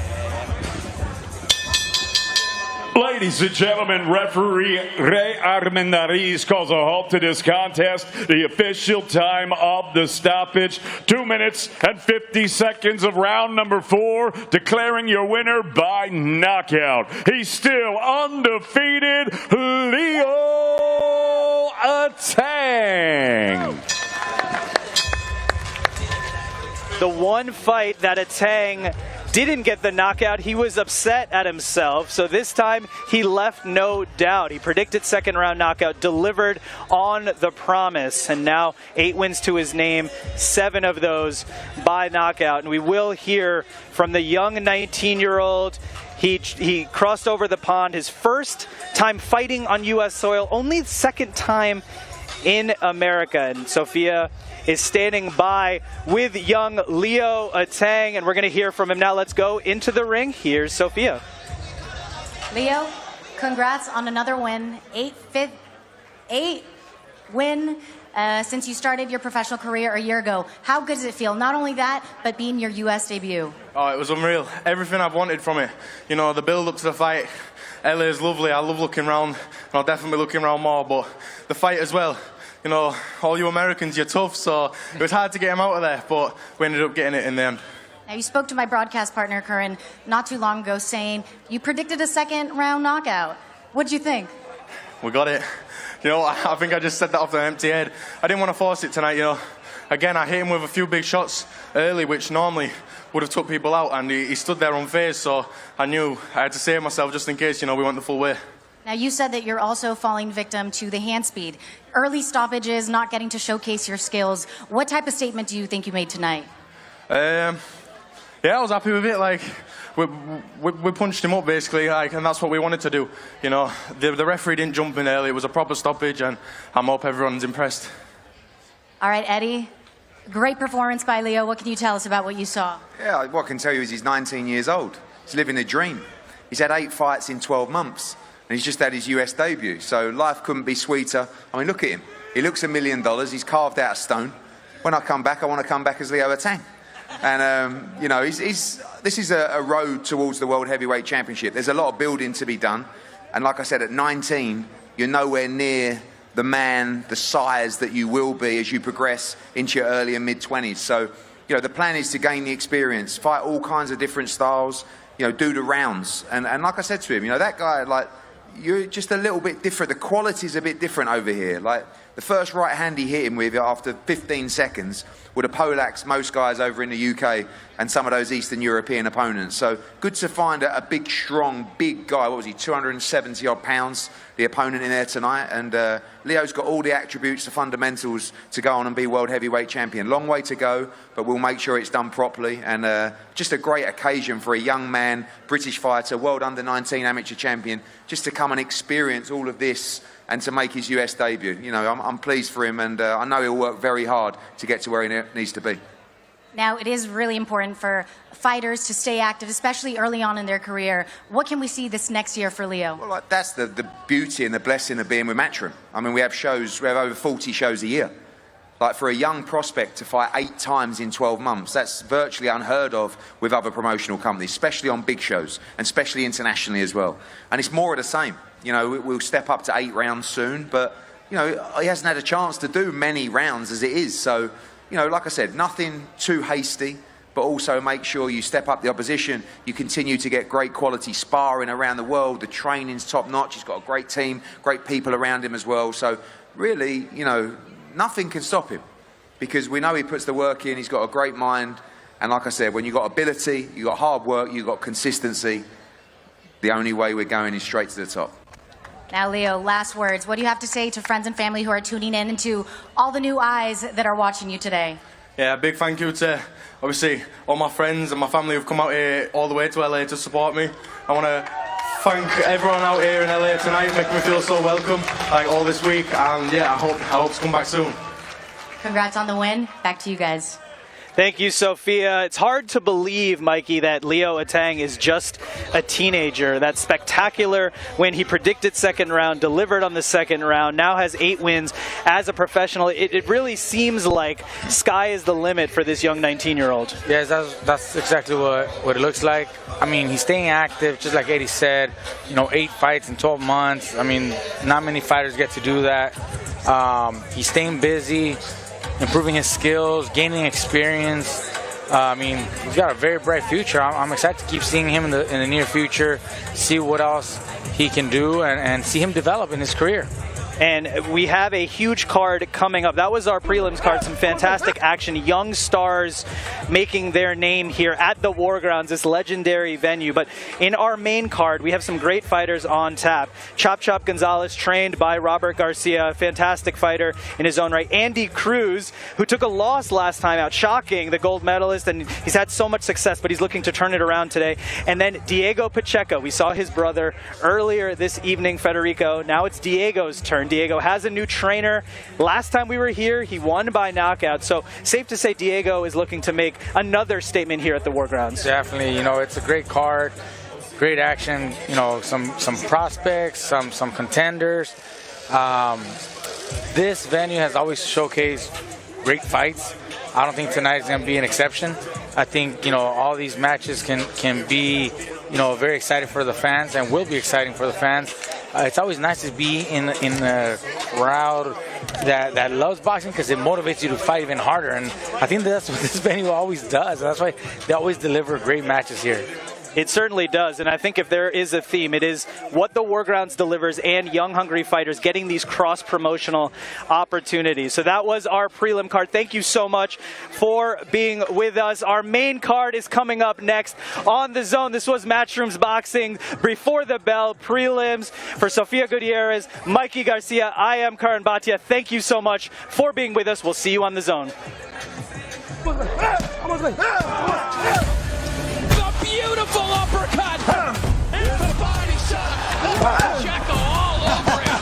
Ladies and gentlemen, referee Ray Armendariz calls a halt to this contest. The official time of the stoppage, 2 minutes and 50 seconds of round number 4, declaring your winner by knockout. He's still undefeated, Leo Atang. The one fight that Atang didn't get the knockout, he was upset at himself. So this time he left no doubt. He predicted second round knockout, delivered on the promise, and now 8 wins to his name, 7 of those by knockout. And we will hear from the young 19-year-old. He crossed over the pond, his first time fighting on U.S. soil, only the second time in America. And Sophia is standing by with young Leo Atang, and we're going to hear from him now. Let's go into the ring. Here's Sophia. Leo, congrats on another win. Eight win since you started your professional career a year ago. How good does it feel? Not only that, but being your U.S. debut. Oh, it was unreal. Everything I've wanted from it. You know, the build-up to the fight. LA is lovely. I love looking around, and I'll definitely be looking around more. But the fight as well. You know, all you Americans, you're tough, so it was hard to get him out of there, but we ended up getting it in the end. Now, you spoke to my broadcast partner, Curran, not too long ago, saying you predicted a second-round knockout. What'd you think? We got it. You know, I think I just said that off the empty head. I didn't want to force it tonight, you know. Again, I hit him with a few big shots early, which normally would have took people out, and he stood there unfazed, so I knew I had to save myself just in case, you know, we went the full way. Now, you said that you're also falling victim to the hand speed. Early stoppages, not getting to showcase your skills. What type of statement do you think you made tonight? Yeah, I was happy with it. Like, we punched him up, basically, like, and that's what we wanted to do. You know, the referee didn't jump in early. It was a proper stoppage, and I hope everyone's impressed. All right, Eddie. Great performance by Leo. What can you tell us about what you saw? Yeah, what I can tell you is he's 19 years old. He's living a dream. He's had 8 fights in 12 months. And he's just had his US debut, so life couldn't be sweeter. I mean, look at him. He looks $1 million. He's carved out of stone. When I come back, I want to come back as Leo Atang. And, you know, this is a road towards the World Heavyweight Championship. There's a lot of building to be done. And like I said, at 19, you're nowhere near the man, the size that you will be as you progress into your early and mid-20s. So, you know, the plan is to gain the experience, fight all kinds of different styles, you know, do the rounds. And like I said to him, you know, that guy, like, you're just a little bit different. The quality's a bit different over here. Like, the first right hand he hit him with after 15 seconds would have poleaxed most guys over in the UK and some of those Eastern European opponents. So good to find a big, strong, big guy. What was he, 270 odd pounds, the opponent in there tonight. And Leo's got all the attributes, the fundamentals to go on and be world heavyweight champion. Long way to go, but we'll make sure it's done properly. And just a great occasion for a young man, British fighter, world under-19 amateur champion, just to come and experience all of this and to make his US debut. You know, I'm pleased for him, and I know he'll work very hard to get to where he needs to be. Now, it is really important for fighters to stay active, especially early on in their career. What can we see this next year for Leo? Well, like, that's the beauty and the blessing of being with Matchroom. I mean, we have over 40 shows a year. Like, for a young prospect to fight 8 times in 12 months, that's virtually unheard of with other promotional companies, especially on big shows, and especially internationally as well. And it's more of the same. You know, we'll step up to 8 rounds soon, but, you know, he hasn't had a chance to do many rounds as it is. So, you know, like I said, nothing too hasty, but also make sure you step up the opposition. You continue to get great quality sparring around the world. The training's top notch. He's got a great team, great people around him as well. So really, you know, nothing can stop him because we know he puts the work in. He's got a great mind. And like I said, when you've got ability, you've got hard work, you've got consistency, the only way we're going is straight to the top. Now, Leo, last words. What do you have to say to friends and family who are tuning in and to all the new eyes that are watching you today? Yeah, big thank you to, obviously, all my friends and my family who've come out here all the way to LA to support me. I want to thank everyone out here in LA tonight, making me feel so welcome, like all this week. And yeah, I hope to come back soon. Congrats on the win. Back to you guys. Thank you, Sophia. It's hard to believe, Mikey, that Leo Atang is just a teenager. That's spectacular when he predicted second round, delivered on the second round, now has 8 wins as a professional. It really seems like sky is the limit for this young 19-year-old. Yes, that's exactly what it looks like. I mean, he's staying active, just like Eddie said. You know, 8 fights in 12 months. I mean, not many fighters get to do that. He's staying busy, improving his skills, gaining experience. I mean, he's got a very bright future. I'm excited to keep seeing him in the near future, see what else he can do, and see him develop in his career. And we have a huge card coming up. That was our prelims card. Some fantastic action. Young stars making their name here at the War Grounds, this legendary venue. But in our main card, we have some great fighters on tap. Chop Chop Gonzalez, trained by Robert Garcia, a fantastic fighter in his own right. Andy Cruz, who took a loss last time out, shocking, the gold medalist, and he's had so much success, but he's looking to turn it around today. And then Diego Pacheco. We saw his brother earlier this evening, Federico. Now it's Diego's turn. and Diego has a new trainer. Last time we were here, he won by knockout. So safe to say Diego is looking to make another statement here at the War Grounds. Definitely, you know, it's a great card, great action, you know, some prospects, some contenders. This venue has always showcased great fights. I don't think tonight is going to be an exception. I think, you know, all these matches can be, you know, very exciting for the fans and will be exciting for the fans. It's always nice to be in a crowd that loves boxing because it motivates you to fight even harder. And I think that's what this venue always does. That's why they always deliver great matches here. It certainly does, and I think if there is a theme, it is what the War Grounds delivers and young, hungry fighters getting these cross-promotional opportunities. So that was our prelim card. Thank you so much for being with us. Our main card is coming up next on the Zone. This was Matchrooms Boxing Before the Bell prelims for Sofia Gutierrez, Mikey Garcia. I am Karan Bhatia. Thank you so much for being with us. We'll see you on the Zone. Beautiful uppercut! And the body shot! Pacheco all over him!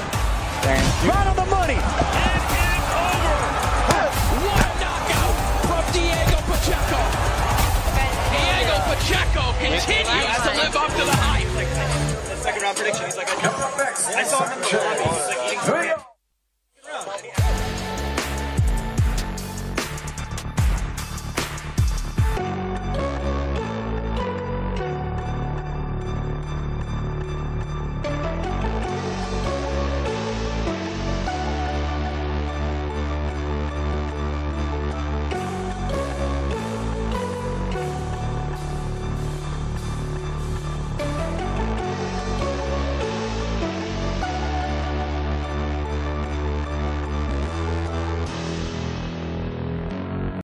Right on the money! And it's over! What a knockout from Diego Pacheco! Diego Pacheco continues to live up to the hype! Second round prediction, he's like, I saw him in the lobby.